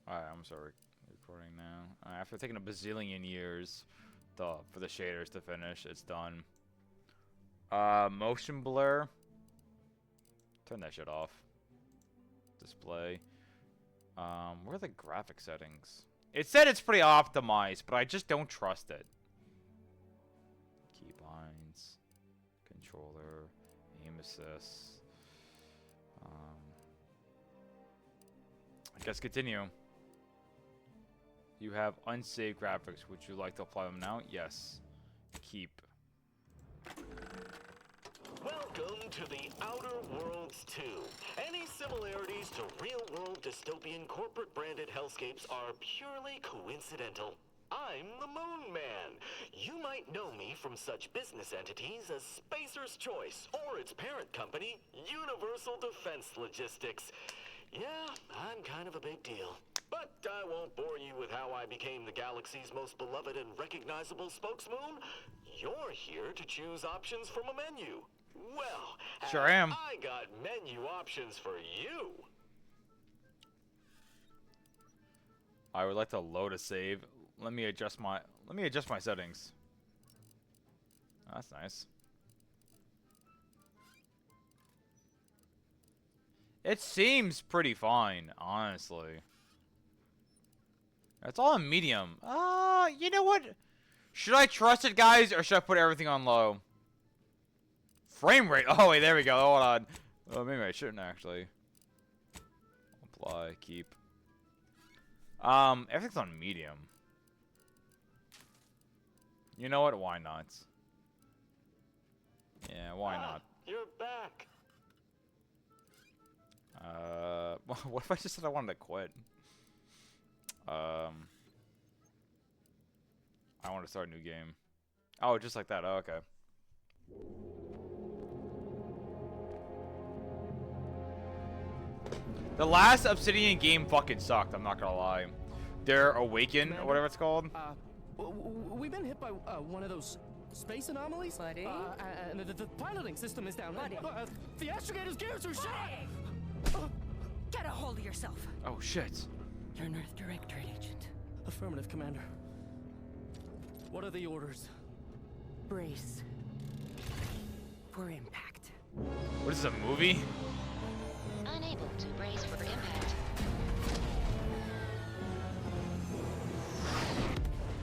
Alright, I'm sorry. Recording now. After taking a bazillion years for the shaders to finish, it's done. Motion blur. Turn that shit off. Display. Where are the graphic settings? It said it's pretty optimized, but I just don't trust it. Keybinds. Controller. Aim assist. I guess continue. You have unsaved graphics. Would you like to apply them now? Yes. Keep. Welcome to the Outer Worlds 2. Any similarities to real-world dystopian corporate-branded hellscapes are purely coincidental. I'm the Moon Man. You might know me from such business entities as Spacer's Choice or its parent company, Universal Defense Logistics. Yeah, I'm kind of a big deal. But I won't bore you with how I became the galaxy's most beloved and recognizable spokesmoon. You're here to choose options from a menu. Well, Sure am. I got menu options for you. I would like to load a save. Let me adjust my settings. Oh, that's nice. It seems pretty fine, honestly. It's all in medium. You know what? Should I trust it, guys, or should I put everything on low? Frame rate. Oh, wait, there we go. Hold on. Oh, maybe I shouldn't actually. Apply, keep. Everything's on medium. You know what? Why not? Yeah, why not? You're back. What if I just said I wanted to quit? I want to start a new game. Oh, just like that. Oh, okay. The last Obsidian game fucking sucked, I'm not gonna lie. Their Awaken, or whatever it's called. We've been hit by one of those space anomalies. Buddy? And the piloting system is down. Buddy? The astrogator's gears are shot! Get a hold of yourself. Oh, shit. You're an Earth Directorate agent. Affirmative, Commander. What are the orders? Brace for impact. What is this, a movie? Unable to brace for impact.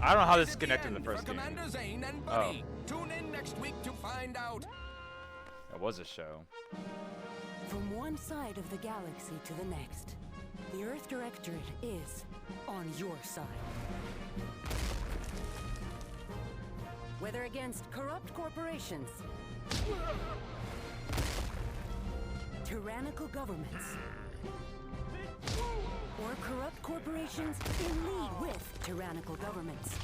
I don't know how this is connected to the first game. Commander Zane and Buddy. Tune in next week to find out. It was a show. From one side of the galaxy to the next, the Earth Directorate is on your side. Whether against corrupt corporations, tyrannical governments, or corrupt corporations in league with tyrannical governments,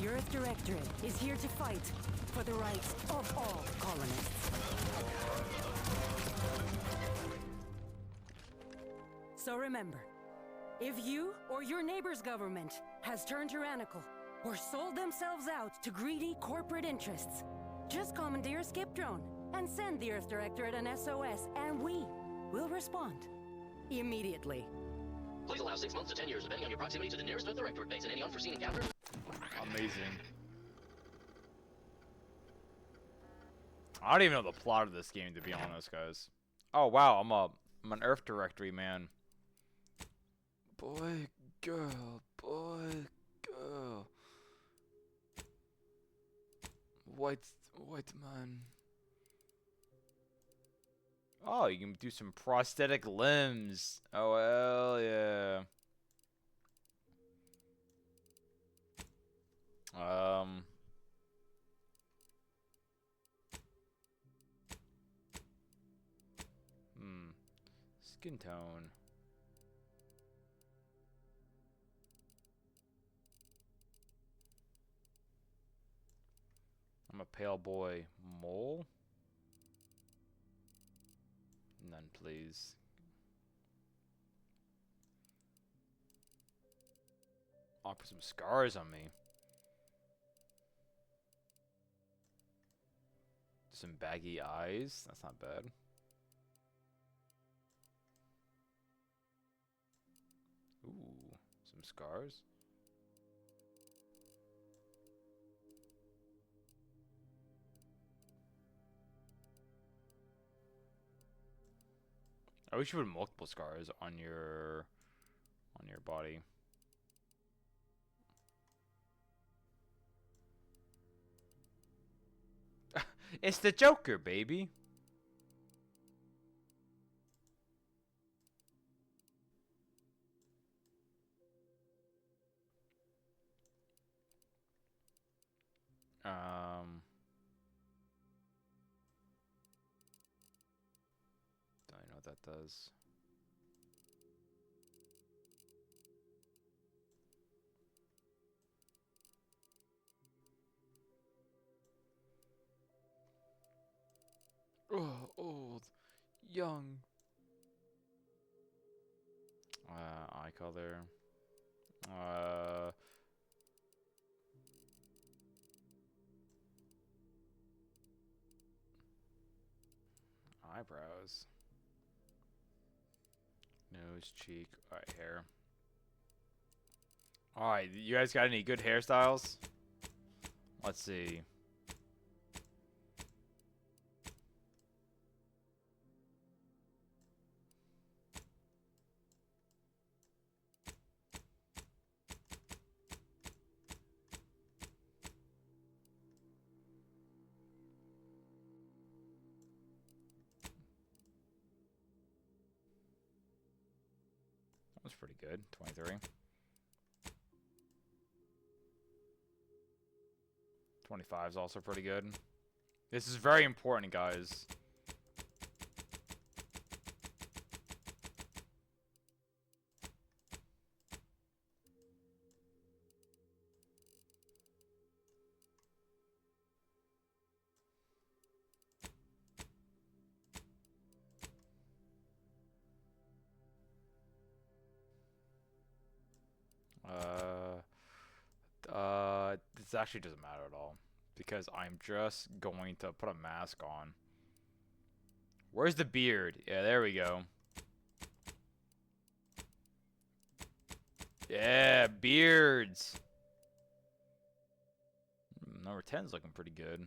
the Earth Directorate is here to fight for the rights of all colonists. So remember, if you or your neighbor's government has turned tyrannical or sold themselves out to greedy corporate interests, just commandeer a skip drone and send the Earth Directorate an SOS, and we will respond immediately. Please allow 6 months to 10 years, depending on your proximity to the nearest Earth Directorate base and any unforeseen encounters. Amazing. I don't even know the plot of this game, to be honest, guys. Oh, wow, I'm an Earth Directory man. Boy, girl, white man. Oh, you can do some prosthetic limbs. Oh, hell yeah. Skin tone. I'm a pale boy mole. None, please. I'll put some scars on me. Some baggy eyes. That's not bad. some scars. I wish you put multiple scars on your body. It's the Joker, baby. Don't know what that does. Oh, old, young. Eye color. Eyebrows. Nose, cheek, alright, hair. Alright, you guys got any good hairstyles? Let's see. That's pretty good. 23. 25 is also pretty good. This is very important, guys. This actually doesn't matter at all because I'm just going to put a mask on. Where's the beard? Yeah, there we go. Yeah, beards. Number 10's looking pretty good.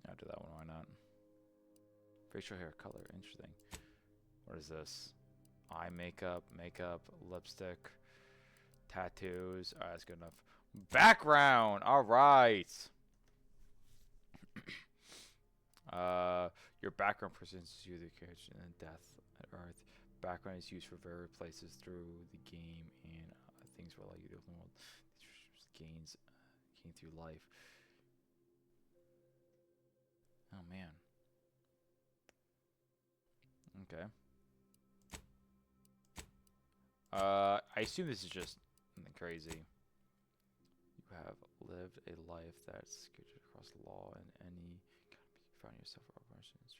I'll do that one, why not? Facial hair color, interesting. What is this? Eye makeup, lipstick, tattoos. Alright, that's good enough. Background! Alright! Your background presents you the character and death at Earth. Background is used for various places through the game and things will allow you to open world gain through life. Oh man. Okay. I assume this is just something crazy. You have lived a life that's sketched across the law and any you found yourself operations.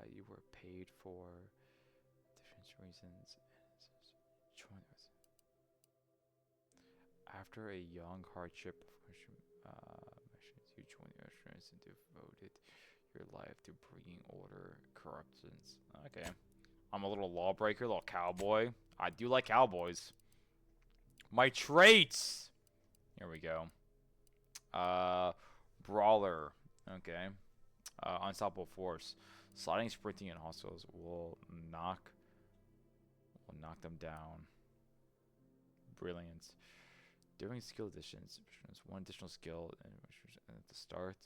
You were paid for different reasons. Join us. After a young hardship missions, you join the restaurants and devoted your life to bringing order, corruptions. Okay. I'm a little lawbreaker, little cowboy. I do like cowboys. My traits! Here we go. Brawler. Okay. Unstoppable force. Sliding, sprinting, and hostiles will knock them down. Brilliance. During skill additions, one additional skill at the start.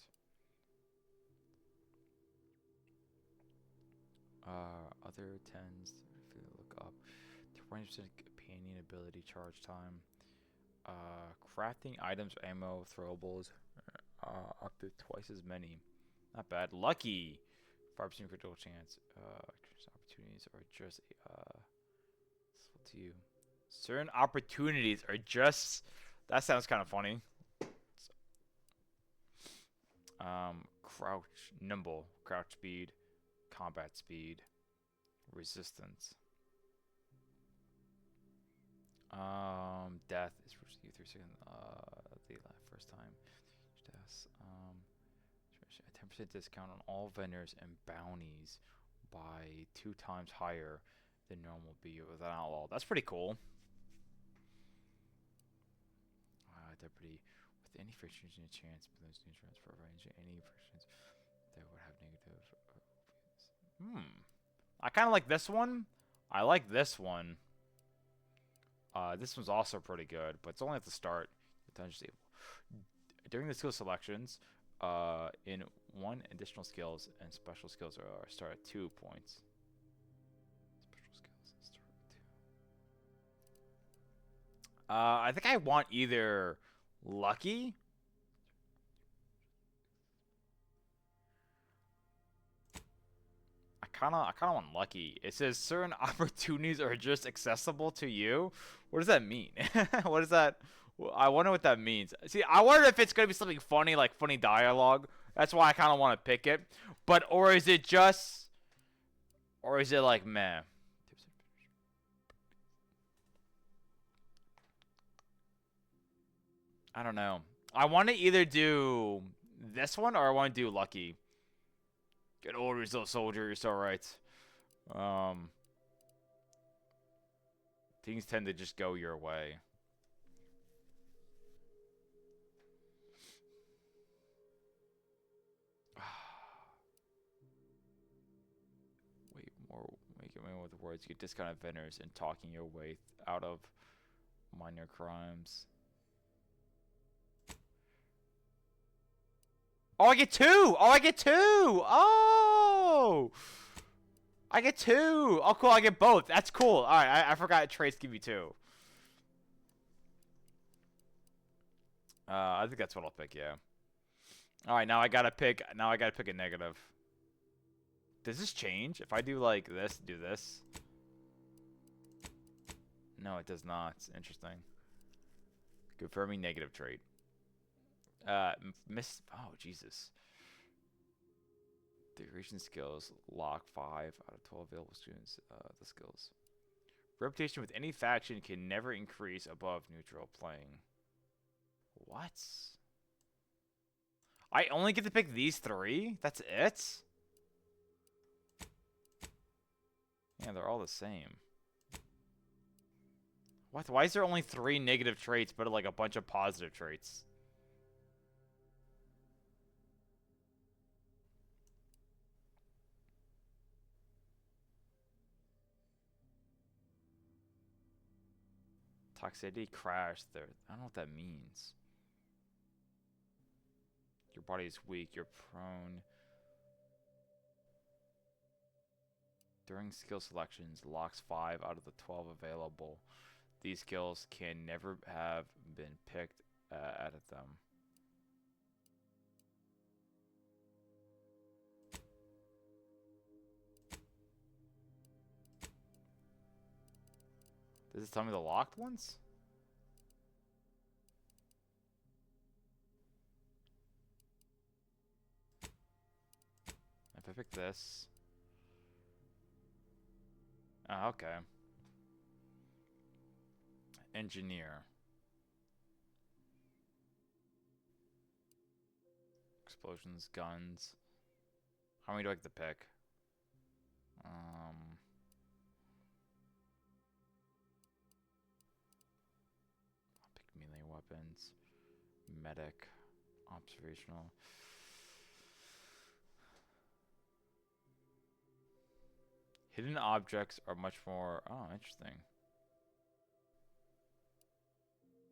Other 10s, if you look up. 20% companion ability charge time. Crafting items, ammo, throwables, up to twice as many. Not bad. Lucky! 5% critical chance. Opportunities are just to you. Certain opportunities are just. That sounds kind of funny. Crouch, nimble, crouch speed, combat speed, resistance. Death is for you 3 seconds. The first time. Death. 10% discount on all vendors and bounties by 2 times higher than normal be with an outlaw. That's pretty cool. Deputy, with any frictions in a chance, but those new transfer arranging any frictions that would have negative. I kind of like this one. I like this one. This one's also pretty good, but it's only at the start. During the skill selections, in 1 additional skills and special skills are start at 2 points. Special skills start at 2. I think I want either lucky. I kind of want lucky. It says certain opportunities are just accessible to you. What does that mean? What is that? I wonder what that means. See, I wonder if it's gonna be something funny, like funny dialogue. That's why I kind of want to pick it. But or is it like meh? I don't know. I want to either do this one or I want to do lucky. Get orders, little soldier. You're so right. Things tend to just go your way. Wait, more. Make it more with the words. Get discounted vendors and talking your way out of minor crimes. Oh, I get 2! Oh, I get 2! Oh! I get 2! Oh, cool, I get both. That's cool. Alright, I forgot traits give you 2. I think that's what I'll pick, yeah. Alright, now I gotta pick a negative. Does this change? If I do like this, do this? No, it does not. It's interesting. Confirming negative trait. Oh, Jesus. Duration skills. Lock 5 out of 12 available students. The skills. Reputation with any faction can never increase above neutral playing. What? I only get to pick these 3? That's it? Yeah, they're all the same. What? Why is there only 3 negative traits but like a bunch of positive traits? Toxicity crashed there. I don't know what that means. Your body is weak. You're prone. During skill selections, locks 5 out of the 12 available. These skills can never have been picked at them. Does it tell me the locked ones? If I pick this. Oh, okay. Engineer. Explosions, guns. How many do I get to pick? Melee weapons, medic, observational. Hidden objects are much more. Oh, interesting.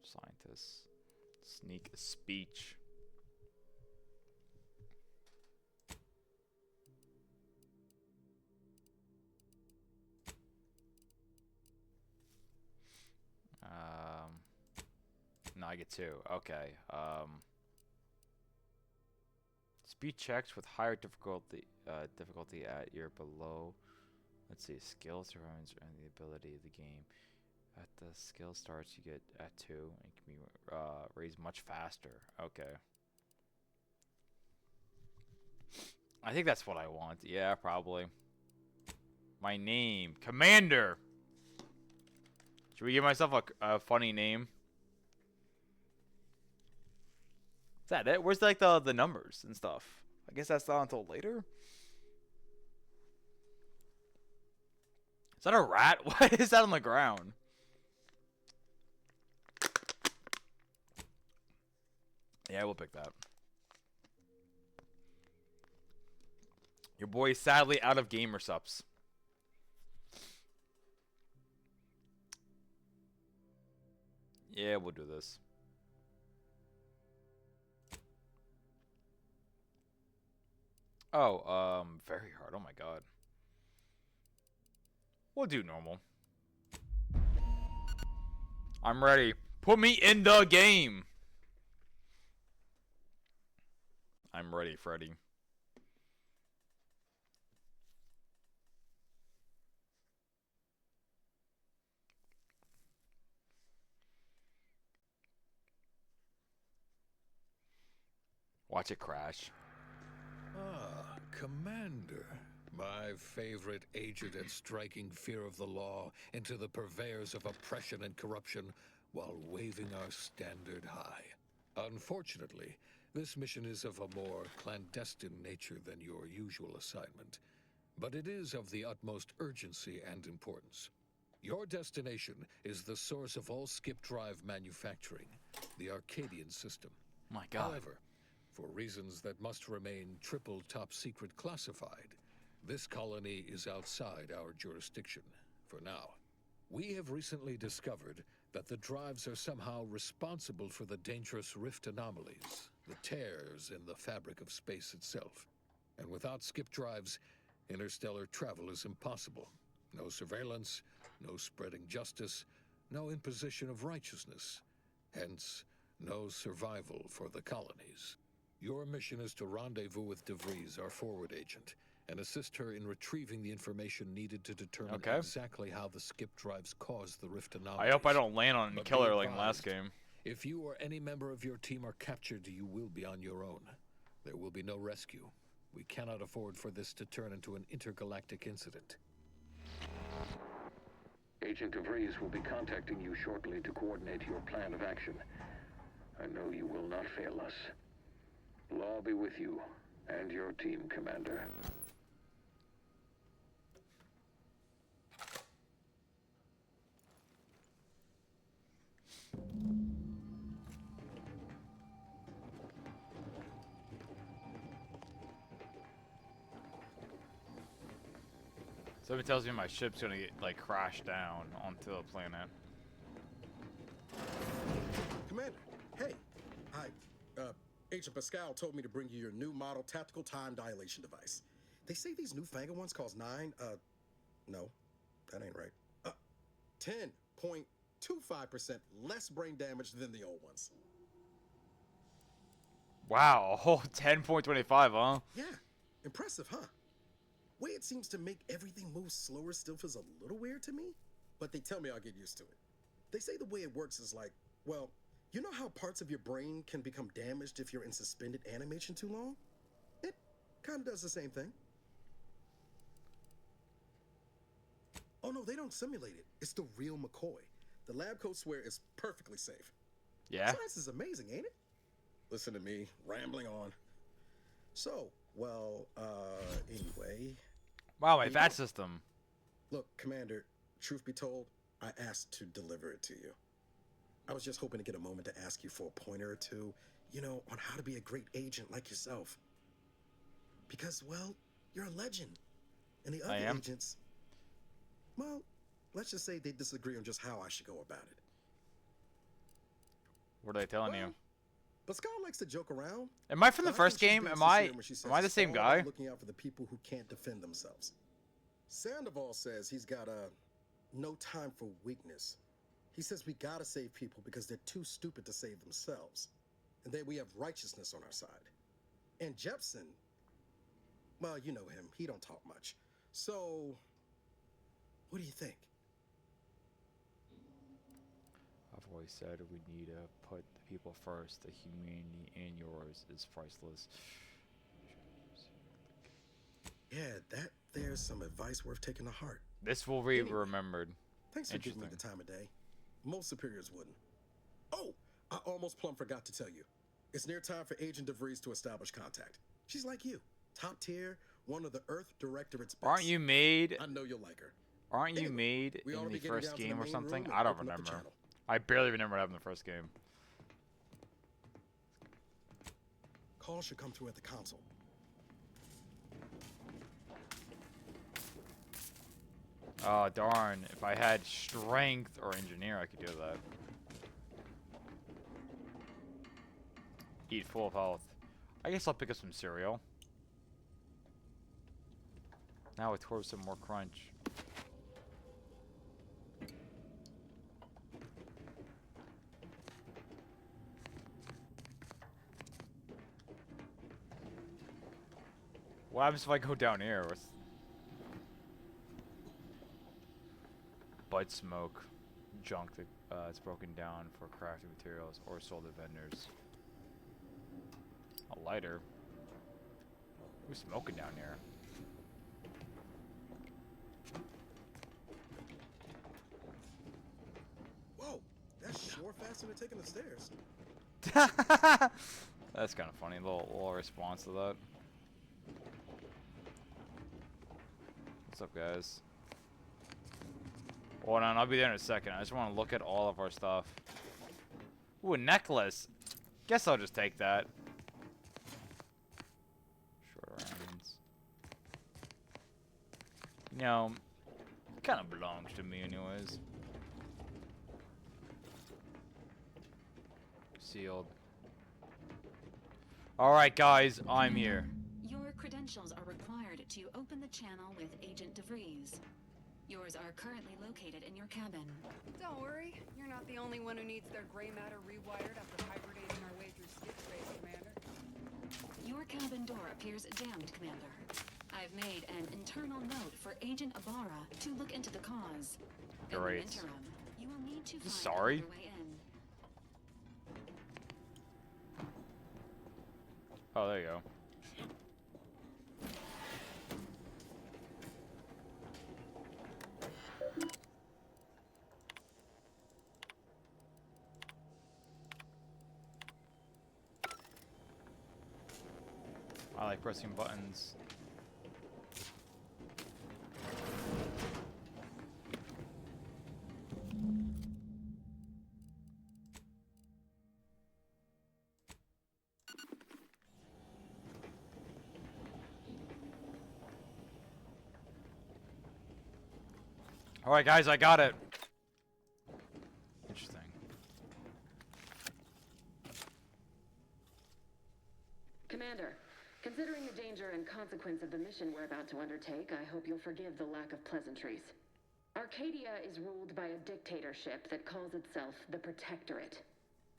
Scientists, sneak speech. No, I get 2. Okay. Speed checks with higher difficulty at your below. Let's see, skills surrounds and the ability of the game. At the skill starts, you get at 2 and can be raised much faster. Okay. I think that's what I want. Yeah, probably. My name, Commander. Should we give myself a funny name? Is that it? Where's like the numbers and stuff? I guess that's not until later. Is that a rat? What is that on the ground? Yeah, we'll pick that. Your boy is sadly out of gamer subs. Yeah, we'll do this. Oh, very hard. Oh my god. We'll do normal. I'm ready. Put me in the game. I'm ready, Freddy. Watch it crash. Ah, Commander. My favorite agent at striking fear of the law into the purveyors of oppression and corruption while waving our standard high. Unfortunately, this mission is of a more clandestine nature than your usual assignment, but it is of the utmost urgency and importance. Your destination is the source of all skip drive manufacturing, the Arcadian system. My god. However, for reasons that must remain triple top secret classified, this colony is outside our jurisdiction for now. We have recently discovered that the drives are somehow responsible for the dangerous rift anomalies, the tears in the fabric of space itself. And without skip drives, interstellar travel is impossible. No surveillance, no spreading justice, no imposition of righteousness. Hence, no survival for the colonies. Your mission is to rendezvous with DeVries, our forward agent, and assist her in retrieving the information needed to determine exactly how the skip drives cause the rift anomalies. I hope I don't land on But killer be like advised, last game. If you or any member of your team are captured, you will be on your own. There will be no rescue. We cannot afford for this to turn into an intergalactic incident. Agent DeVries will be contacting you shortly to coordinate your plan of action. I know you will not fail us. Law be with you and your team, Commander. Somebody tells me my ship's gonna get like crash down onto the planet. Commander, hey, Agent Pascal told me to bring you your new model tactical time dilation device. They say these newfangled ones cost no, that ain't right. 10.25% less brain damage than the old ones. Wow, a whole 10.25, huh? Yeah, impressive, huh? Way it seems to make everything move slower still feels a little weird to me, but they tell me I'll get used to it. They say the way it works is like, well, you know how parts of your brain can become damaged if you're in suspended animation too long? It kind of does the same thing. Oh no, they don't simulate it. It's the real McCoy. The lab coats swear it's perfectly safe. Yeah. Science is amazing, ain't it? Listen to me, rambling on. So, well, anyway. Wow, my VAT system. Look, Commander, truth be told, I asked to deliver it to you. I was just hoping to get a moment to ask you for a pointer or two, you know, on how to be a great agent like yourself. Because, well, you're a legend. And the other agents, well, let's just say they disagree on just how I should go about it. What are they telling you? Pascal likes to joke around. Am I from the first game? Am I the same guy? Looking out for the people who can't defend themselves. Sandoval says he's got no time for weakness. He says we gotta save people because they're too stupid to save themselves. And that we have righteousness on our side. And Jepson, well, you know him. He don't talk much. So, what do you think? I've always said we need to put the people first. The humanity in yours is priceless. Yeah, there's some advice worth taking to heart. This will be remembered. Thanks for giving me the time of day. Most superiors wouldn't. Oh, I almost plumb forgot to tell you. It's near time for Agent DeVries to establish contact. She's like you, top tier, one of the Earth Directorate's best. Aren't you made? I know you'll like her. Aren't you Anyway, made we ought to in be the getting first down to the game or main something? room and I don't open up the remember. channel. I barely remember what happened in the first game. Call should come through at the console. Oh, darn. If I had strength or engineer, I could do that. Eat full of health. I guess I'll pick up some cereal. Now towards some more crunch. What happens if I go down here with bud smoke junk that is broken down for crafting materials or sold to vendors? A lighter? Who's smoking down here? Whoa, that's sure faster than taking the stairs. That's kind of funny. Little response to that. What's up, guys? Hold on, I'll be there in a second. I just want to look at all of our stuff. Ooh, a necklace. Guess I'll just take that. Short rounds. You know, it kind of belongs to me anyways. Sealed. Alright, guys, I'm here. Your credentials are required to open the channel with Agent DeVries. Yours are currently located in your cabin. Don't worry, you're not the only one who needs their gray matter rewired after hibernating our way through skip space, Commander. Your cabin door appears jammed, Commander. I've made an internal note for Agent Ibarra to look into the cause. Great. In the interim, you will need to find Sorry. another way in. Oh, there you go. I like pressing buttons. Alright guys, I got it. Interesting. Commander, considering the danger and consequence of the mission we're about to undertake, I hope you'll forgive the lack of pleasantries. Arcadia is ruled by a dictatorship that calls itself the Protectorate.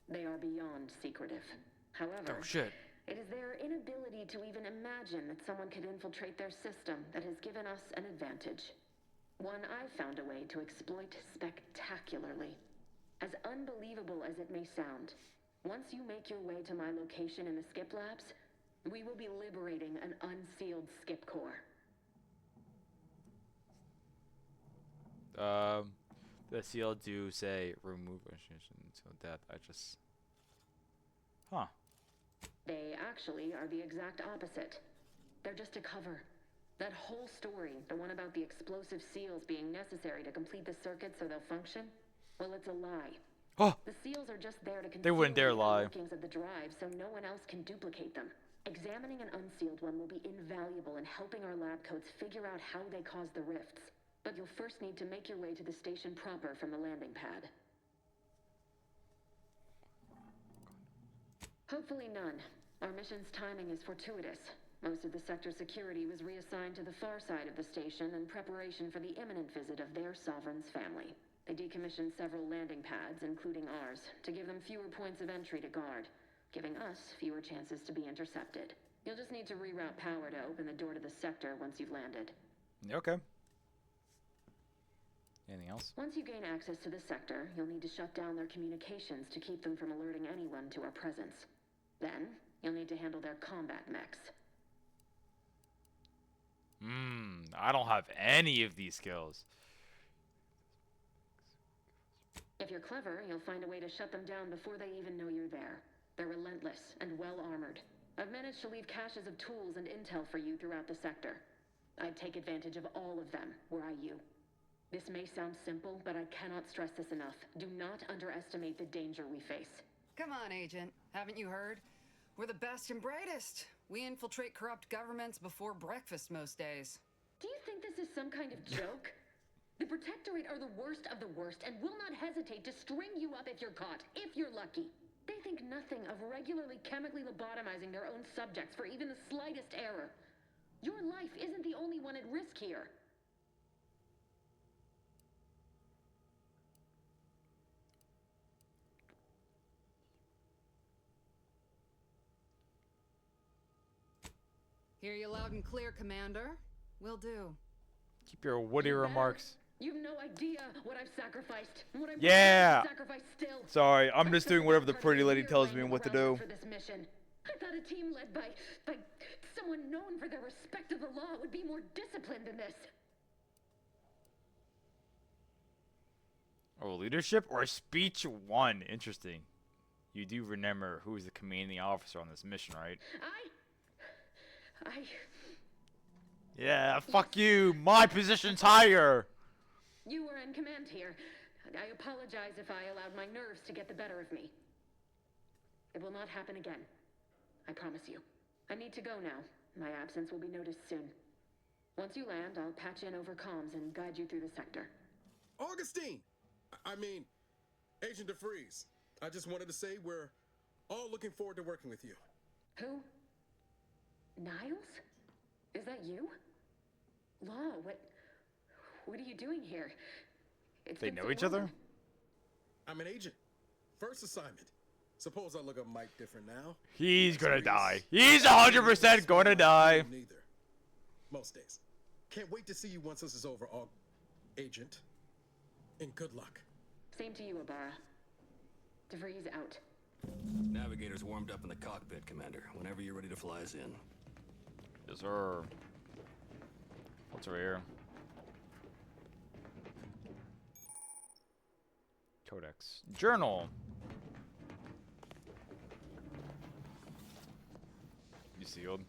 They are beyond secretive. However, Oh shit. it is their inability to even imagine that someone could infiltrate their system that has given us an advantage. One I've found a way to exploit spectacularly. As unbelievable as it may sound, once you make your way to my location in the Skip Labs, we will be liberating an unsealed Skip core. The seal do say remove until death. I just... Huh. They actually are the exact opposite. They're just a cover. That whole story, the one about the explosive seals being necessary to complete the circuit so they'll function, well, it's a lie. Oh! The seals are just there to They wouldn't dare the lie. workings of the drive so no one else can duplicate them. Examining an unsealed one will be invaluable in helping our lab coats figure out how they cause the rifts. But you'll first need to make your way to the station proper from the landing pad. Hopefully none. Our mission's timing is fortuitous. Most of the sector's security was reassigned to the far side of the station in preparation for the imminent visit of their sovereign's family. They decommissioned several landing pads, including ours, to give them fewer points of entry to guard, giving us fewer chances to be intercepted. You'll just need to reroute power to open the door to the sector once you've landed. Okay. Anything else? Once you gain access to the sector, you'll need to shut down their communications to keep them from alerting anyone to our presence. Then, you'll need to handle their combat mechs. I don't have any of these skills. If you're clever, you'll find a way to shut them down before they even know you're there. They're relentless and well armored. I've managed to leave caches of tools and intel for you throughout the sector. I'd take advantage of all of them, were I you. This may sound simple, but I cannot stress this enough. Do not underestimate the danger we face. Come on, Agent. Haven't you heard? We're the best and brightest. We infiltrate corrupt governments before breakfast most days. Do you think this is some kind of joke? The Protectorate are the worst of the worst and will not hesitate to string you up if you're caught, if you're lucky. They think nothing of regularly chemically lobotomizing their own subjects for even the slightest error. Your life isn't the only one at risk here. Hear you loud and clear, Commander. Will do. Keep your witty remarks. You've no idea what I've sacrificed. What I'm Yeah. sacrifice still. Sorry, I'm just doing whatever the pretty lady tells me what to do. For this mission. I thought a team led by someone known for their respect of the law would be more disciplined than this. Oh, leadership or speech 1. Interesting. You do remember who is the commanding officer on this mission, right? Yeah, fuck you. My position's higher. You were in command here. I apologize if I allowed my nerves to get the better of me. It will not happen again. I promise you. I need to go now. My absence will be noticed soon. Once you land, I'll patch in over comms and guide you through the sector. Augustine! I mean, Agent DeFreeze. I just wanted to say we're all looking forward to working with you. Who? Niles? Is that you? Law, what are you doing here? They know each other? I'm an agent. First assignment. Suppose I look up Mike different now. He's gonna die. He's 100% gonna die. Neither. Most days. Can't wait to see you once this is over, Agent. And good luck. Same to you, Ibarra. DeVries out. Navigator's warmed up in the cockpit, Commander. Whenever you're ready to fly us in. Yes, sir. What's right here? Codex. Journal. You sealed.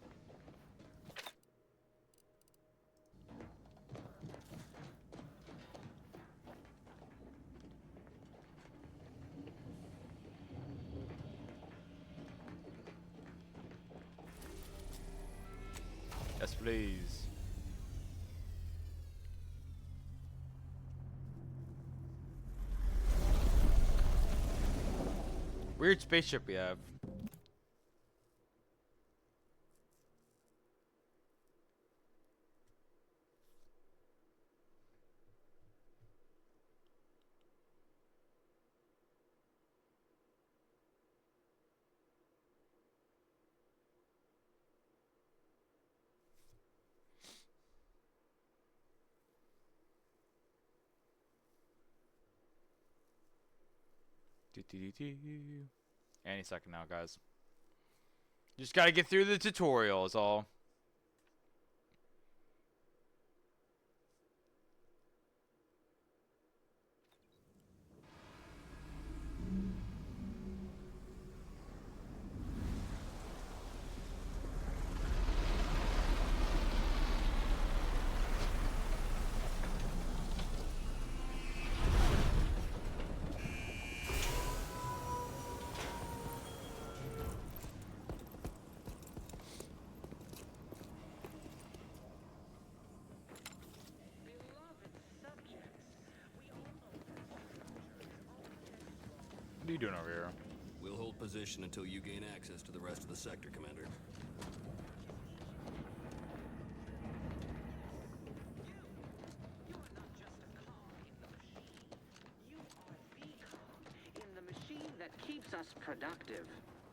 Yes, please. Weird spaceship we have. Any second now, guys. Just gotta get through the tutorial is all. What are you doing over here? We'll hold position until you gain access to the rest of the sector, Commander. In the machine that keeps us productive.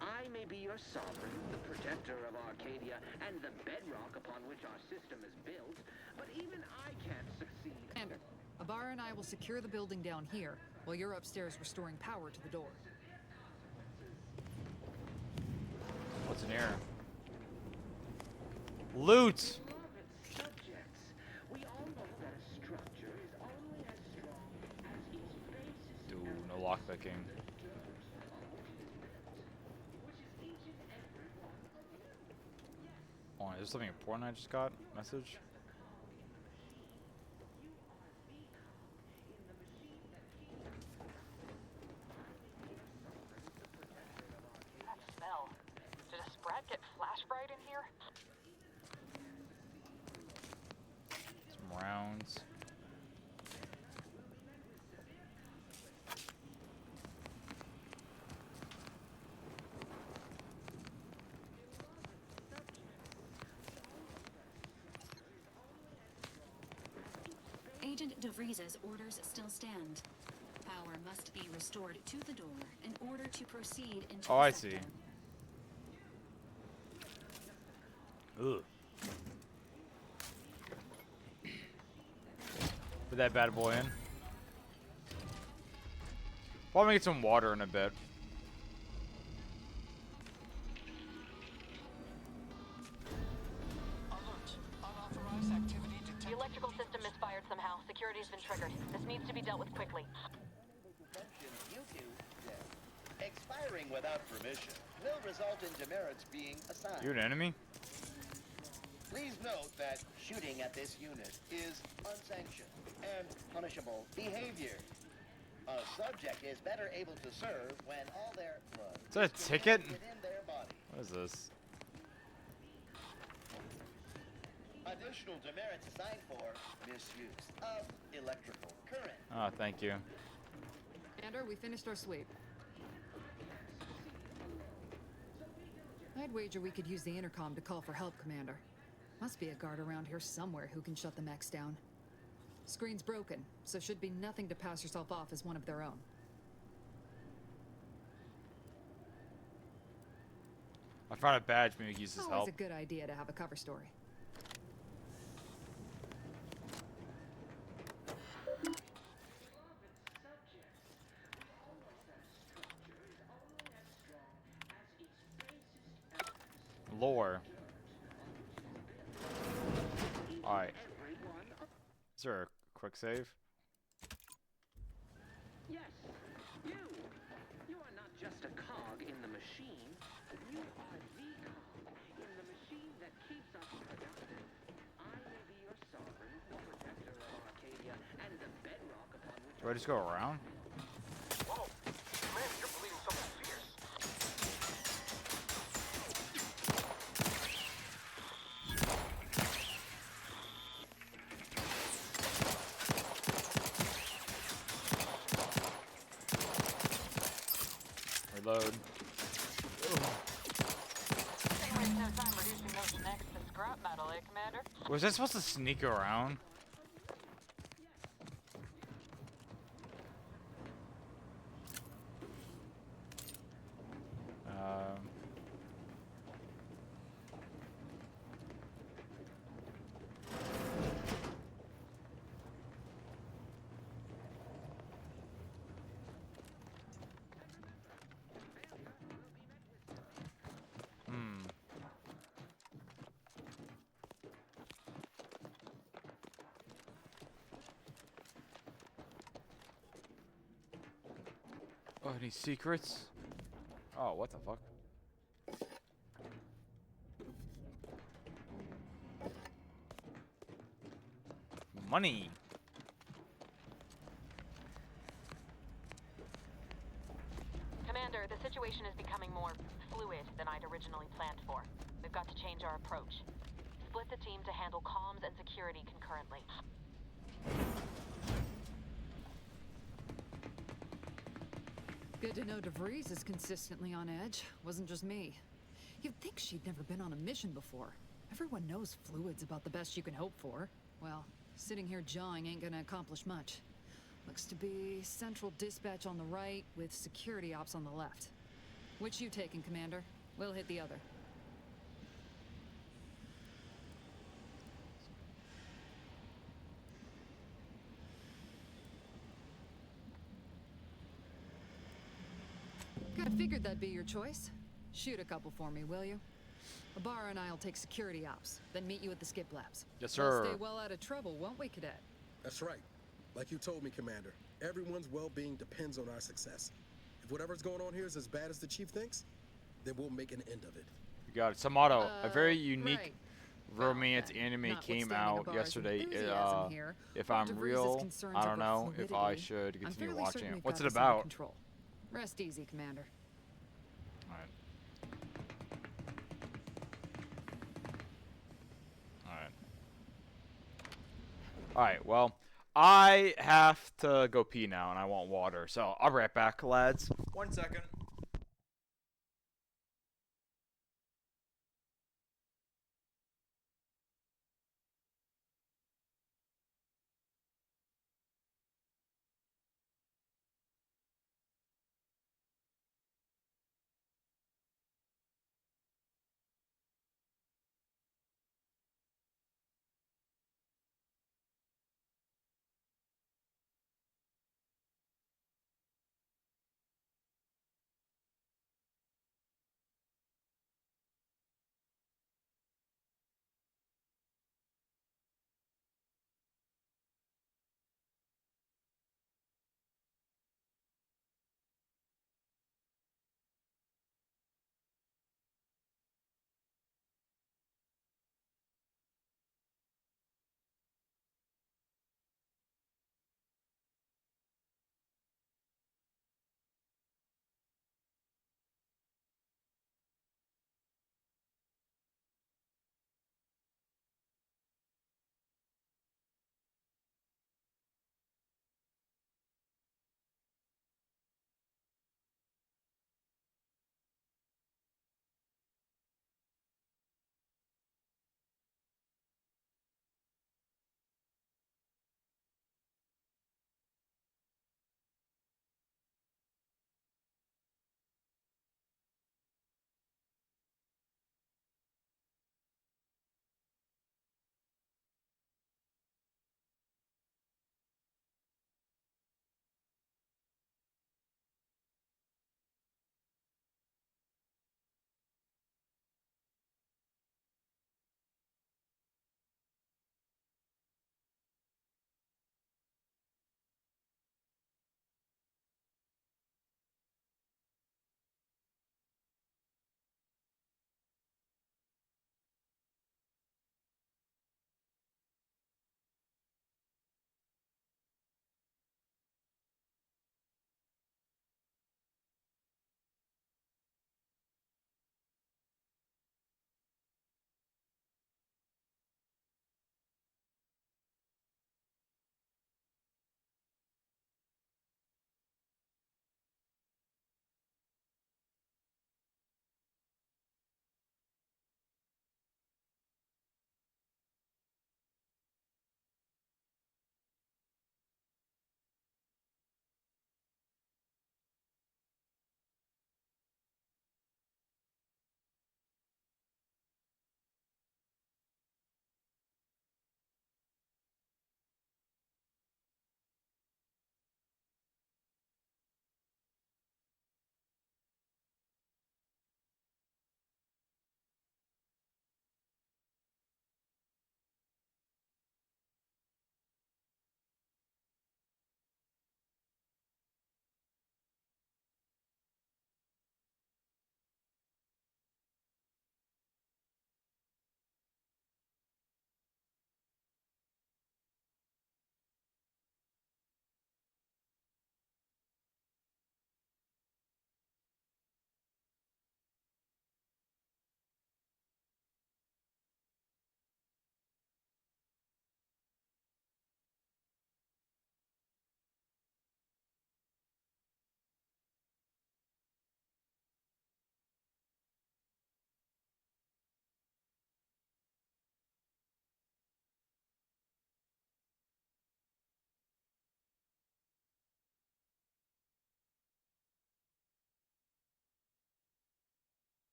I may be your sovereign, the protector of Arcadia, and the bedrock upon which our system is built, but even I can't succeed. Commander, Ibarra and I will secure the building down here, while you're upstairs restoring power to the door. What's in here? Loot! Dude, no lockpicking. Hold on, is there something important I just got? Message? That smell. Did a Sprat get flash fried in here? Some rounds. Agent DeVries's orders still stand. Power must be restored to the door in order to proceed into Oh, the I sector. see. Ugh. Put that bad boy in. Probably get some water in a bit. The electrical system misfired somehow. Security's been triggered. This needs to be dealt with quickly. Expiring without permission will result in demerits being assigned. You an enemy? Please note that shooting at this unit is unsanctioned and punishable behavior. A subject is better able to serve when all their blood Is that a ticket? within their body. What is this? Additional demerits assigned for misuse of electrical current. Oh, thank you. Commander, we finished our sweep. I'd wager we could use the intercom to call for help, Commander. Must be a guard around here somewhere who can shut the mechs down. Screen's broken, so should be nothing to pass yourself off as one of their own. I found a badge. Maybe we can use this Always help. a good idea to have a cover story. Lore. Alright. Is there a quick save? Yes, you. You are not just a cog in the machine. You are the cog in the machine that keeps us productive. I may be your sovereign, the protector of Arcadia, and the bedrock upon which... Do I just go around? Whoa! Man, you're bleeding something fierce. Reload. Waste no time reducing those necks to scrap metal, eh, Commander? Was I supposed to sneak around? Oh, any secrets? Oh, what the fuck? Money. Commander, the situation is becoming more fluid than I'd originally planned for. We've got to change our approach. Split the team to handle comms and security concurrently. Good to know DeVries is consistently on edge. Wasn't just me. You'd think she'd never been on a mission before. Everyone knows fluid's about the best you can hope for. Well, sitting here jawing ain't gonna accomplish much. Looks to be central dispatch on the right with security ops on the left. Which you taking, Commander? We'll hit the other. Kinda figured that'd be your choice. Shoot a couple for me, will you? Ibarra and I'll take security ops, then meet you at the skip labs. Yes, We'll sir. stay well out of trouble, won't we, Cadet? That's right. Like you told me, Commander, everyone's well-being depends on our success. If whatever's going on here is as bad as the Chief thinks, then we'll make an end of it. You got it. Samato, a very unique Right. Romance anime came out yesterday. If I'm real, I don't know if I should continue watching it. What's it about? Rest easy, Commander. Alright. Alright. Alright, well, I have to go pee now and I want water, so I'll be right back, lads. 1 second.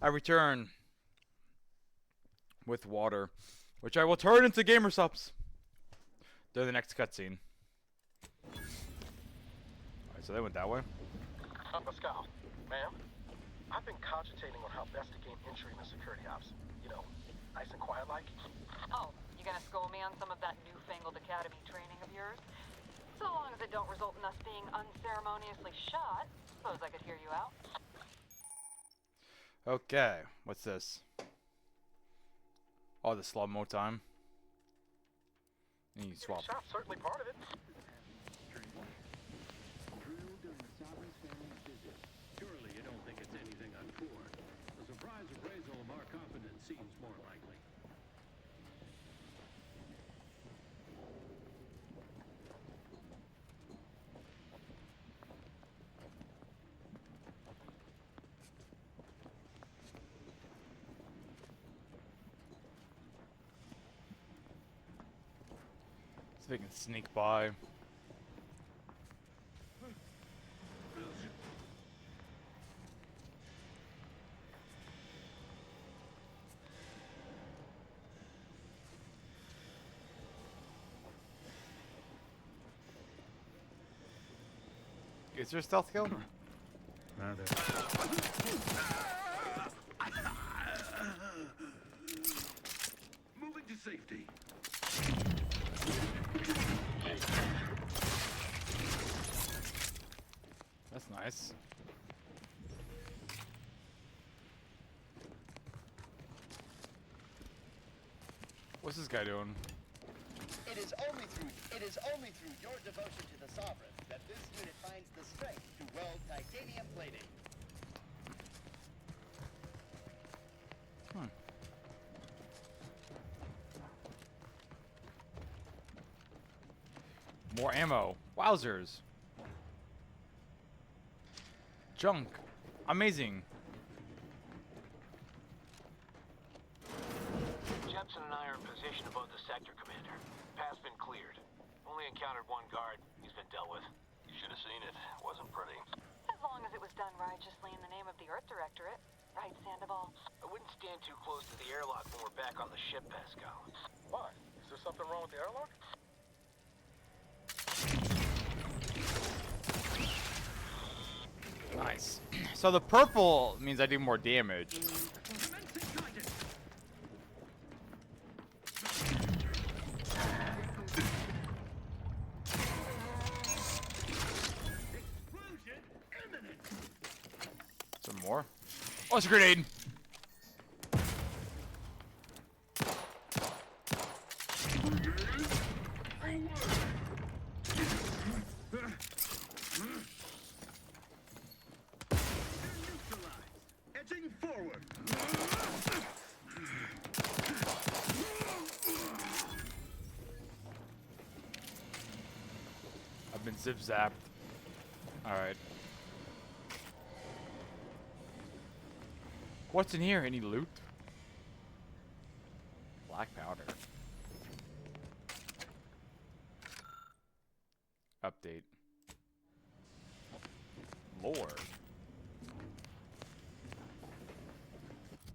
I return with water, which I will turn into gamer subs during the next cutscene. Alright, so they went that way. Pascal, ma'am, I've been cogitating on how best to gain entry into security ops. You know, nice and quiet like. Oh, you gonna school me on some of that newfangled academy training of yours? So long as it don't result in us being unceremoniously shot, suppose I could hear you out. Okay, what's this? Oh, the slow-mo time. And you swap. Shot's certainly part of it. Drilled during the Sovereign's family's visit. Surely you don't think it's anything untoward. A surprise appraisal of our competence seems more likely. So we can sneak by. Is there a stealth kill? Moving to safety. That's nice. What's this guy doing? It is only through your devotion to the Sovereign that this unit finds the strength to weld titanium plating. More ammo. Wowzers. Junk. Amazing. Jepson and I are in position above the sector, Commander. Path's been cleared. Only encountered one guard. He's been dealt with. You should have seen it. Wasn't pretty. As long as it was done righteously in the name of the Earth Directorate. Right, Sandoval? I wouldn't stand too close to the airlock when we're back on the ship, Pascal. Why? Is there something wrong with the airlock? Nice. So the purple means I do more damage. Some more. Oh, it's a grenade. Edging forward. I've been zip-zapped. Alright. What's in here? Any loot? Black powder. Update. Lore.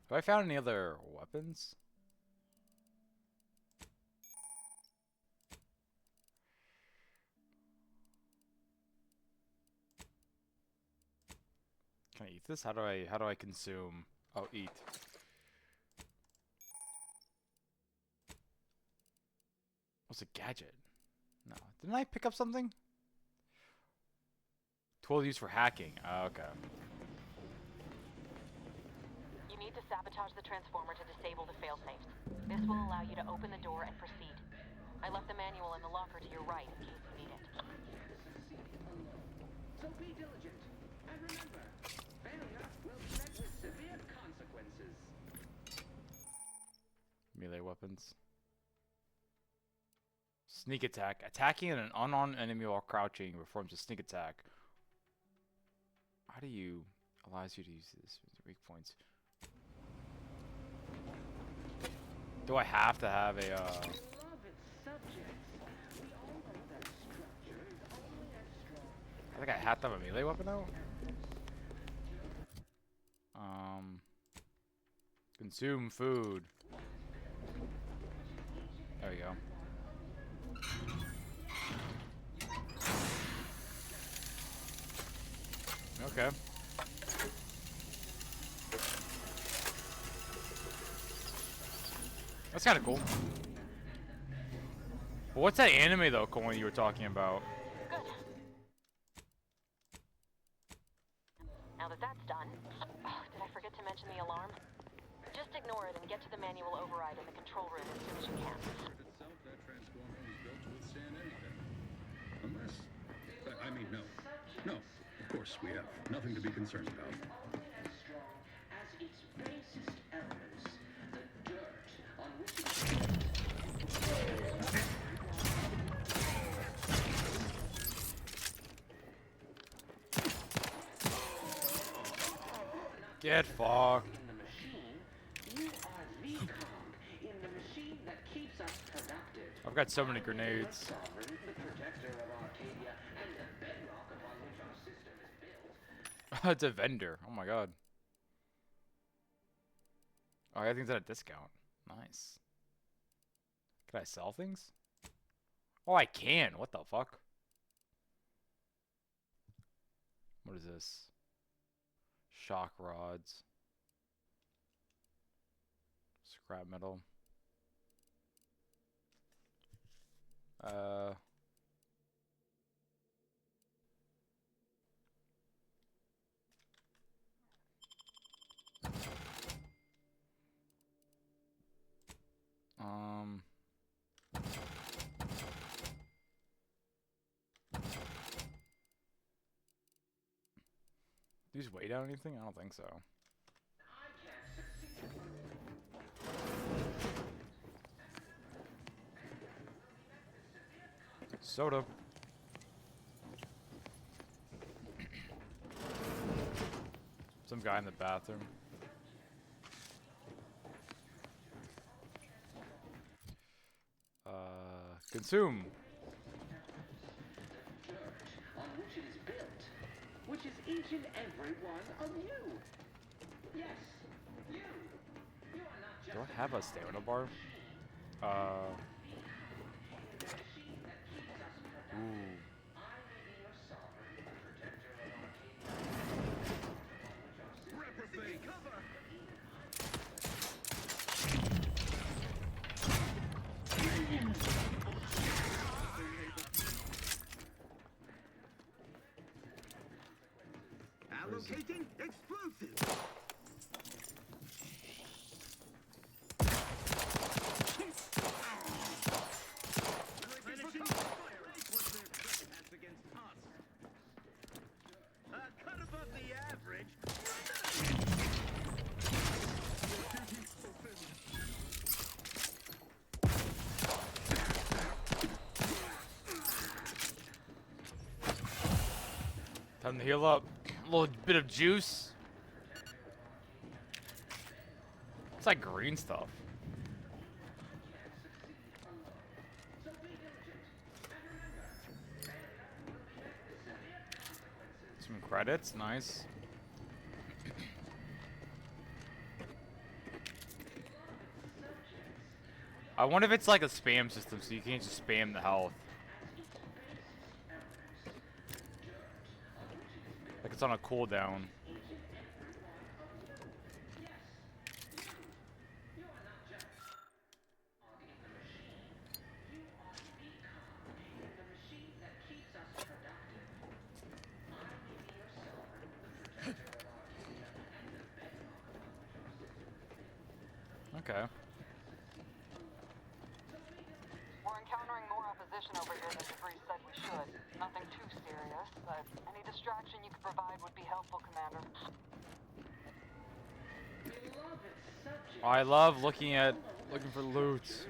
Have I found any other weapons? Can I eat this? How do I consume? Oh, eat. What's a gadget? No. Didn't I pick up something? Tool used for hacking. Oh, okay. You need to sabotage the transformer to disable the failsafes. This will allow you to open the door and proceed. I left the manual in the locker to your right in case you need it. So be diligent. And remember, failure will be met with severe consequences. Melee weapons. Sneak attack. Attacking an unarmed enemy while crouching performs a sneak attack. How do you... allows you to use this? Weak points. Do I have to have a, I think I have to have a melee weapon though? Consume food. There we go. Okay. That's kind of cool. But what's that anime though, Coin, you were talking about? Good. Now that that's done, did I forget to mention the alarm? Just ignore it and get to the manual override in the control room as soon as you can. Itself, that transformer was built to withstand anything. Unless, I mean, no. No, of course we have nothing to be concerned about. As strong as its basest elements, the dirt on which it Get fucked. in the machine. You are the cog in the machine that keeps us productive. I've got so many grenades. Sovereign, the protector of Arcadia, and the bedrock upon which our system is built. It's a vendor. Oh my god. Oh, everything's at a discount. Nice. Can I sell things? Oh, I can. What the fuck? What is this? Shock rods. Scrap metal. Do these weigh down anything? I don't think so. Soda. Some guy in the bathroom. Consume. On which it is built, which is each and every one of you. Yes, you. You are not just Do I have a stamina bar? Ooh. Allocating explosives. Replenishing fire rate. What's their trespass against us? Cut above the average. Duty fulfilled. Time to heal up. A little bit of juice. It's like green stuff. Some credits, nice. I wonder if it's like a spam system, so you can't just spam the health. Like it's on a cooldown. Okay. We're encountering more opposition over here than DeVries said we should. Nothing too serious, but any distraction you could provide would be helpful, Commander. I love looking for loot.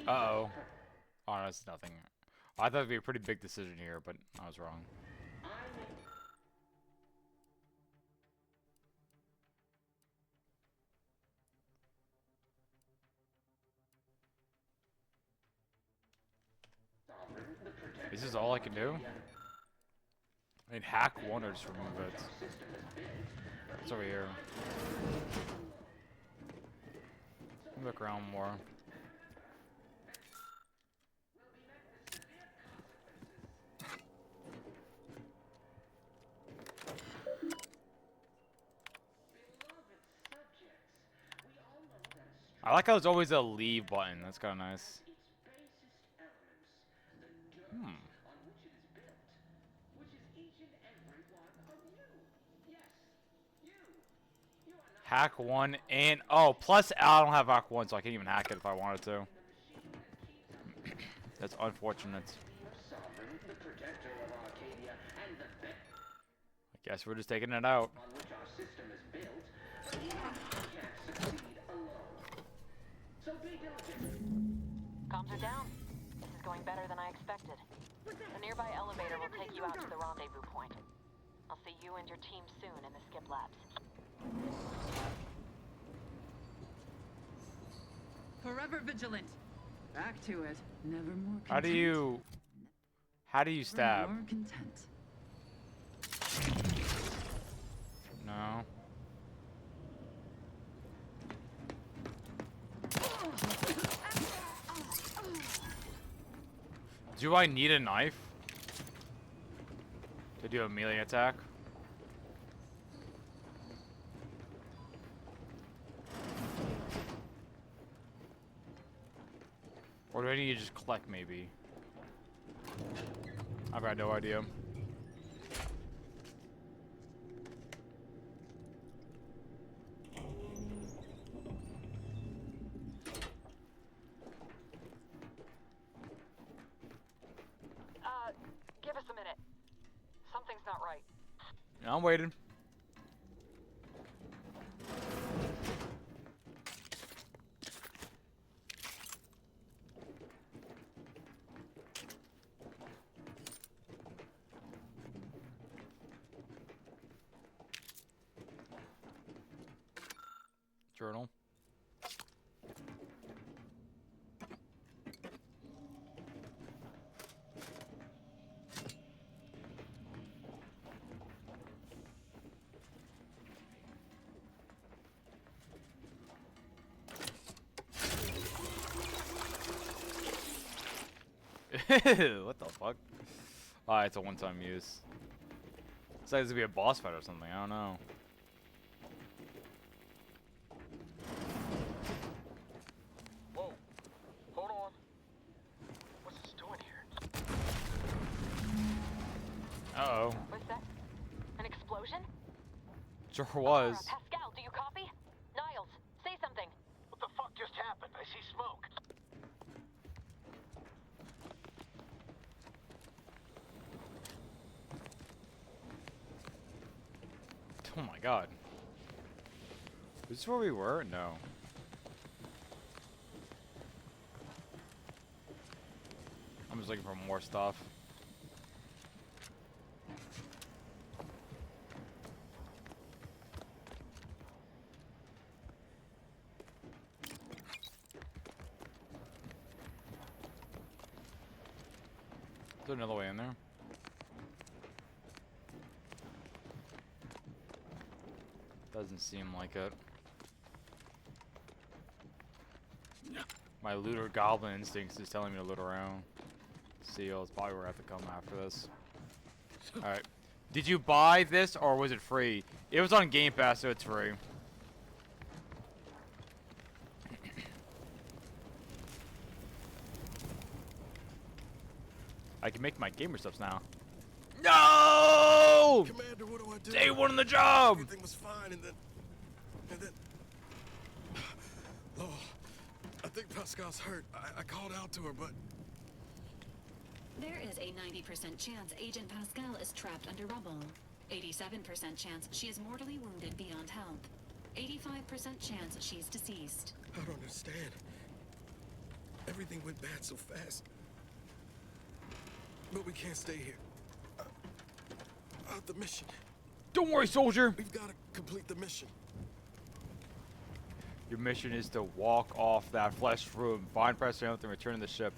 Uh-oh. Oh, no, it's nothing. I thought it'd be a pretty big decision here, but I was wrong. This is all I can do? I mean, hack one or just remove it. It's over here. Look around more. I like how there's always a leave button. That's kind of nice. Hack 1 and oh, plus I don't have hack 1, so I can't even hack it if I wanted to. That's unfortunate. I guess we're just taking it out. Comms are down. This is going better than I expected. The nearby elevator will take you out to the rendezvous point. I'll see you and your team soon in the skip labs. Forever vigilant. Back to it. Never more content. How do you stab? Never more content. No. Do I need a knife to do a melee attack? Or do I need to just collect, maybe? I've got no idea. Give us a minute. Something's not right. I'm waiting. Journal. What the fuck? It's a one-time use. It's like this would be a boss fight or something. I don't know. Whoa. Hold on. What's this doing here? Uh-oh. What's that? An explosion? Sure was. Pascal, do you copy? Niles, say something. What the fuck just happened? I see smoke. Oh my god. Is this where we were? No. I'm just looking for more stuff. Is there another way in there? Doesn't seem like it. My looter goblin instincts is telling me to loot around. Seals, probably where I have to come after this. Alright. Did you buy this or was it free? It was on Game Pass, so it's free. I can make my gamer stuffs now. No! Commander, what do I do? Day one on the job! Everything was fine, and then... Oh, I think Pascal's hurt. I called out to her, but... There is a 90% chance Agent Pascal is trapped under rubble. 87% chance she is mortally wounded beyond help. 85% chance she's deceased. I don't understand. Everything went bad so fast. But we can't stay here. The mission. Don't worry, soldier. We've got to complete the mission. Your mission is to walk off that flesh room, find President and return to the ship.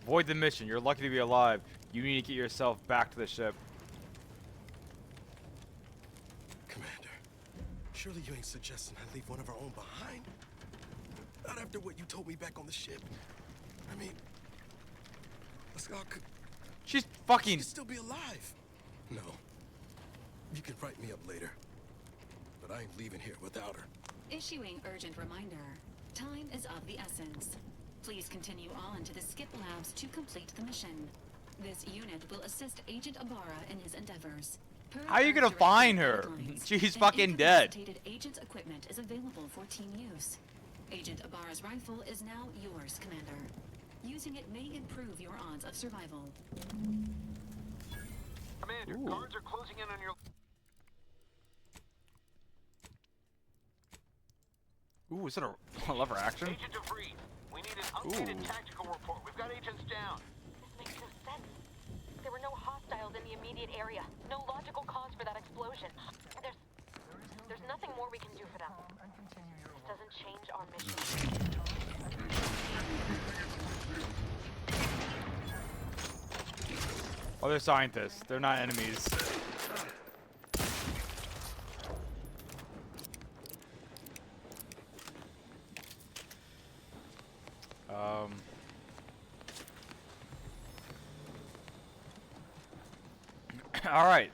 Void the mission. You're lucky to be alive. You need to get yourself back to the ship. Commander, surely you ain't suggesting I leave one of our own behind? Not after what you told me back on the ship. I mean, Pascal could... She's fucking... She could still be alive. No. You can write me up later. But I ain't leaving here without her. Issuing urgent reminder. Time is of the essence. Please continue on to the Skip Labs to complete the mission. This unit will assist Agent Ibarra in his endeavors. How are you gonna find her? She's fucking dead. Incapacitated agent's equipment is available for team use. Agent Ibarra's rifle is now yours, Commander. Using it may improve your odds of survival. Commander, guards are closing in on your... Ooh, is it a lever action? Agent DeVries, we need an updated tactical report. We've got agents down. This makes no sense. There were no hostiles in the immediate area. No logical cause for that explosion. There's nothing more we can do for them. This doesn't change our mission. Oh, they're scientists. They're not enemies. All right.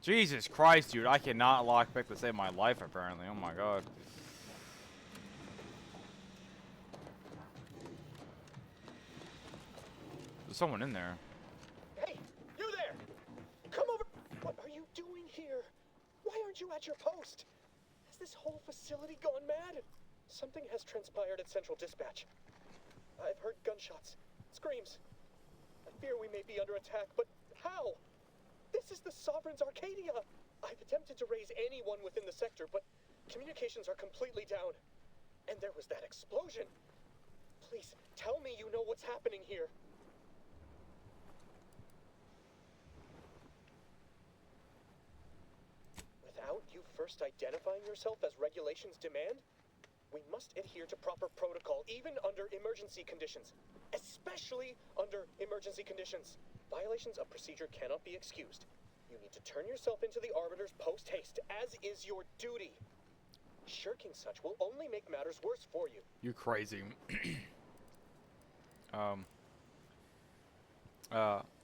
Jesus Christ, dude. I cannot lockpick to save my life, apparently. Oh my god. There's someone in there. Hey, you there! Come over! What are you doing here? Why aren't you at your post? Has this whole facility gone mad? Something has transpired at Central Dispatch. I've heard gunshots, screams. I fear we may be under attack, but how? This is the Sovereign's Arcadia! I've attempted to raise anyone within the sector, but communications are completely down. And there was that explosion. Please, tell me you know what's happening here. Without you first identifying yourself as regulations demand, we must adhere to proper protocol, even under emergency conditions. Especially under emergency conditions. Violations of procedure cannot be excused. You need to turn yourself into the Arbiters post-haste, as is your duty. Shirking such will only make matters worse for you. You're crazy.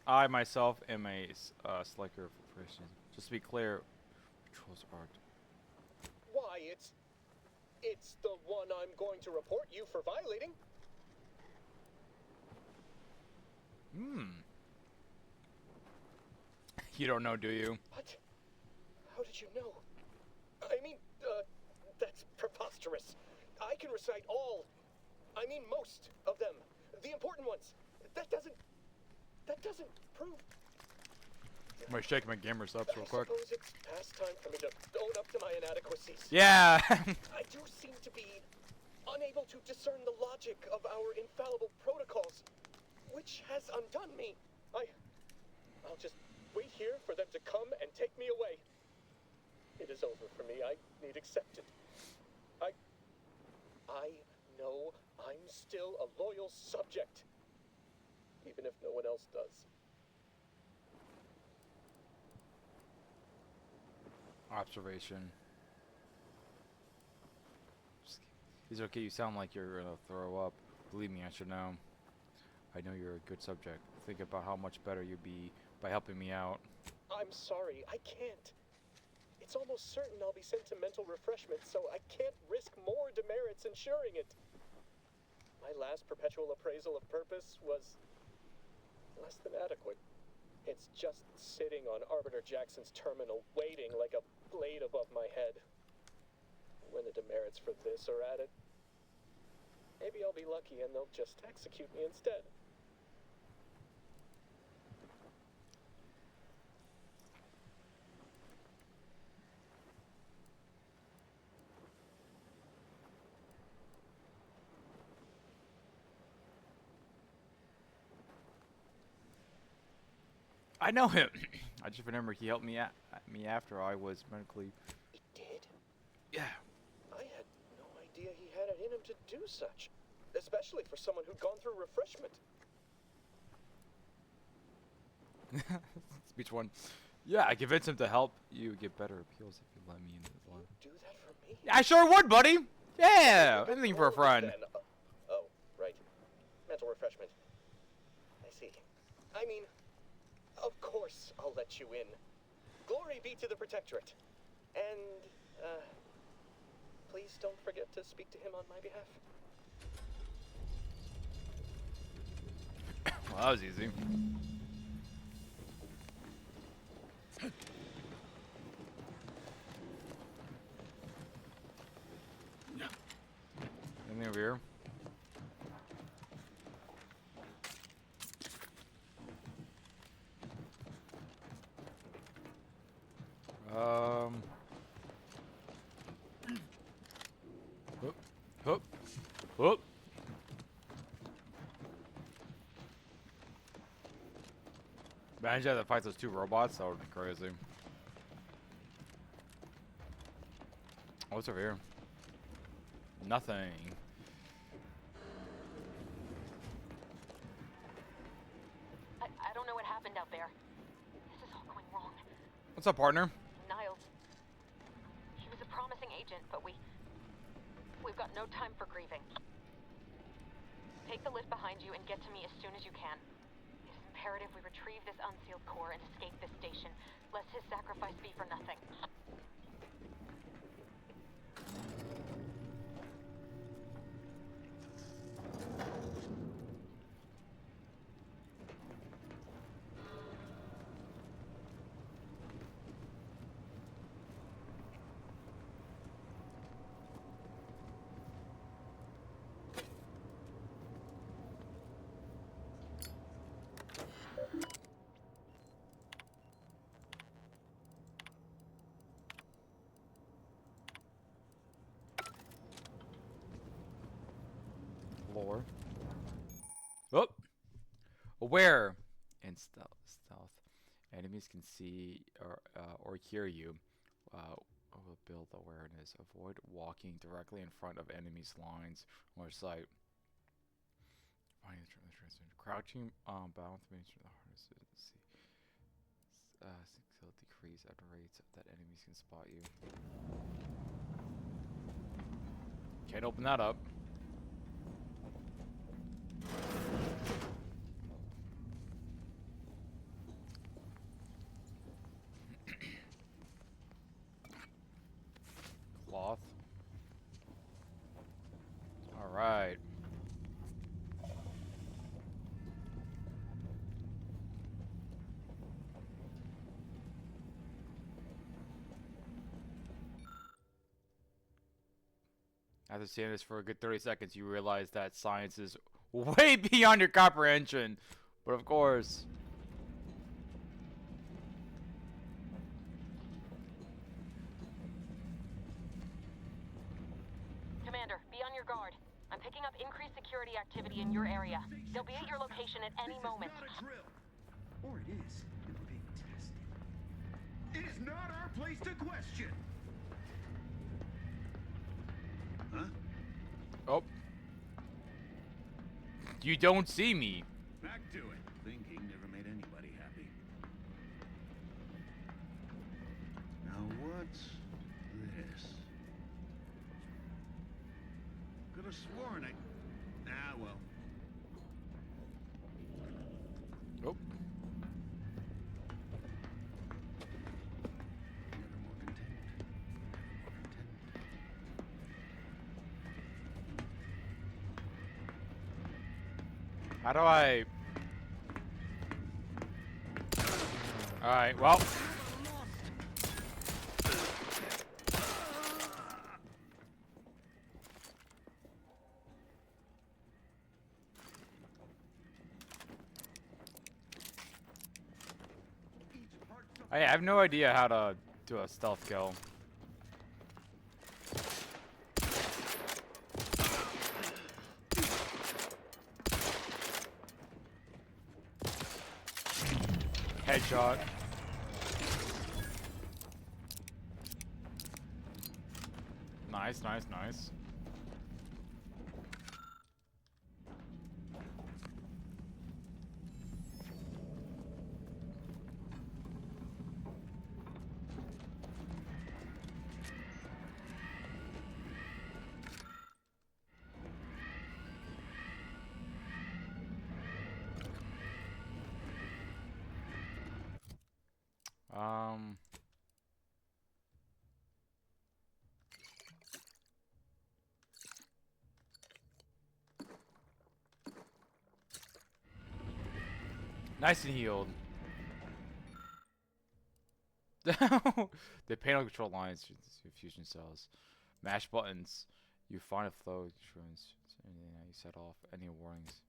I myself am a Sliker person. Just to be clear, patrols are... Why, it's the one I'm going to report you for violating. You don't know, do you? What? How did you know? I mean, that's preposterous. I can recite most of them. The important ones. That doesn't prove... I'm gonna shake my gamer subs real quick. I suppose it's past time for me to own up to my inadequacies. Yeah! I do seem to be unable to discern the logic of our infallible protocols, which has undone me. I'll just wait here for them to come and take me away. It is over for me. I need accepted. I know I'm still a loyal subject, even if no one else does. Observation. It's okay, you sound like you're gonna throw up. Believe me, I should know. I know you're a good subject. Think about how much better you'd be by helping me out. I'm sorry, I can't. It's almost certain I'll be sent to mental refreshment, so I can't risk more demerits ensuring it. My last perpetual appraisal of purpose was less than adequate. It's just sitting on Arbiter Jackson's terminal, waiting like a blade above my head. When the demerits for this are added, maybe I'll be lucky and they'll just execute me instead. I know him. I just remember he helped me after I was medically... He did? Yeah. I had no idea he had it in him to do such. Especially for someone who'd gone through refreshment. Speech one. Yeah, I convinced him to help you get better appeals if you let me into the line. Do that for me? I sure would, buddy! Yeah, anything for a friend. Then, oh, right. Mental refreshment. I see. I mean, of course I'll let you in. Glory be to the Protectorate. And, please don't forget to speak to him on my behalf. Well, that was easy. Anything over here? Whoop, whoop, whoop. Imagine you had to fight those two robots. That would be crazy. What's over here? Nothing. I don't know what happened out there. This is all going wrong. What's up, partner? Niles. He was a promising agent, but we've got no time for grieving. Take the lift behind you and get to me as soon as you can. It is imperative we retrieve this unsealed core and escape this station, lest his sacrifice be for nothing. Lore. Oh! Aware and stealth. Enemies can see or hear you. Will build awareness. Avoid walking directly in front of enemies' lines or sight. Crouching balance means the hardest to see. Skill decrease at rates that enemies can spot you. Can't open that up. Cloth. All right. After seeing this for a good 30 seconds, you realize that science is way beyond your comprehension. But of course. Commander, be on your guard. I'm picking up increased security activity in your area. They'll be at your location at any moment. Or it is. You're being tested. It is not our place to question. Huh? Oh. You don't see me. Back to it. Thinking never made anybody happy. Now what's this? Could have sworn I... Ah, well. Oh. How do I... Alright, well... I have no idea how to do a stealth kill. Headshot. Nice, nice, nice. Nice and healed. The panel control lines through fusion cells. Mash buttons. You find a flow insurance. Anything that you set off. Any warnings.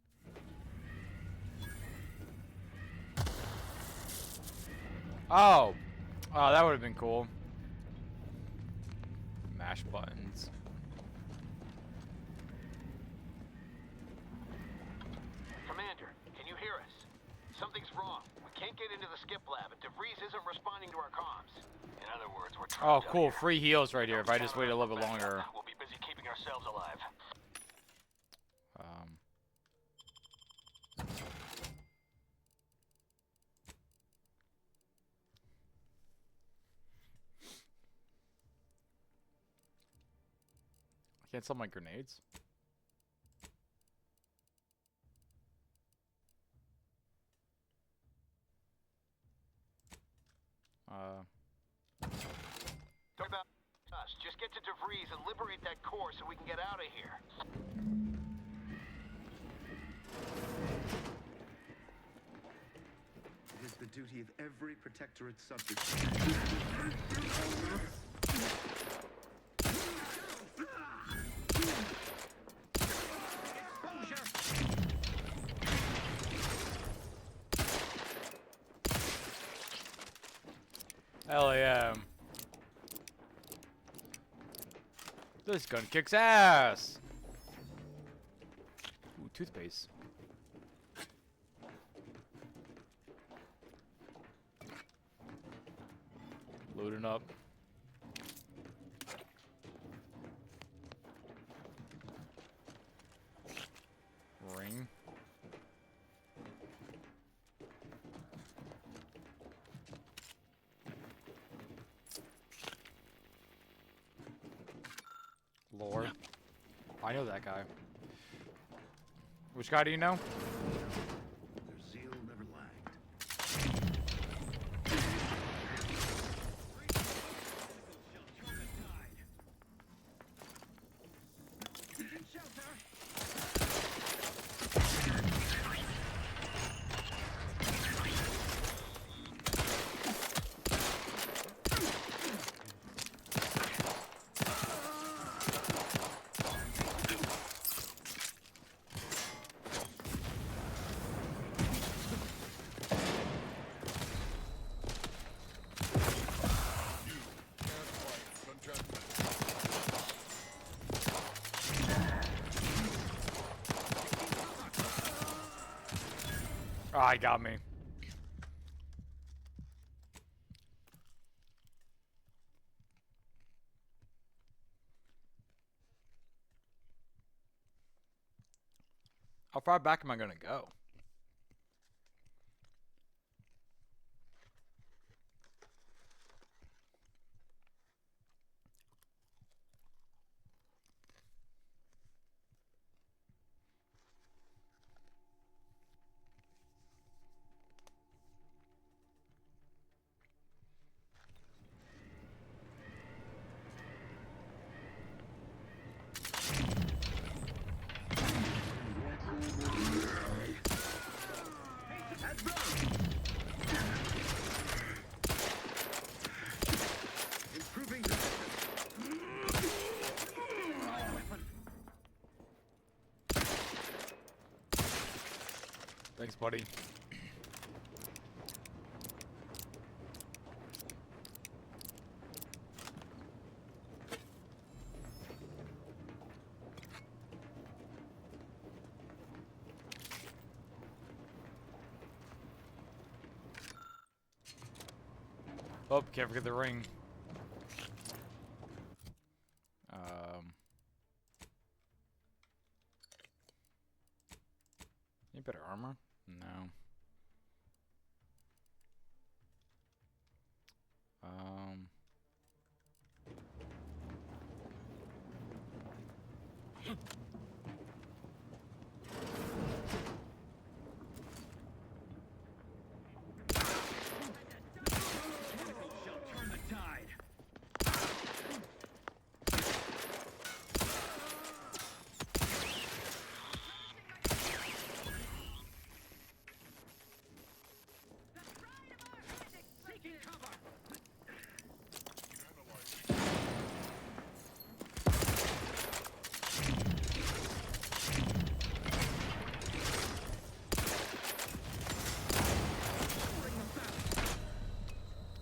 Oh! Oh, that would have been cool. Mash buttons. Commander, can you hear us? Something's wrong. We can't get into the skip lab, and DeVries isn't responding to our comms. In other words, we're Oh, cool. Free heals right here if I just wait a little bit longer. We'll be busy keeping ourselves alive. I can't sell my grenades. Talk about us. Just get to DeVries and liberate that core so we can get out of here. It is the duty of every Protectorate subject. Hell yeah. This gun kicks ass. Ooh, toothpaste. Loading up. Ring. Lore. I know that guy. Which guy do you know? Their zeal never lagged. Oh, he got me. How far back am I gonna go? Thanks, buddy. Oh, can't forget the ring. Any better armor? No.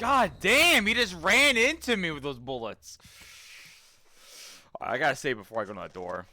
God damn, he just ran into me with those bullets. I gotta save before I go to that door.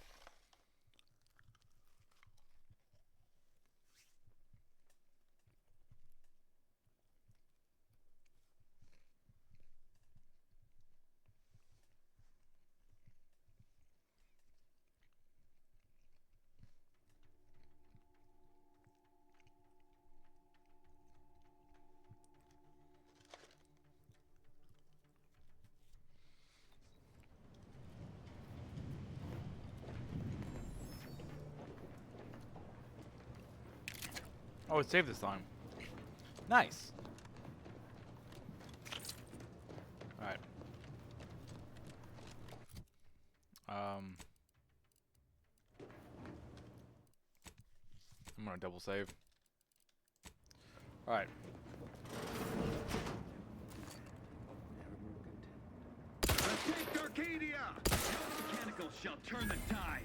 Oh, it saved this time. Nice. Alright. I'm gonna double save. Alright. Take Arcadia! No mechanical shall turn the tide.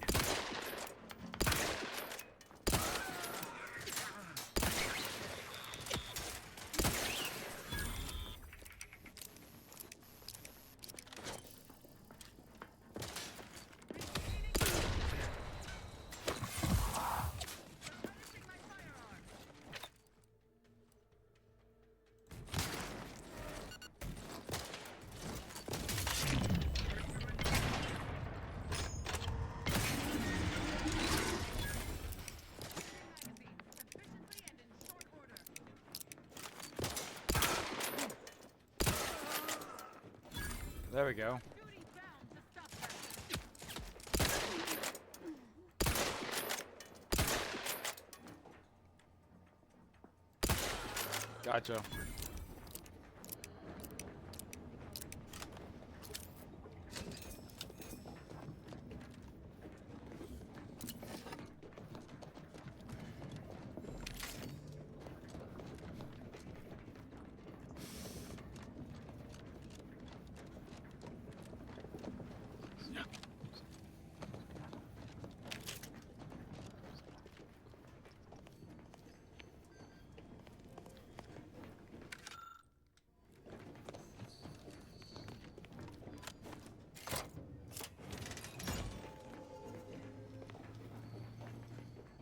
There we go. Gotcha.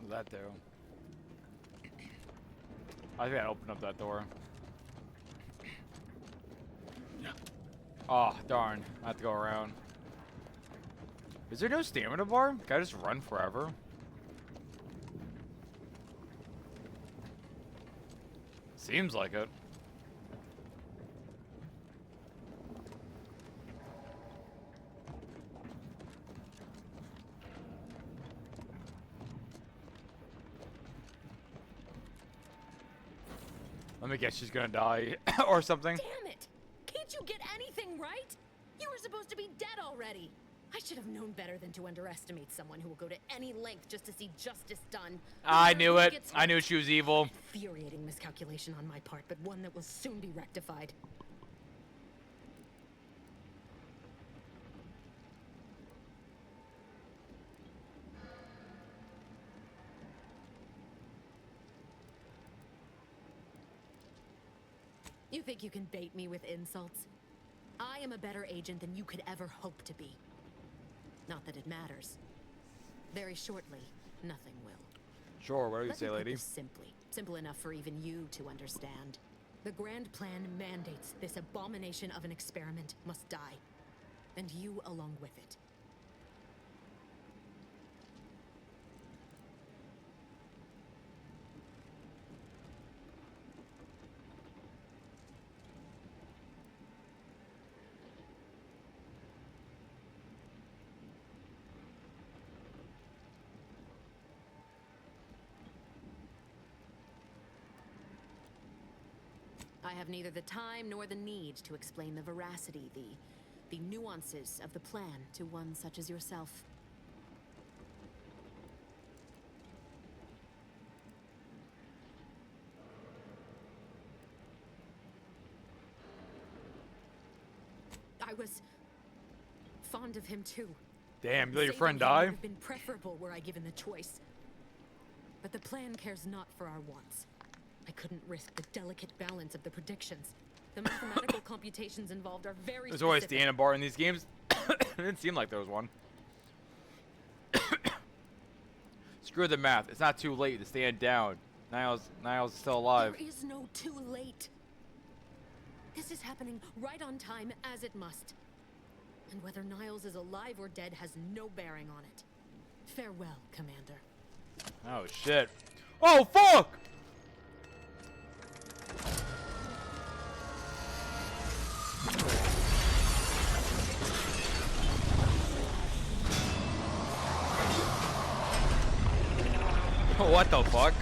That do? I think I opened up that door. Oh, darn. I have to go around. Is there no stamina bar? Can I just run forever? Seems like it. Let me guess, she's gonna die or something. Damn it! Can't you get anything right? You were supposed to be dead already. I should have known better than to underestimate someone who will go to any length just to see justice done. I knew it. I knew she was evil. Infuriating miscalculation on my part, but one that will soon be rectified. You think you can bait me with insults? I am a better agent than you could ever hope to be. Not that it matters. Very shortly, nothing will. Sure, what do you Let say, me put lady? this simply. Simple enough for even you to understand. The grand plan mandates this abomination of an experiment must die. And you along with it. I have neither the time nor the need to explain the veracity, the nuances of the plan to one such as yourself. I was fond of him too. Damn, you let your Saving friend him would die? have been preferable were I given the choice. But the plan cares not for our wants. I couldn't risk the delicate balance of the predictions, the the mathematical computations involved are very There's always specific. the bar in these games. It didn't seem like there was one. Screw the math. It's not too late to stand down. Niles still alive. There is no too late. This is happening right on time, as it must. And whether Niles is alive or dead has no bearing on it. Farewell, Commander. Oh shit. Oh fuck! What the fuck?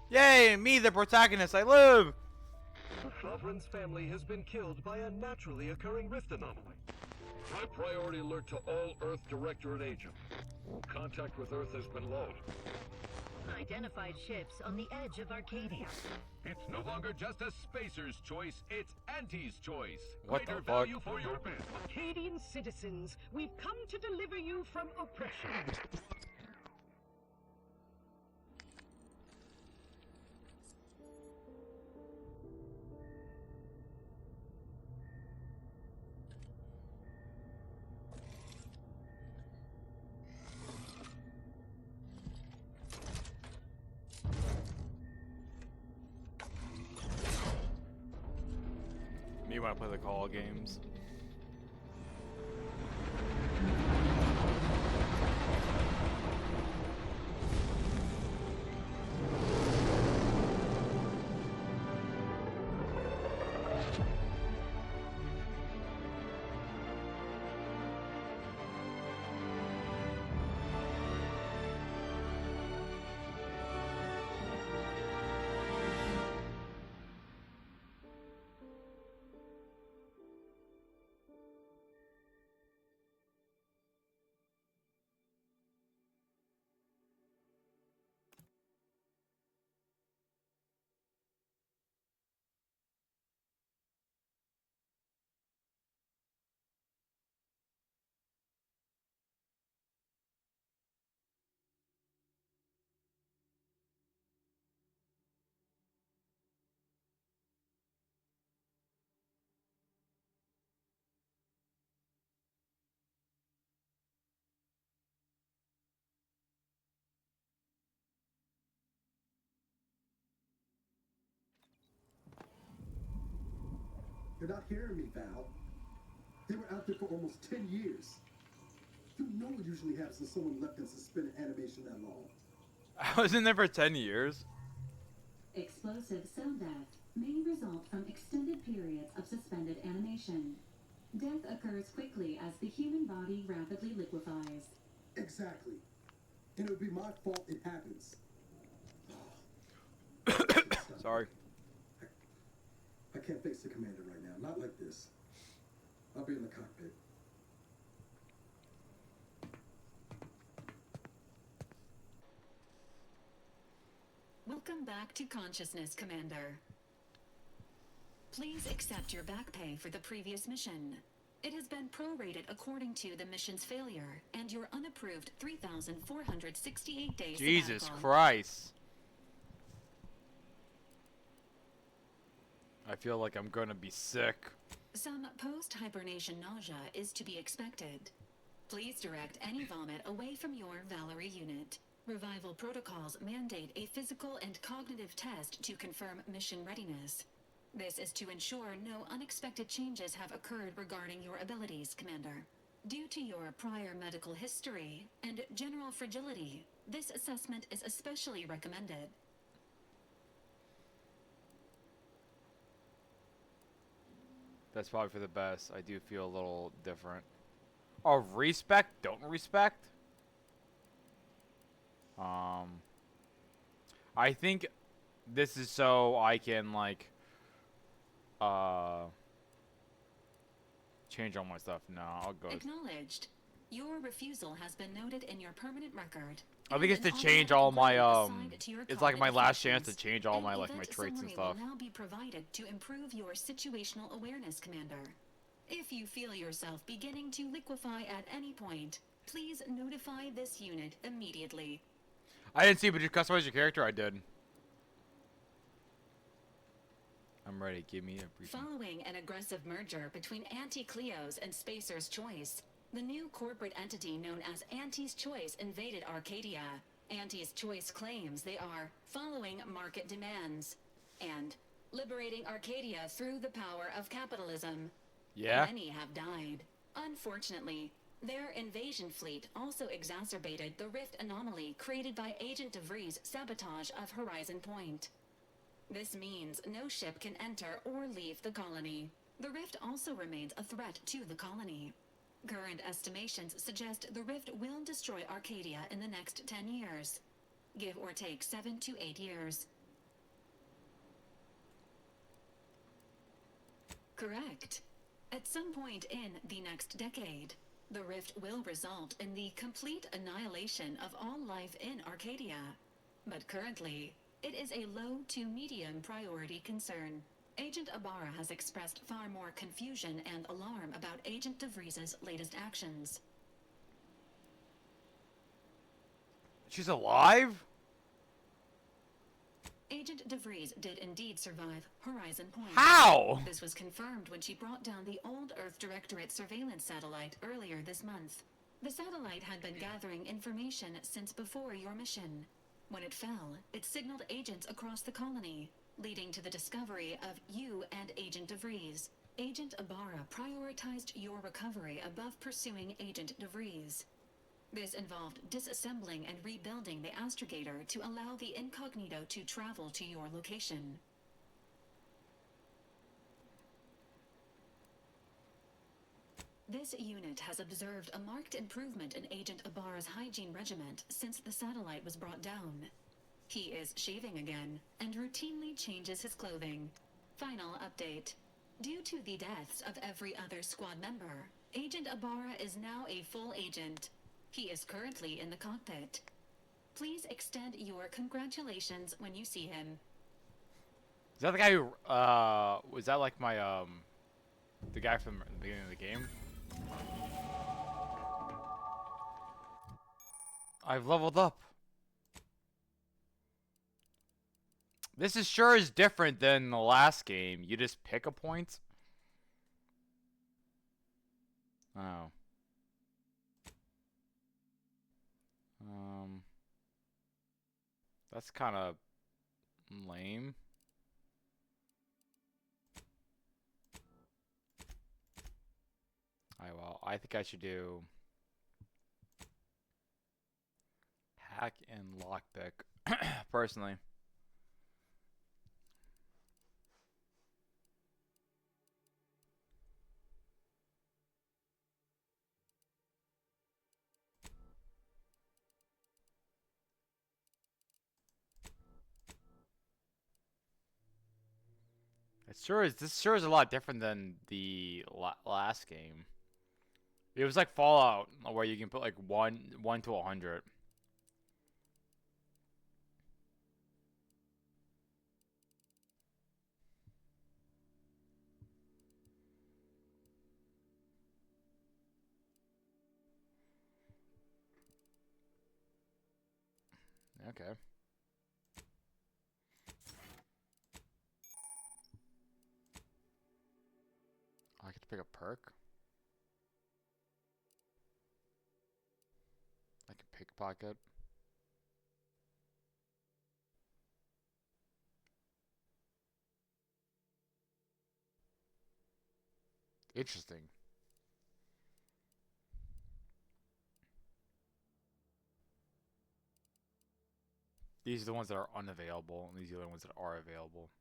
Yay, me the protagonist, I live! The Sovereign's family has been killed by a naturally occurring rift anomaly. High priority alert to all Earth Directorate agents. Contact with Earth has been lost. Identified ships on the edge of Arcadia. It's no longer just a spacer's choice, it's Auntie's choice. What the Greater fuck? value for your men. Arcadian citizens, we've come to deliver you from oppression. Me when I play the call games. You're not hearing me, Val. They were out there for almost 10 years. You know what usually happens when someone left in suspended animation that long. I was in there for 10 years. Explosive cell death may result from extended periods of suspended animation. Death occurs quickly as the human body rapidly liquefies. Exactly. And it would be my fault it happens. Sorry. I can't face the commander right now. Not like this. I'll be in the cockpit. Welcome back to consciousness, Commander. Please accept your back pay for the previous mission. It has been prorated according to the mission's failure and your unapproved 3,468 days Jesus sabbatical. Christ. I feel like I'm gonna be sick. Some post-hibernation nausea is to be expected. Please direct any vomit away from your Valerie unit. Revival protocols mandate a physical and cognitive test to confirm mission readiness. This is to ensure no unexpected changes have occurred regarding your abilities, Commander. Due to your prior medical history and general fragility, this assessment is especially recommended. That's probably for the best. I do feel a little different. Of respect, don't respect. I think this is so I can like change all my stuff. No, I'll go. Acknowledged. Your refusal has been noted in your permanent record. I think it's to change all my it's like my last chance to change all my like my traits and stuff. Will now be provided to improve your situational awareness, Commander. If you feel yourself beginning to liquefy at any point, please notify this unit immediately. I didn't see, but you customize your character. I did. I'm ready. Give me a briefing. Following an aggressive merger between Anti-Cleo's and Spacer's Choice, the new corporate entity known as Anti's Choice invaded Arcadia. Anti's Choice claims they are following market demands and liberating Arcadia through the power of capitalism. Yeah. Many have died. Unfortunately, their invasion fleet also exacerbated the rift anomaly created by Agent DeVries' sabotage of Horizon Point. This means no ship can enter or leave the colony. The rift also remains a threat to the colony. Current estimations suggest the rift will destroy Arcadia in the next 10 years. Give or take 7 to 8 years. Correct. At some point in the next decade, the rift will result in the complete annihilation of all life in Arcadia. But currently, it is a low to medium priority concern. Agent Ibarra has expressed far more confusion and alarm about Agent DeVries' latest actions. She's alive? Agent DeVries did indeed survive Horizon Point. How? This was confirmed when she brought down the old Earth Directorate surveillance satellite earlier this month. The satellite had been gathering information since before your mission. When it fell, it signaled agents across the colony, leading to the discovery of you and Agent DeVries. Agent Ibarra prioritized your recovery above pursuing Agent DeVries. This involved disassembling and rebuilding the astrogator to allow the incognito to travel to your location. This unit has observed a marked improvement in Agent Ibarra's hygiene regiment since the satellite was brought down. He is shaving again and routinely changes his clothing. Final update. Due to the deaths of every other squad member, Agent Ibarra is now a full agent. He is currently in the cockpit. Please extend your congratulations when you see him. Is that the guy who, was that like my, the guy from the beginning of the game? I've leveled up. This is sure is different than the last game. You just pick a point? Oh. That's kind of lame. Alright, well, I think I should do hack and lockpick, personally. This sure is a lot different than the last game. It was like Fallout, where you can put like 1 to 100. Okay. I get to pick a perk. I can pickpocket. Interesting. These are the ones that are unavailable, and these are the ones that are available.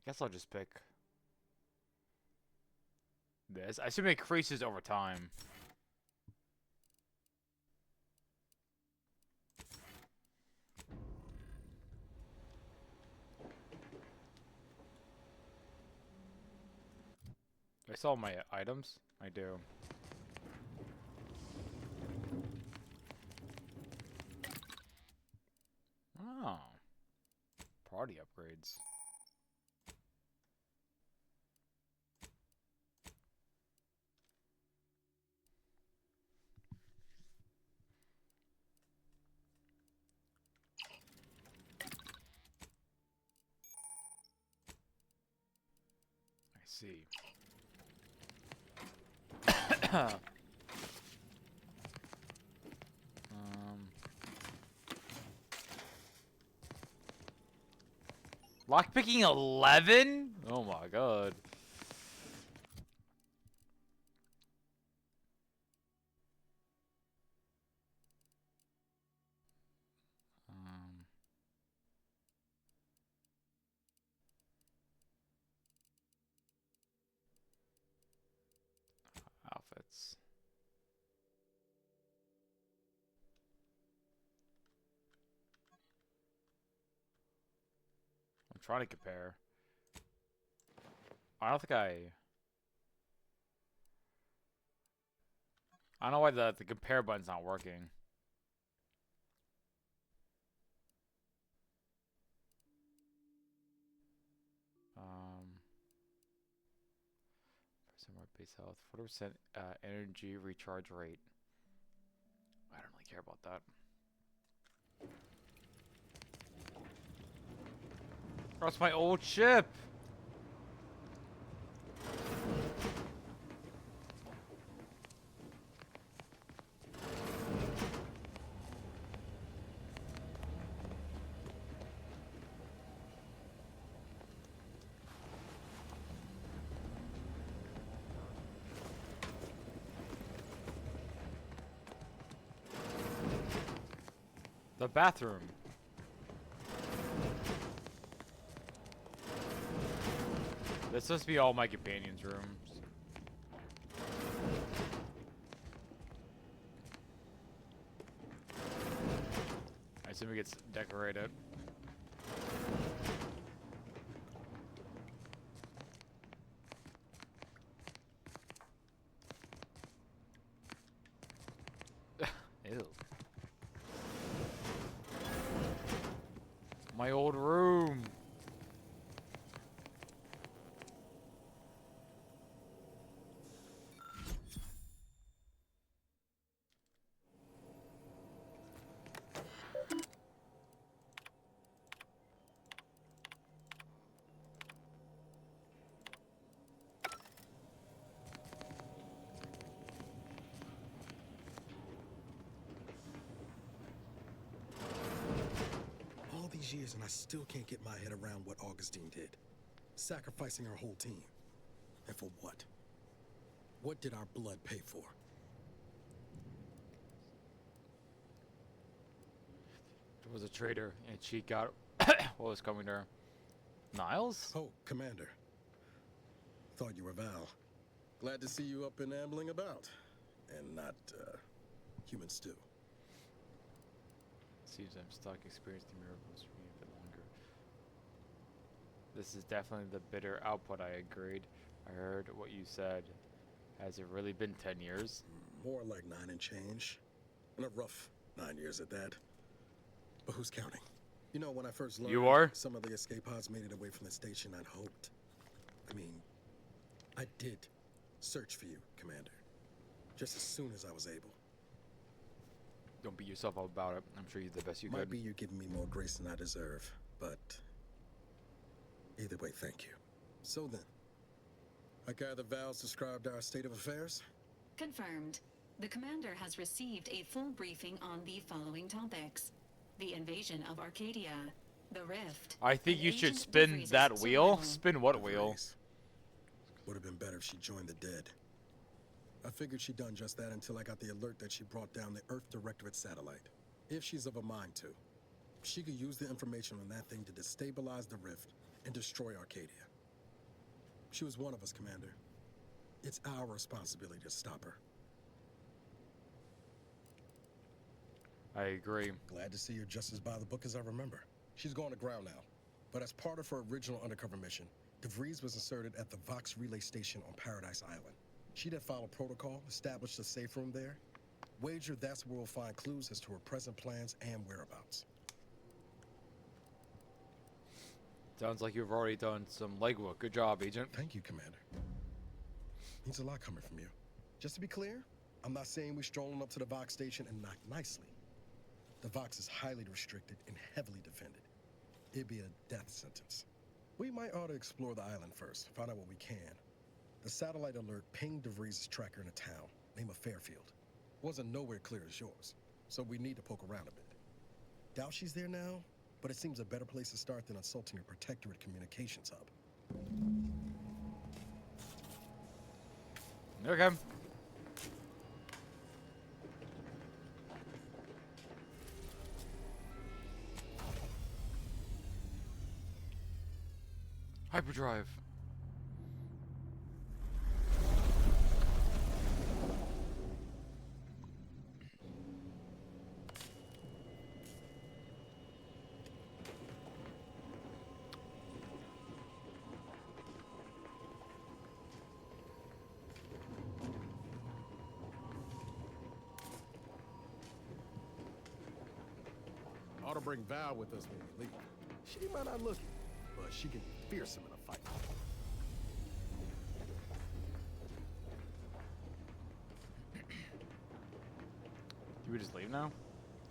Guess I'll just pick this. I assume it increases over time. I saw my items. I do. Oh. Party upgrades. I see. Lockpicking 11? Oh my god. Outfits. I'm trying to compare. I don't think I don't know why the compare button's not working. Percent more base health, 40% energy recharge rate. I don't really care about that. That's my old ship. The bathroom. This must be all my companions' rooms. I assume it gets decorated. Ew. My old room. Years and I still can't get my head around what Augustine did. Sacrificing our whole team. And for what? What did our blood pay for? There was a traitor and she got what was coming to her. Niles? Oh, Commander. Thought you were Val. Glad to see you up and ambling about. And not, human stew. Seems I'm stuck experiencing miracles for me a bit longer. This is definitely the bitter output, I agreed. I heard what you said. Has it really been 10 years? More like 9 and change. And a rough 9 years at that. But who's counting? You know, when I first learned some of the escape pods made it away from the station, I'd hoped. I mean, I did search for you, Commander. Just as soon as I was able. Don't beat yourself up about it. I'm sure you did the best you could. Might be you're giving me more grace than I deserve, but either way, thank you. So then, I gather Val's described our state of affairs? Confirmed. The commander has received a full briefing on the following topics: the invasion of Arcadia, the Rift. I think you should spin that wheel. Spin what wheel? Would have been better if she joined the dead. I figured she'd done just that until I got the alert that she brought down the Earth Directorate satellite. If she's of a mind to, she could use the information on that thing to destabilize the Rift and destroy Arcadia. She was one of us, Commander. It's our responsibility to stop her. I agree. Glad to see you're just as by the book as I remember. She's going to ground now. But as part of her original undercover mission, DeVries was inserted at the Vox relay station on Paradise Island. She did follow protocol, established a safe room there. Wager that's where we'll find clues as to her present plans and whereabouts. Sounds like you've already done some legwork. Good job, Agent. Thank you, Commander. Means a lot coming from you. Just to be clear, I'm not saying we're strolling up to the Vox station and knock nicely. The Vox is highly restricted and heavily defended. It'd be a death sentence. We might ought to explore the island first, find out what we can. The satellite alert pinged DeVries' tracker in a town, name of Fairfield. Wasn't nowhere clear as yours, so we need to poke around a bit. Doubt she's there now, but it seems a better place to start than insulting your Protectorate communications hub. Okay. Hyperdrive. Ought to bring Val with us when we leave. She might not look it, but she can be fearsome in a fight. Do we just leave now?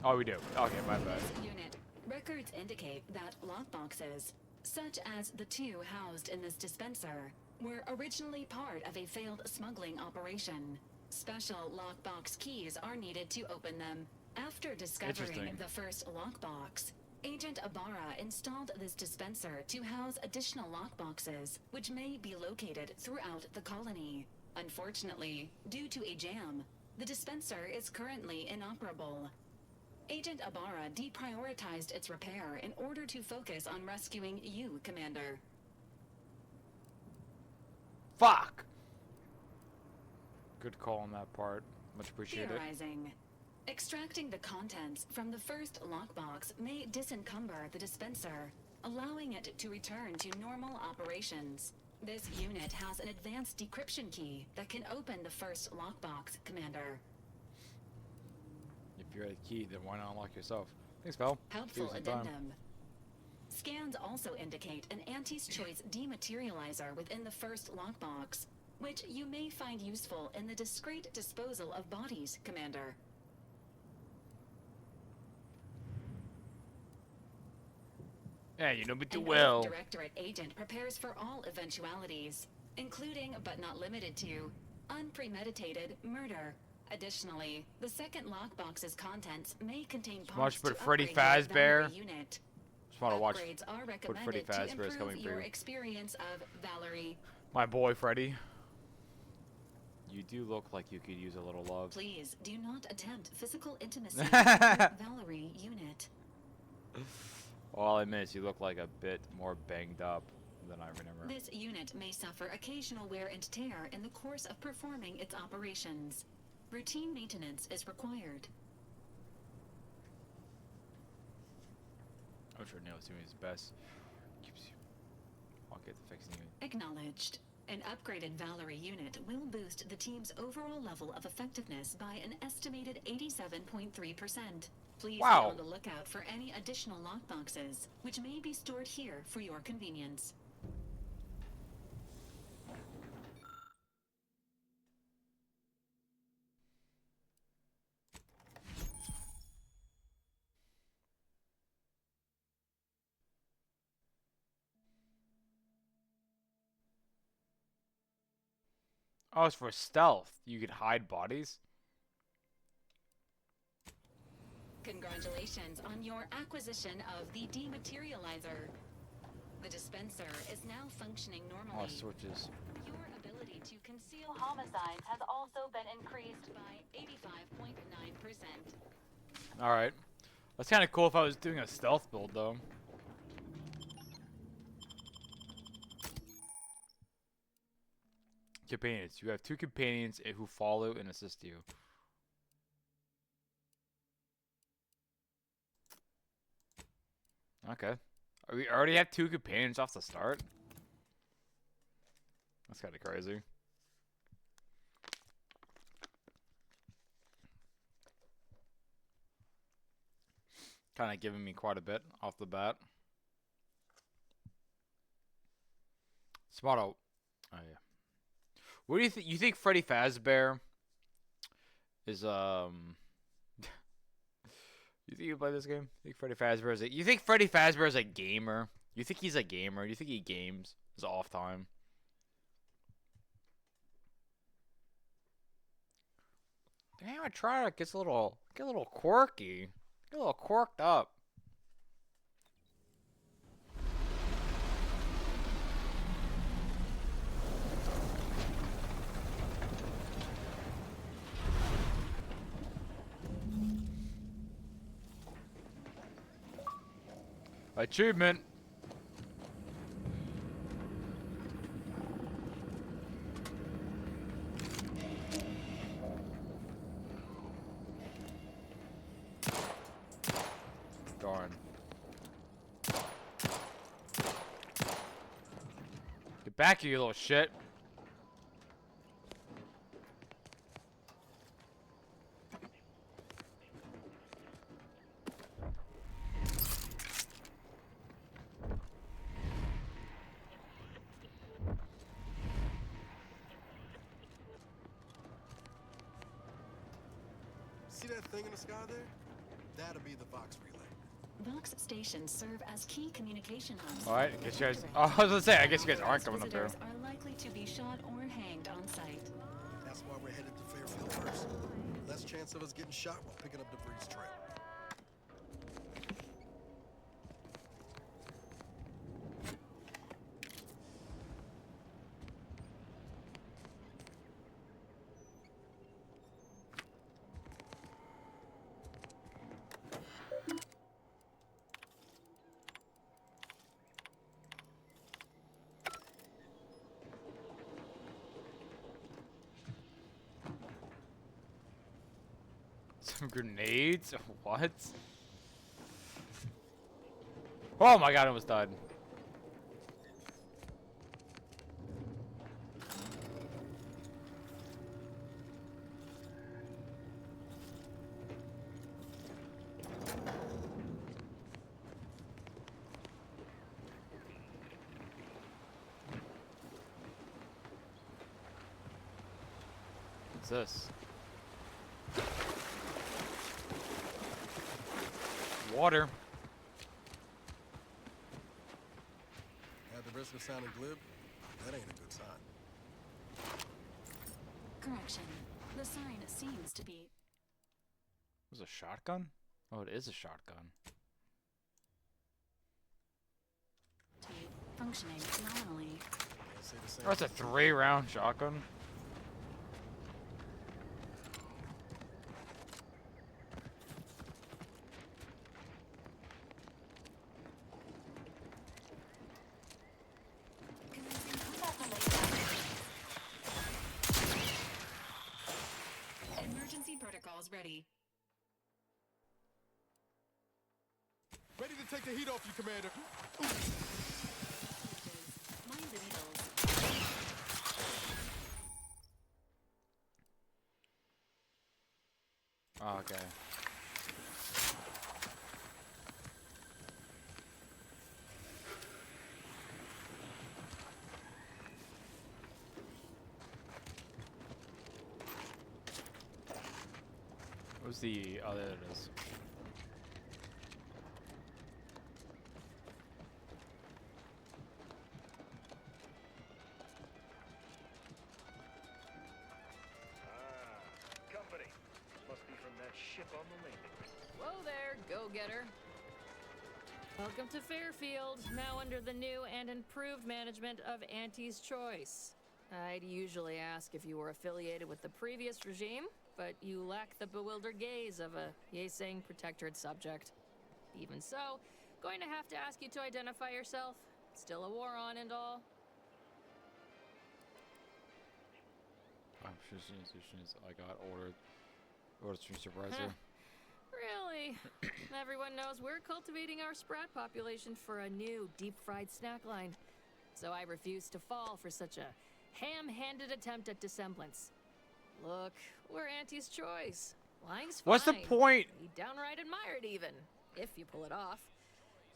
Oh, we do. Okay, my bad. Unit. Records indicate that lockboxes, such as the two housed in this dispenser, were originally part of a failed smuggling operation. Special lockbox keys are needed to open them. After discovering the first lockbox, Agent Ibarra installed this dispenser to house additional lockboxes, which may be located throughout the colony. Unfortunately, due to a jam, the dispenser is currently inoperable. Agent Ibarra deprioritized its repair in order to focus on rescuing you, Commander. Fuck! Good call on that part. Much appreciated. Theorizing. Extracting the contents from the first lockbox may disencumber the dispenser, allowing it to return to normal operations. This unit has an advanced decryption key that can open the first lockbox, Commander. If you're the key, then why not unlock yourself? Thanks, Val. Helpful addendum. Scans also indicate an Anti's Choice dematerializer within the first lockbox, which you may find useful in the discreet disposal of bodies, Commander. Yeah, you know me too An well. Directorate agent prepares for all eventualities, including but not limited to unpremeditated murder. Additionally, the second lockbox's contents may contain parts to put Freddy upgrade your Fazbear. Valerie unit. Just want to watch. Upgrades are Put Freddy recommended to Fazbear is improve coming for your you. experience of Valerie. My boy, Freddy. You do look like you could use a little love. Please do not attempt physical intimacy with your Valerie unit. Well, I'll admit, you look like a bit more banged up than I remember. This unit may suffer occasional wear and tear in the course of performing its operations. Routine maintenance is required. I'm sure Neil's doing his best. Keeps you. I'll get to fixing it. Acknowledged. An upgraded Valerie unit will boost the team's overall level of effectiveness by an estimated 87.3%. Please be on the lookout for any additional lockboxes, which may be stored here for your convenience. Oh, it's for stealth. You could hide bodies. Congratulations on your acquisition of the dematerializer. The dispenser is now functioning normally. Oh, switches. Your ability to conceal Homicides has also been increased by 85.9%. Alright. That's kind of cool if I was doing a stealth build, though. Companions. You have 2 companions who follow and assist you. Okay. We already have 2 companions off the start? That's kind of crazy. Kind of giving me quite a bit off the bat. Smarto. Oh yeah. What do you think? You think Freddy Fazbear is You think you play this game? You think Freddy Fazbear is you think Freddy Fazbear is a gamer? You think he's a gamer? You think he games his off time? Damn, I try to get a little quirky. Get a little quirked up. Achievement. Darn. Get back here, you little shit. See that thing in the sky there? That'll be the Vox relay. Vox stations serve as key communication hubs. Alright, I guess you guys. Oh, I was gonna say, I guess you guys aren't coming up there. Visitors are likely to be shot or hanged on site. That's why we're headed to Fairfield first. Less chance of us getting shot while picking up debris trail. Some grenades? What? Oh my god, I almost died. What's this? Water. At the risk of sounding glib, that ain't a good sign. Correction. The sign seems to be Was it a shotgun? Oh, it is a shotgun. functioning nominally. Oh, it's a 3-round shotgun. Emergency protocols ready. Ready to take the heat off you, Commander. Mind the needles. Oh, okay. What was the... Oh, there it is. Company. Must be from that ship on the lake. Whoa there, go-getter. Welcome to Fairfield, now under the new and improved management of Auntie's Choice. I'd usually ask if you were affiliated with the previous regime, but you lack the bewildered gaze of a yay-saying protectorate subject. Even so, going to have to ask you to identify yourself. Still a war on and all. institutions. I got ordered stream supervisor. Really? Everyone knows we're cultivating our sprat population for a new deep-fried snack line. So I refuse to fall for such a ham-handed attempt at dissemblance. Look, we're Auntie's choice. Lying's fine. What's the point? We downright admire it even, if you pull it off.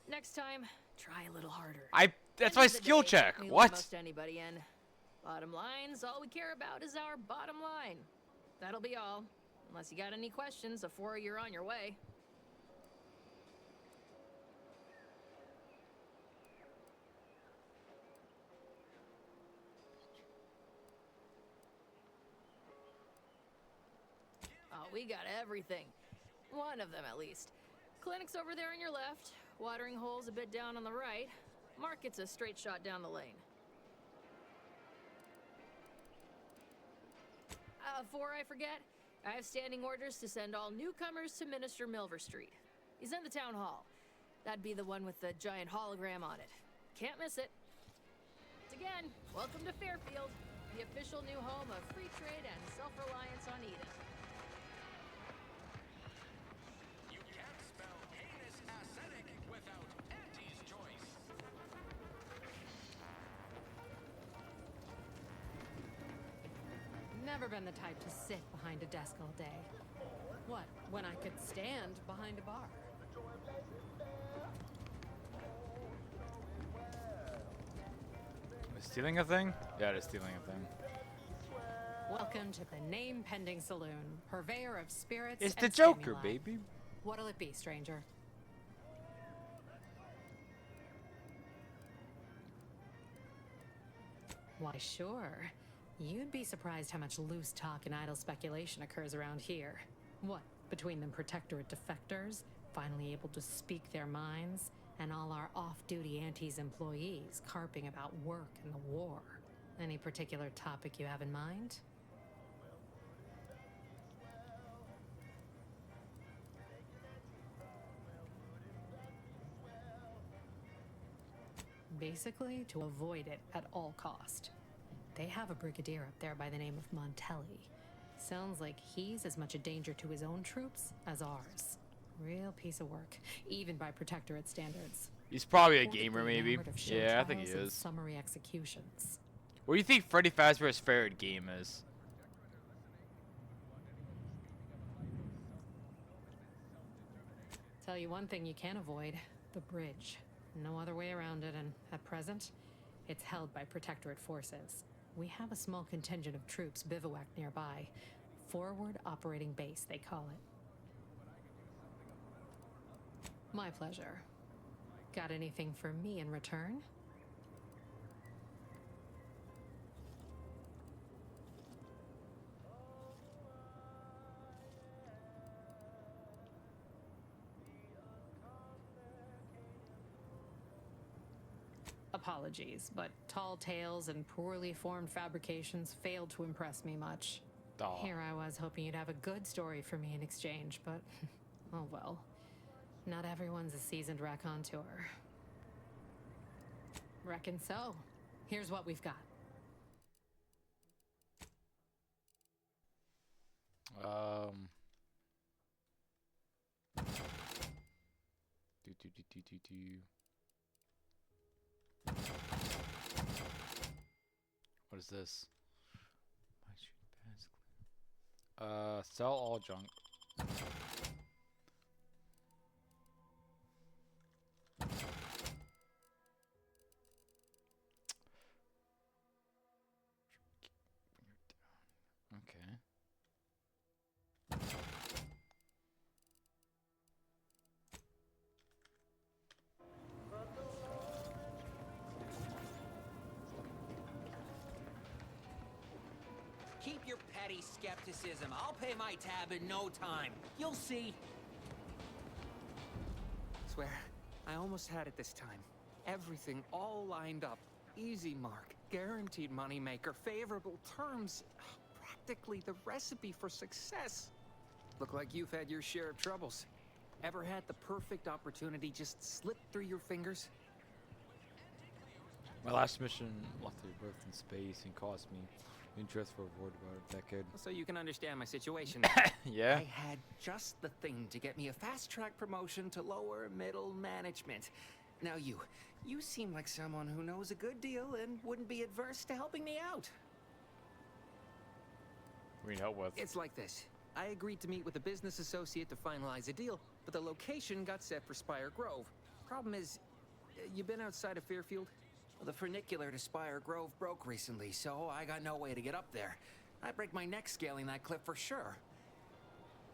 Next time, try a little harder. That's my skill check. We let What? most anybody in. Bottom line's all we care about is our bottom line. That'll be all. Unless you got any questions before you're on your way. Oh, we got everything. One of them, at least. Clinic's over there on your left. Watering hole's a bit down on the right. Market's a straight shot down the lane. Before I forget, I have standing orders to send all newcomers to Minister Milver Street. He's in the town hall. That'd be the one with the giant hologram on it. Can't miss it. Once again, welcome to Fairfield, the official new home of free trade and self-reliance on Eden. You can't spell heinous aesthetic without Auntie's choice. Never been the type to sit behind a desk all day. What, when I could stand behind a bar? Stealing a thing? Yeah, it is stealing a thing. Welcome to the name-pending saloon, purveyor of spirits It's and the Joker, stimuli. baby. What'll it be, stranger? Why, sure. You'd be surprised how much loose talk and idle speculation occurs around here. What, between them protectorate defectors, finally able to speak their minds, and all our off-duty Auntie's employees carping about work and the war. Any particular topic you have in mind? Basically, to avoid it at all cost. They have a brigadier up there by the name of Montelli. Sounds like he's as much a danger to his own troops as ours. Real piece of work, even by protectorate standards. He's probably a Reportedly gamer, maybe. enamored of show Yeah, I think he trials and is. Summary executions. What do you think Freddy Fazbear's favorite game is? Tell you one thing you can't avoid, the bridge. No other way around it, and at present, it's held by protectorate forces. We have a small contingent of troops bivouacked nearby. Forward Operating Base, they call it. My pleasure. Got anything for me in return? Apologies, but tall tales and poorly formed fabrications failed to impress me much. Aw. Here I was hoping you'd have a good story for me in exchange, but oh well. Not everyone's a seasoned raconteur. Reckon so. Here's what we've got. What is this? Sell all junk. Okay. Keep your petty skepticism. I'll pay my tab in no time. You'll see. Swear, I almost had it this time. Everything all lined up. Easy mark, guaranteed moneymaker, favorable terms. Practically the recipe for success. Look like you've had your share of troubles. Ever had the perfect opportunity just slip through your fingers? My last mission left the Earth in space and cost me Interest for avoid about a decade. So you can understand my situation. Yeah. I had just the thing to get me a fast-track promotion to lower middle management. Now you seem like someone who knows a good deal and wouldn't be adverse to helping me out. We need help with. It's like this. I agreed to meet with a business associate to finalize a deal, but the location got set for Spire Grove. Problem is, you been outside of Fairfield? Well, the funicular to Spire Grove broke recently, so I got no way to get up there. I'd break my neck scaling that cliff for sure.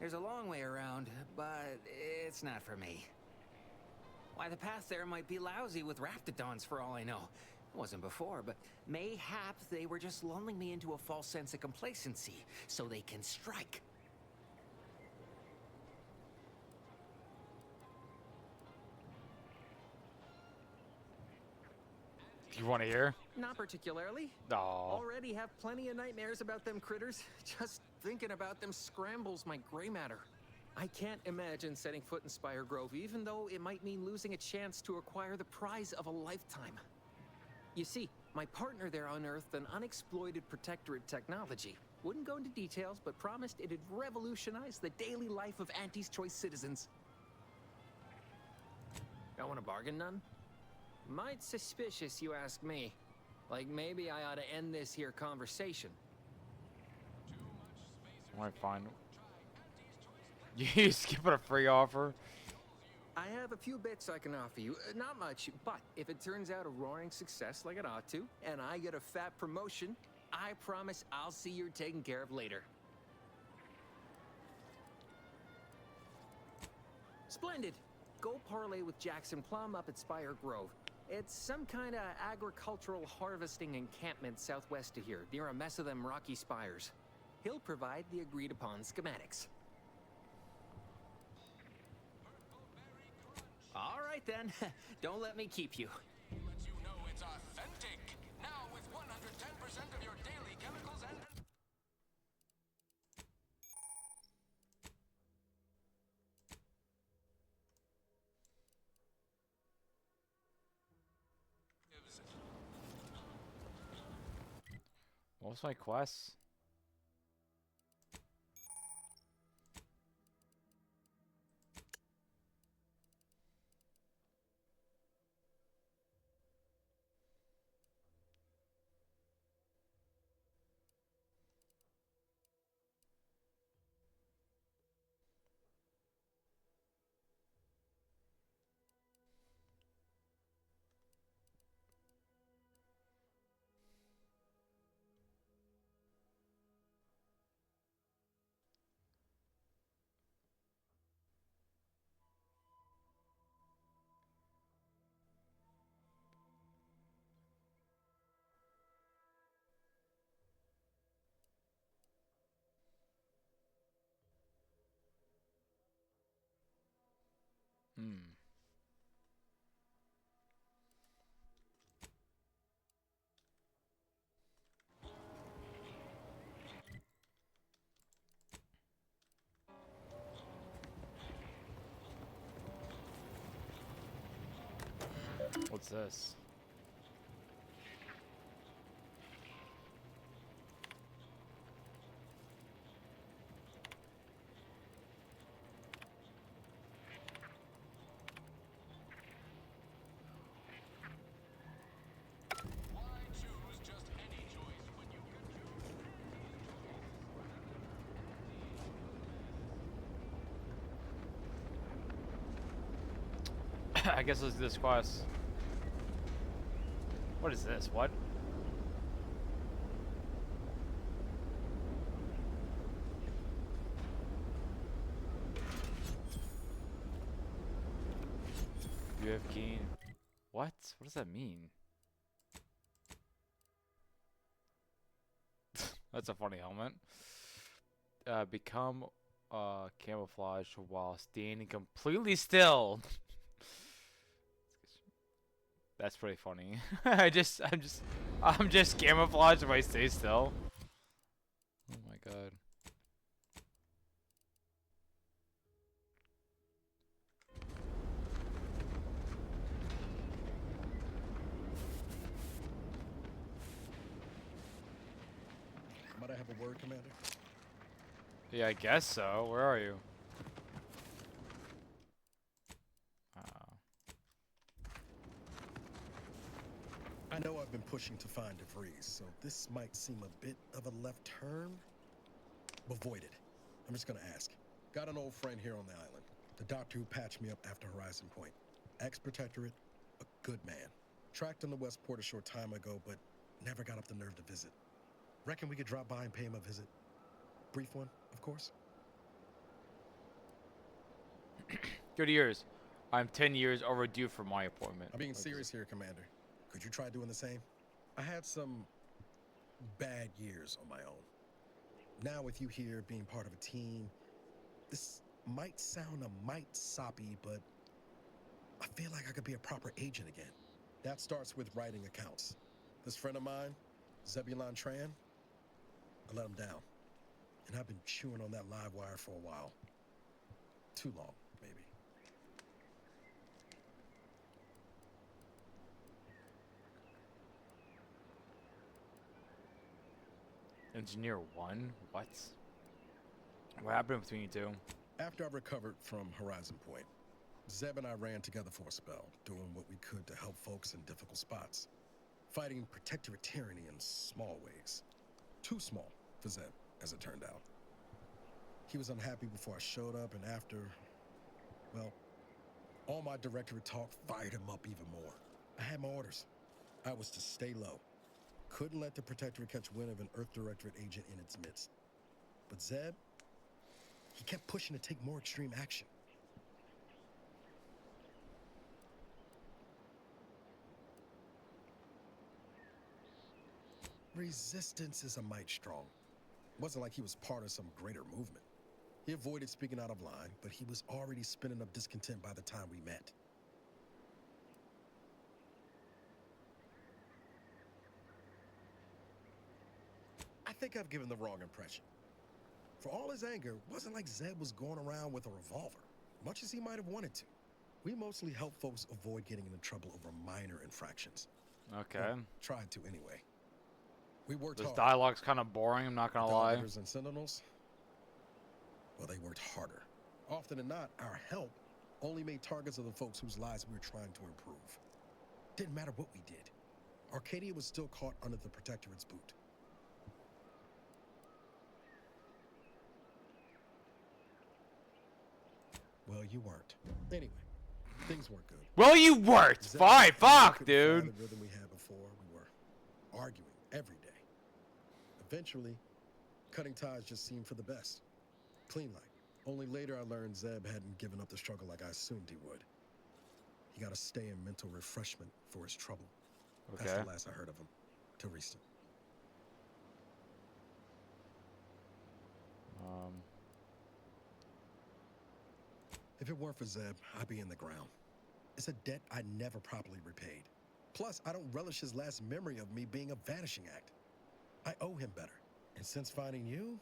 There's a long way around, but it's not for me. Why, the path there might be lousy with raptidons for all I know. It wasn't before, but mayhap they were just lulling me into a false sense of complacency so they can strike. You want to hear? Not particularly. No. Already have plenty of nightmares about them critters. Just thinking about them scrambles my gray matter. I can't imagine setting foot in Spire Grove, even though it might mean losing a chance to acquire the prize of a lifetime. You see, my partner there unearthed an unexploited protectorate technology. Wouldn't go into details, but promised it'd revolutionize the daily life of Auntie's Choice citizens. Don't want to bargain none? Might suspicious, you ask me. Like, maybe I ought to end this here conversation. I want to find... You skipping a free offer? I have a few bits I can offer you. Not much, but if it turns out a roaring success like it ought to, and I get a fat promotion, I promise I'll see you're taken care of later. Splendid. Go parlay with Jackson Plum up at Spire Grove. It's some kind of agricultural harvesting encampment southwest of here, near a mess of them rocky spires. He'll provide the agreed-upon schematics. All right then, don't let me keep you. Lets you know it's authentic. Now with 110% of your daily chemicals and... What's my quest? What's this? I guess let's do this quest. What is this? What? You have gained. What? What does that mean? That's a funny helmet. Become camouflage while standing completely still. That's pretty funny. I'm just camouflaged if I stay still. Oh my god. Might I have a word, Commander? Yeah, I guess so. Where are you? I know I've been pushing to find DeVries, so this might seem a bit of a left turn. Avoid it. I'm just gonna ask. Got an old friend here on the island. The doctor who patched me up after Horizon Point. Ex-Protectorate, a good man. Tracked in the Westport a short time ago, but never got up the nerve to visit. Reckon we could drop by and pay him a visit? Brief one, of course. Good years. I'm 10 years overdue for my appointment. I'm being serious here, Commander. Could you try doing the same? I had some bad years on my own. Now with you here being part of a team, this might sound a mite soppy, but I feel like I could be a proper agent again. That starts with writing accounts. This friend of mine, Zebulon Tran, I let him down. And I've been chewing on that live wire for a while. Too long, maybe. Engineer 1? What? What happened between you two? After I recovered from Horizon Point, Zeb and I ran together for a spell, doing what we could to help folks in difficult spots. Fighting Protectorate tyranny in small ways. Too small for Zeb, as it turned out. He was unhappy before I showed up, and after, well, all my Directorate talk fired him up even more. I had my orders. I was to stay low. Couldn't let the Protectorate catch wind of an Earth Directorate agent in its midst. But Zeb, he kept pushing to take more extreme action. Resistance is a mite strong. Wasn't like he was part of some greater movement. He avoided speaking out of line, but he was already spinning up discontent by the time we met. I think I've given the wrong impression. For all his anger, it wasn't like Zeb was going around with a revolver, much as he might have wanted to. We mostly help folks avoid getting into trouble over minor infractions. Okay. Well, tried to anyway. We worked This hard. dialogue's kind of boring, I'm not gonna lie. Doggers and Sentinels, well, they worked harder. Often than not, our help only made targets of the folks whose lives we were trying to improve. Didn't matter what we did. Arcadia was still caught under the Protectorate's boot. Well, you weren't. Anyway, things weren't good. Well, you weren't! Zeb Fine, and I fuck, couldn't find dude! the rhythm we had before. We were arguing every day. Eventually, cutting ties just seemed for the best. Clean like. Only later I learned Zeb hadn't given up the struggle like I assumed he would. He got to stay in mental refreshment for his trouble. That's Okay. the last I heard of him. Till recent. If it weren't for Zeb, I'd be in the ground. It's a debt I never properly repaid. Plus, I don't relish his last memory of me being a vanishing act. I owe him better. And since finding you,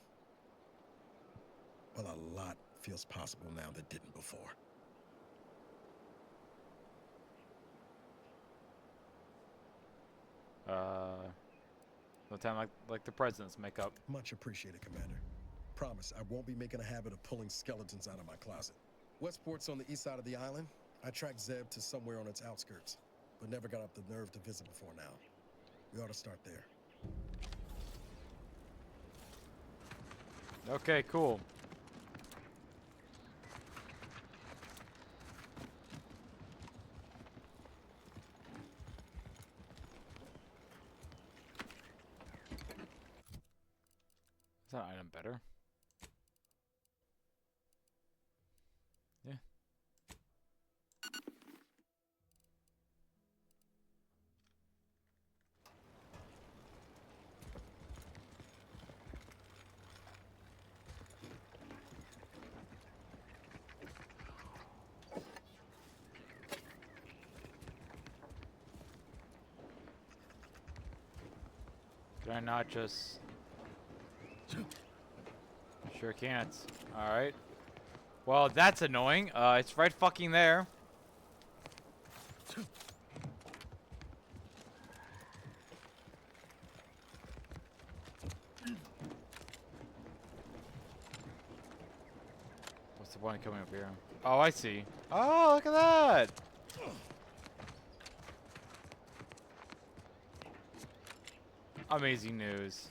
well, a lot feels possible now that didn't before. No time like the president's makeup. Much appreciated, Commander. Promise, I won't be making a habit of pulling skeletons out of my closet. Westport's on the east side of the island. I tracked Zeb to somewhere on its outskirts, but never got up the nerve to visit before now. We ought to start there. Okay, cool. Is that item better? Yeah. Can I not just... Sure can't. Alright. Well, that's annoying. It's right fucking there. one coming up here. Oh, I see. Oh, look at that! Amazing news.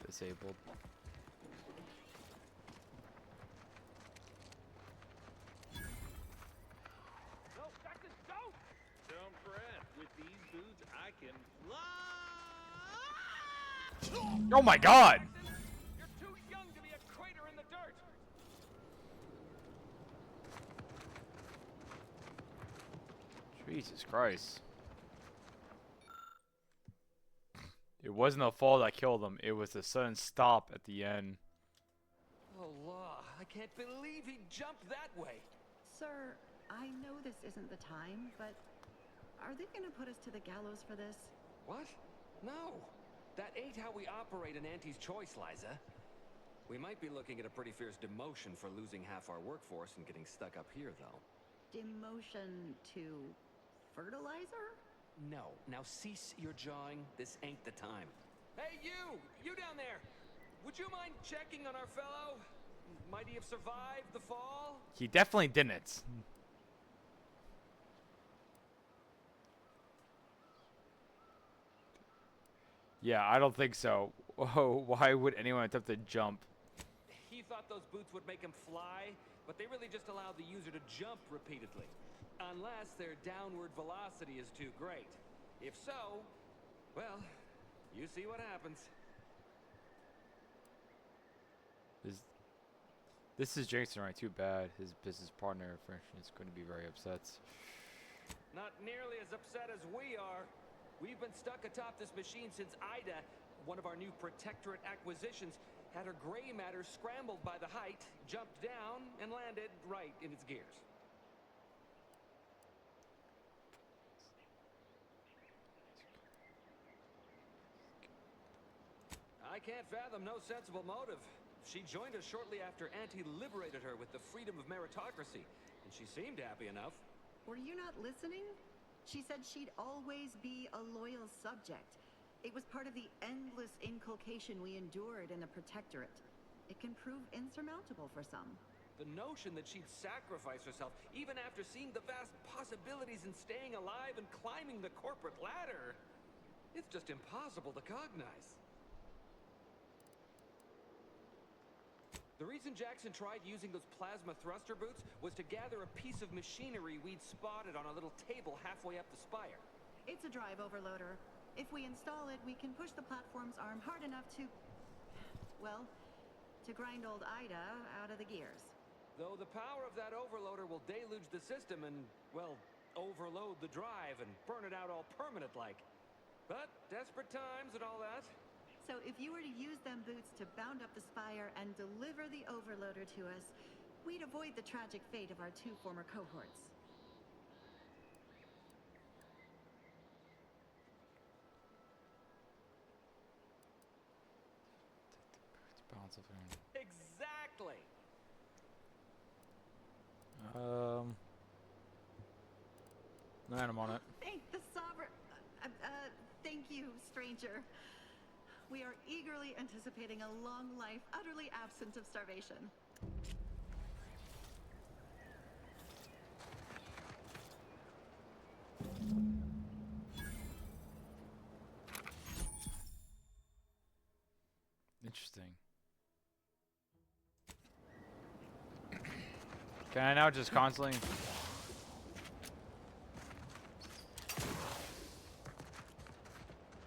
Disabled. No, Jackson, don't! Don't fret. With these boots, I can fly. Oh my god! You're too young to be a crater in the dirt. Jesus Christ. It wasn't the fall that killed him, it was the sudden stop at the end. Oh, law. I can't believe he jumped that way. Sir, I know this isn't the time, but are they gonna put us to the gallows for this? What? No. That ain't how we operate in Auntie's Choice, Liza. We might be looking at a pretty fierce demotion for losing half our workforce and getting stuck up here, though. Demotion to fertilizer? No. Now cease your jawing. This ain't the time. Hey, you! You down there! Would you mind checking on our fellow? Might he have survived the fall? He definitely didn't. Yeah, I don't think so. Oh, why would anyone attempt to jump? He thought those boots would make him fly, but they really just allow the user to jump repeatedly. Unless their downward velocity is too great. If so, well, you see what happens. This is Jason, right? Too bad. His business partner, for instance, is going to be very upset. Not nearly as upset as we are. We've been stuck atop this machine since Ida, one of our new Protectorate acquisitions, had her gray matter scrambled by the height, jumped down, and landed right in its gears. I can't fathom no sensible motive. She joined us shortly after Auntie liberated her with the freedom of meritocracy, and she seemed happy enough. Were you not listening? She said she'd always be a loyal subject. It was part of the endless inculcation we endured in the Protectorate. It can prove insurmountable for some. The notion that she'd sacrifice herself, even after seeing the vast possibilities in staying alive and climbing the corporate ladder, it's just impossible to cognize. The reason Jackson tried using those plasma thruster boots was to gather a piece of machinery we'd spotted on a little table halfway up the spire. It's a drive overloader. If we install it, we can push the platform's arm hard enough to... well, to grind old Ida out of the gears. Though the power of that overloader will deluge the system and, well, overload the drive and burn it out all permanent-like. But desperate times and all that. So if you were to use them boots to bound up the spire and deliver the overloader to us, we'd avoid the tragic fate of our two former cohorts. Exactly. Man, I'm on it. Thank the Sovereign. Thank you, stranger. We are eagerly anticipating a long life, utterly absent of starvation. Interesting. Can I now just constantly...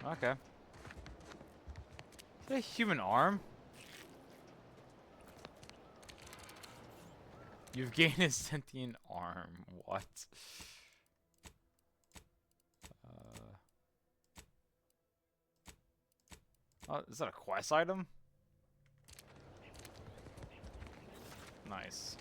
Okay. Is that a human arm? You've gained a sentient arm. What? Oh, is that a quest item? Nice.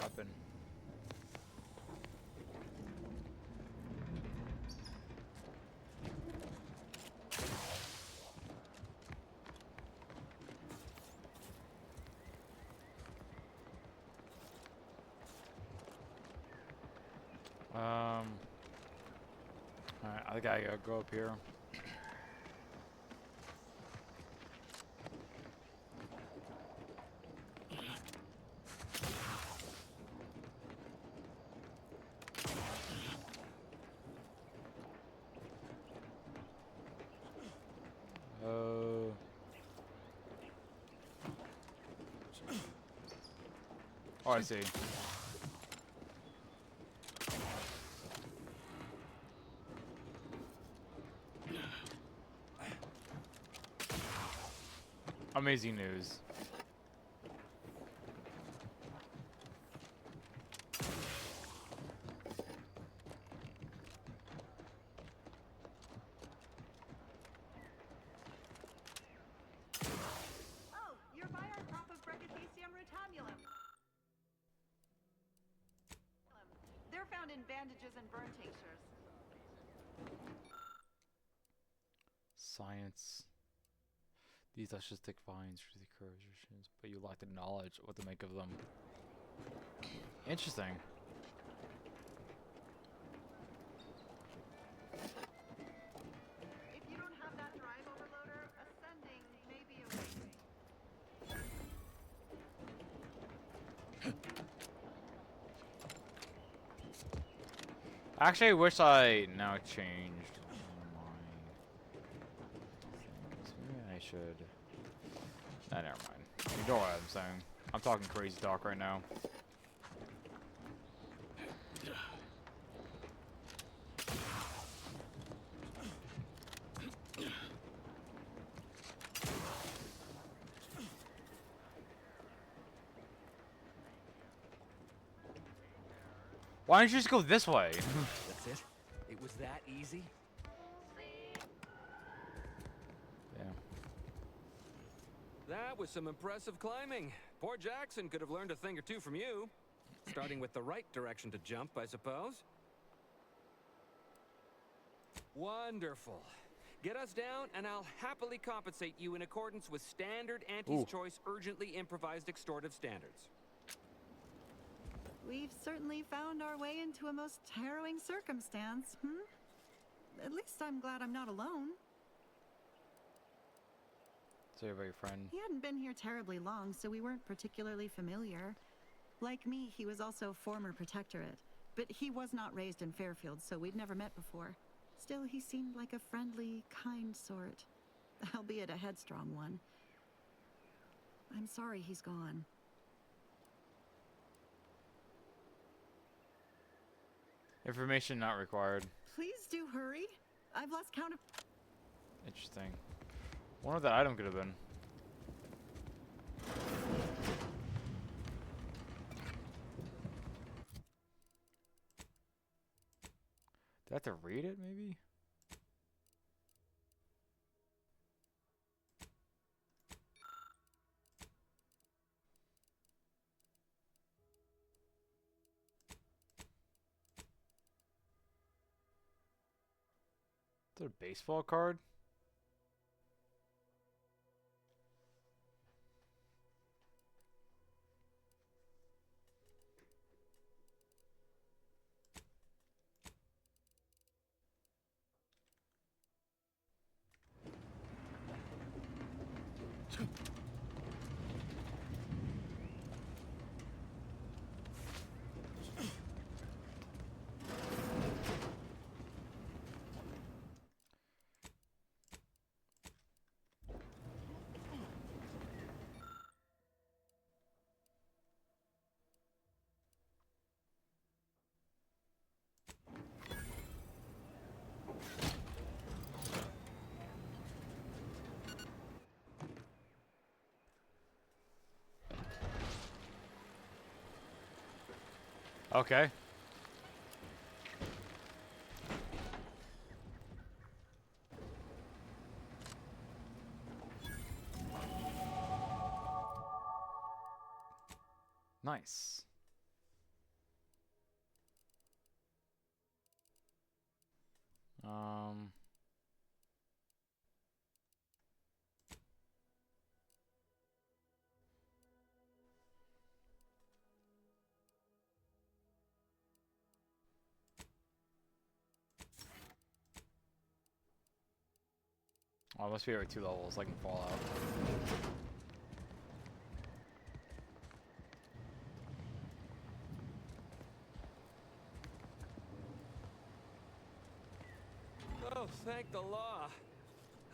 weapon. Alright, I think I gotta go up here. Oh, I see. Amazing news. Oh, you're by our crop of Brachythecium rotamulum. They're found in bandages and burn tinctures. Science. These luscious vines for the corrosions, but you lack the knowledge of what to make of them. Interesting. If you don't have that drive overloader, ascending may be a waste. Actually, I wish I now changed my things. Maybe I should. Nah, never mind. Ignore what I'm saying. I'm talking crazy talk right now. Why don't you just go this way? That's it? It was that easy? Yeah. That was some impressive climbing. Poor Jackson could have learned a thing or two from you. Starting with the right direction to jump, I suppose. Wonderful. Get us down, and I'll happily compensate you in accordance with standard Auntie's Choice urgently improvised extortive standards. We've certainly found our way into a most harrowing circumstance, At least I'm glad I'm not alone. Sorry about your friend. He hadn't been here terribly long, so we weren't particularly familiar. Like me, he was also former protectorate, but he was not raised in Fairfield, so we'd never met before. Still, he seemed like a friendly, kind sort, albeit a headstrong one. I'm sorry he's gone. Information not required. Please do hurry. I've lost count of... Interesting. Wonder what that item could have been. Did I have to read it, maybe? Is it a baseball card? Okay. Nice. Oh, it must be like 2 levels, like in Fallout. Oh, thank the law.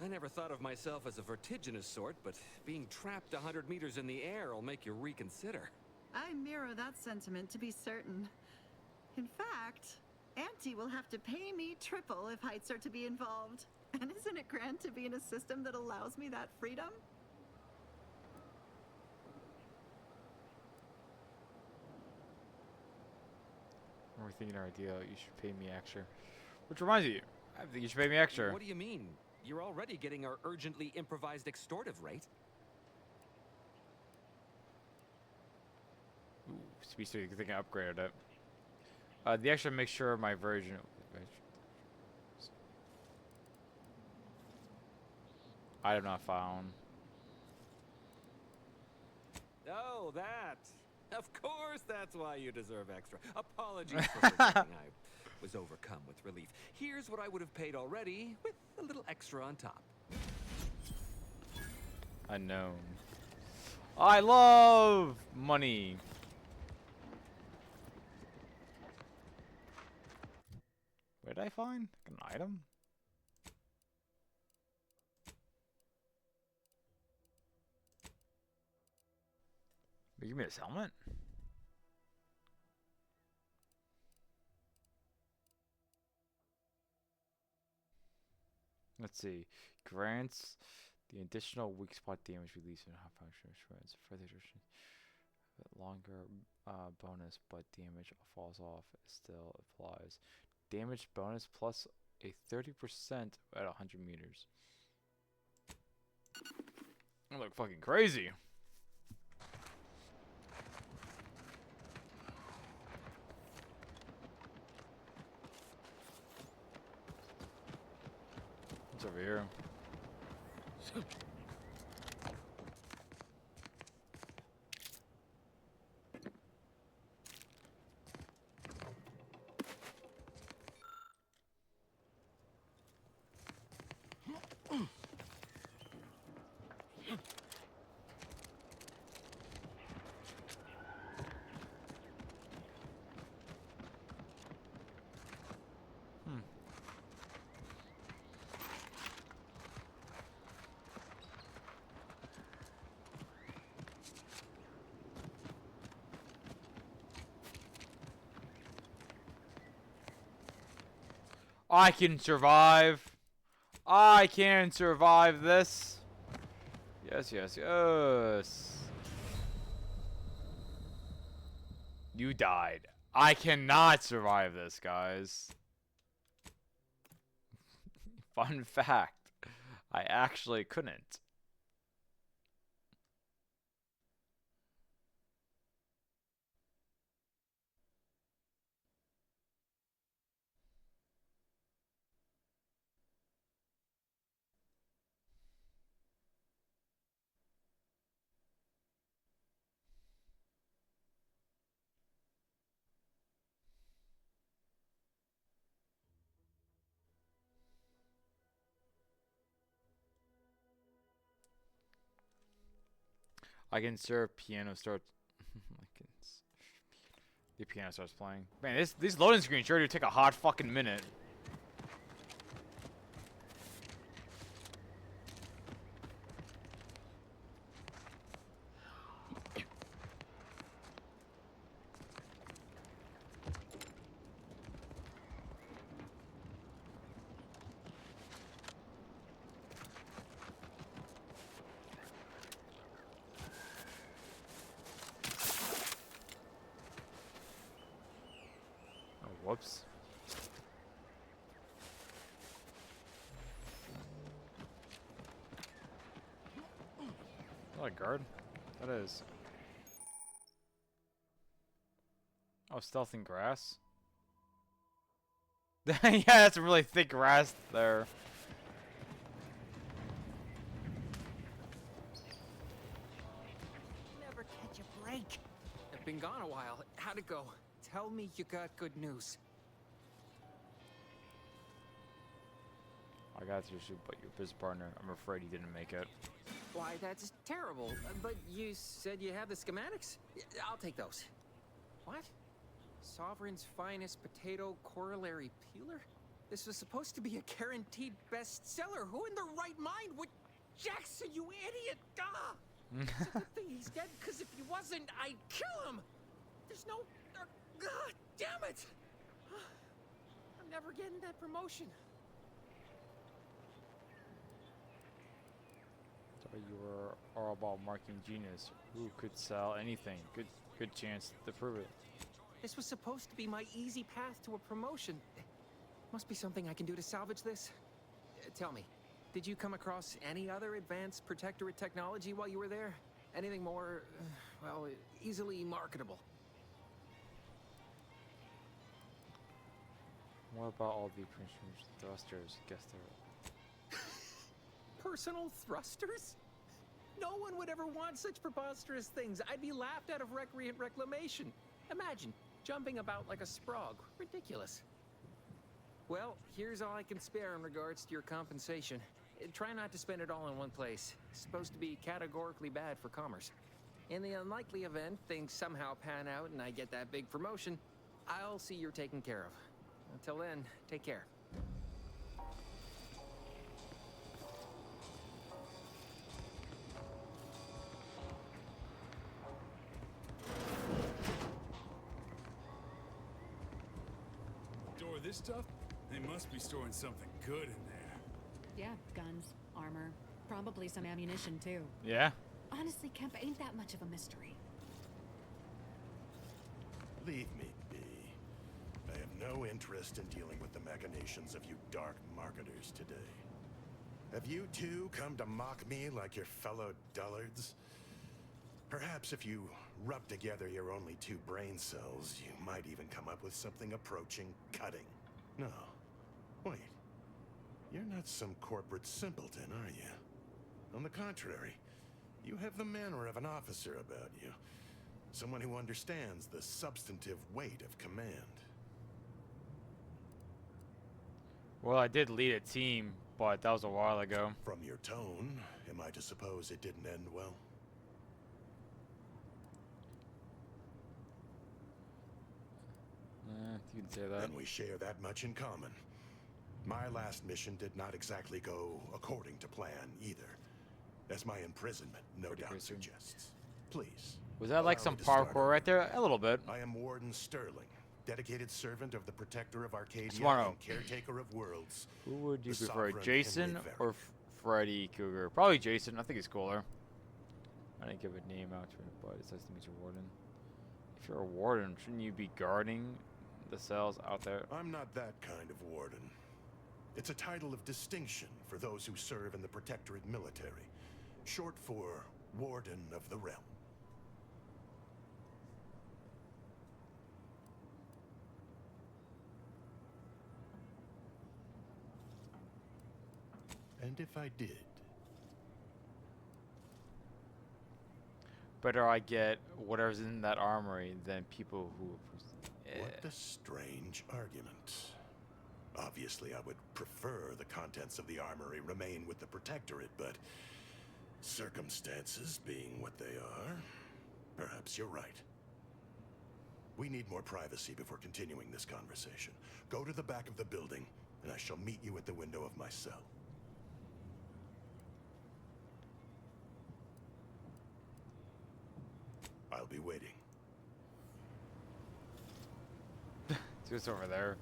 I never thought of myself as a vertiginous sort, but being trapped 100 meters in the air will make you reconsider. I mirror that sentiment, to be certain. In fact, Auntie will have to pay me triple if heights are to be involved. And isn't it grand to be in a system that allows me that freedom? We're thinking our idea. You should pay me extra. Which reminds me, I think you should pay me extra. What do you mean? You're already getting our urgently improvised extortive rate. Ooh, speech so you think I upgraded it. The extra makes sure my version. Item not found. Oh, that. Of course, that's why you deserve extra. Apologies for forgetting. I was overcome with relief. Here's what I would have paid already, with a little extra on top. Unknown. I love money. Where did I find an item? Give me this helmet. Let's see. Grants the additional weak spot damage release and hot function shreds. Further longer bonus, but damage falls off. Still applies. Damage bonus plus a 30% at 100 meters. I look fucking crazy. What's over here? I can survive. I can survive this. Yes, yes, yes. You died. I cannot survive this, guys. Fun fact. I actually couldn't. I can serve piano start. The piano starts playing. Man, these loading screens sure do take a hot fucking minute. Whoops. Is that a guard? That is. Oh, stealth and grass? Yeah, that's a really thick grass there. Never catch a break. I've been gone a while. How'd it go? Tell me you got good news. I got your suit, but your business partner, I'm afraid he didn't make it. Why, that's terrible. But you said you have the schematics? I'll take those. What? Sovereign's finest potato corollary peeler? This was supposed to be a guaranteed bestseller. Who in their right mind would... Jackson, you idiot! Ah! It's a good thing he's dead, because if he wasn't, I'd kill him! There's no... God damn it! I'm never getting that promotion. So you were all about marketing genius. Who could sell anything? Good chance to prove it. This was supposed to be my easy path to a promotion. Must be something I can do to salvage this. Tell me, did you come across any other advanced protectorate technology while you were there? Anything more, well, easily marketable? What about all the prisoners, thrusters? Guess they're... Personal thrusters? No one would ever want such preposterous things. I'd be laughed out of recreant reclamation. Imagine, jumping about like a sprog. Ridiculous. Well, here's all I can spare in regards to your compensation. Try not to spend it all in one place. It's supposed to be categorically bad for commerce. In the unlikely event things somehow pan out and I get that big promotion, I'll see you're taken care of. Until then, take care. Store this stuff? They must be storing something good in there. Yeah, guns, armor, probably some ammunition too. Yeah? Honestly, Kemp ain't that much of a mystery. Leave me be. I have no interest in dealing with the machinations of you dark marketers today. Have you two come to mock me like your fellow dullards? Perhaps if you rub together your only 2 brain cells, you might even come up with something approaching cutting. No. Wait. You're not some corporate simpleton, are you? On the contrary, you have the manner of an officer about you. Someone who understands the substantive weight of command. Well, I did lead a team, but that was a while ago. From your tone, am I to suppose it didn't end well? You can say that. Then we share that much in common. My last mission did not exactly go according to plan either, as my imprisonment no doubt suggests. Please. Was that like allow some me to start parkour right there? A little bit. I am Warden Sterling, dedicated servant of the Protector of Arcadia Tomorrow. and Caretaker of Worlds. Who would you the prefer, Sovereign Jason Henry or Freddy Cougar? Probably Jason. I think he's cooler. I didn't give a name out to it, but it's nice to meet you, Warden. If you're a warden, shouldn't you be guarding the cells out there? I'm not that kind of warden. It's a title of distinction for those who serve in the Protectorate military, short for Warden of the Realm. And if I did, Better I get whatever's in that armory than people who... what a strange argument. Obviously, I would prefer the contents of the armory remain with the Protectorate, but circumstances being what they are, perhaps you're right. We need more privacy before continuing this conversation. Go to the back of the building, and I shall meet you at the window of my cell. I'll be waiting. Who's over there?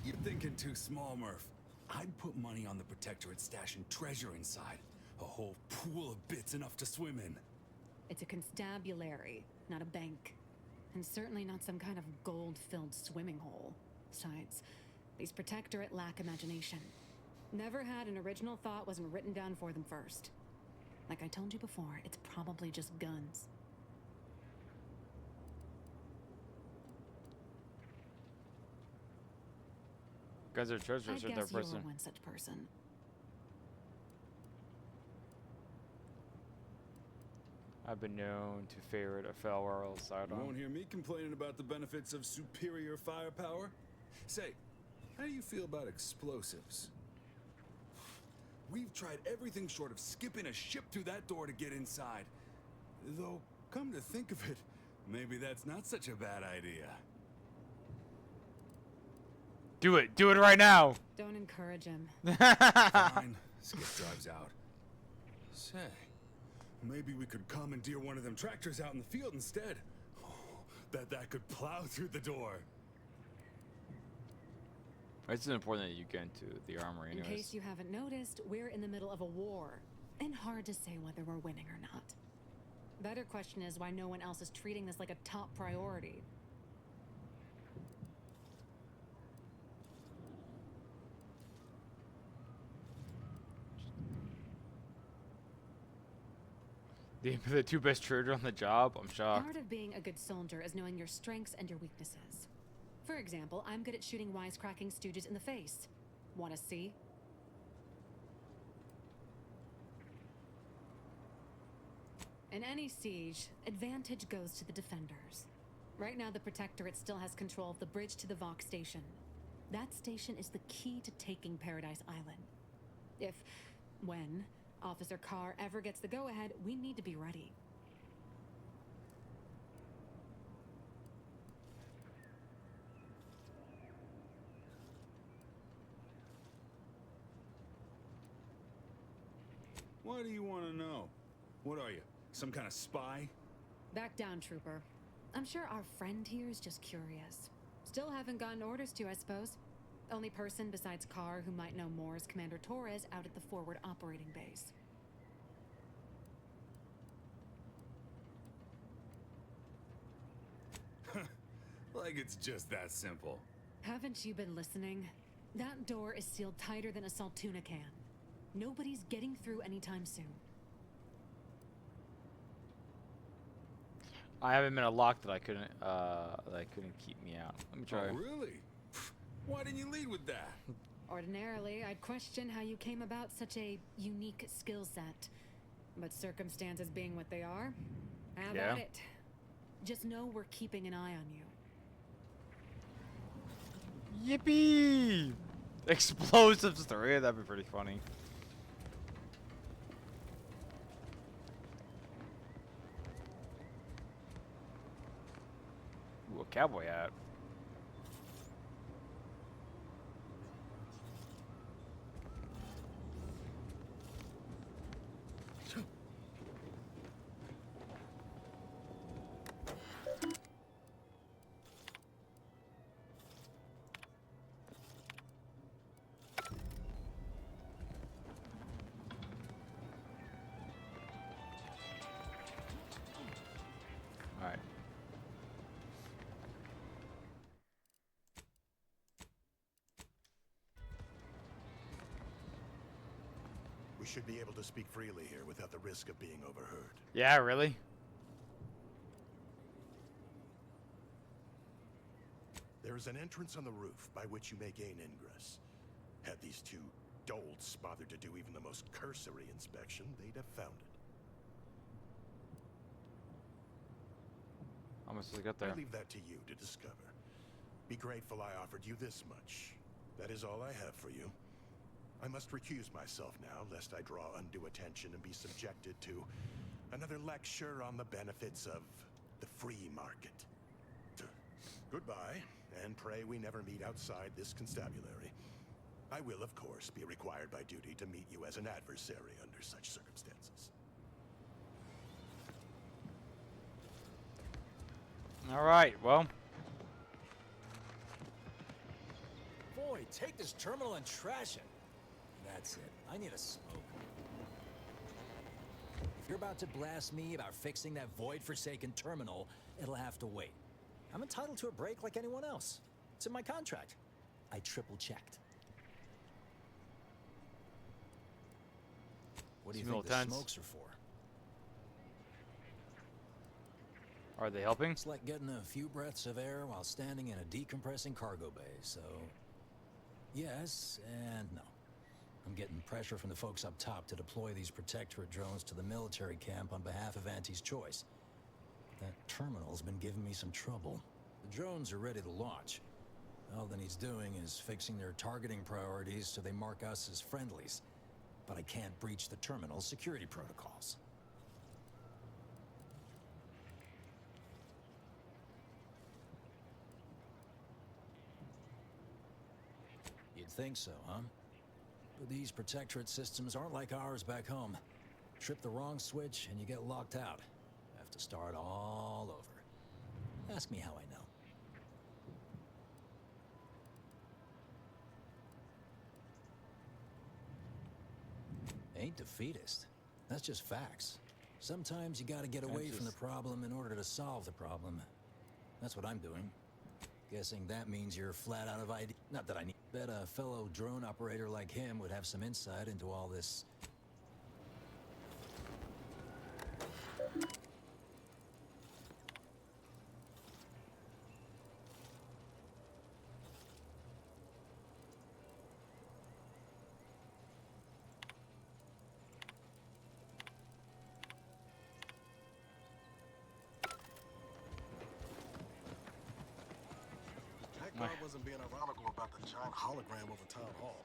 You're thinking too small, Murph. I'd put money on the Protectorate stashing treasure inside. A whole pool of bits enough to swim in. It's a constabulary, not a bank. And certainly not some kind of gold-filled swimming hole. Besides, these Protectorate lack imagination. Never had an original thought wasn't written down for them first. Like I told you before, it's probably just guns. Guys are judged I or their guess you're person. one such person. I've been known to favorite a fell royal side You on. won't hear me complaining about the benefits of superior firepower. Say, how do you feel about explosives? We've tried everything short of skipping a ship through that door to get inside. Though, come to think of it, maybe that's not such a bad idea. Do it. Do it right now. Don't encourage him. Fine. Skip drives out. Say, maybe we could commandeer one of them tractors out in the field instead. Oh, bet that could plow through the door. It's important that you get into the armory In anyways. case you haven't noticed, we're in the middle of a war, and hard to say whether we're winning or not. Better question is why no one else is treating this like a top priority. The two best traders on the job. I'm shocked. Part of being a good soldier is knowing your strengths and your weaknesses. For example, I'm good at shooting wisecracking stooges in the face. Want to see? In any siege, advantage goes to the defenders. Right now, the Protectorate still has control of the bridge to the Vox station. That station is the key to taking Paradise Island. If, when, Officer Carr ever gets the go-ahead, we need to be ready. Why do you want to know? What are you, some kind of spy? Back down, Trooper. I'm sure our friend here is just curious. Still haven't gotten orders to, I suppose. Only person besides Carr who might know more is Commander Torres out at the forward operating base. Like it's just that simple. Haven't you been listening? That door is sealed tighter than a Saltuna can. Nobody's getting through anytime soon. I haven't been a lock that I couldn't keep me out. Let me try. Oh, really? Why didn't you lead with that? Ordinarily, I'd question how you came about such a unique skill set. But circumstances being what they are, have at it. Just know we're keeping an eye on you. Yippee! Explosives 3, that'd be pretty funny. Ooh, a cowboy hat. Alright. We should be able to speak freely here without the risk of being overheard. Yeah, really? There is an entrance on the roof by which you may gain ingress. Had these two dolts bothered to do even the most cursory inspection, they'd have found it. How much does it get there? I leave that to you to discover. Be grateful I offered you this much. That is all I have for you. I must recuse myself now, lest I draw undue attention and be subjected to another lecture on the benefits of the free market. Goodbye, and pray we never meet outside this constabulary. I will, of course, be required by duty to meet you as an adversary under such circumstances. Alright, well. Boy, take this terminal and trash it. That's it. I need a smoke. If you're about to blast me about fixing that void-forsaken terminal, it'll have to wait. I'm entitled to a break like anyone else. It's in my contract. I triple-checked. What do you think the smokes are for? Are they helping? It's like getting a few breaths of air while standing in a decompressing cargo bay, so... Yes and no. I'm getting pressure from the folks up top to deploy these Protectorate drones to the military camp on behalf of Auntie's Choice. That terminal's been giving me some trouble. The drones are ready to launch. All that needs doing is fixing their targeting priorities so they mark us as friendlies. But I can't breach the terminal's security protocols. You'd think so, huh? But these Protectorate systems aren't like ours back home. Trip the wrong switch and you get locked out. Have to start all over. Ask me how I know. Ain't defeatist. That's just facts. Sometimes you gotta get away from the problem in order to solve the problem. That's what I'm doing. Guessing that means you're flat out of idea. Not that I need. Bet a fellow drone operator like him would have some insight into all this. That guy wasn't being ironical about the giant hologram over Town Hall.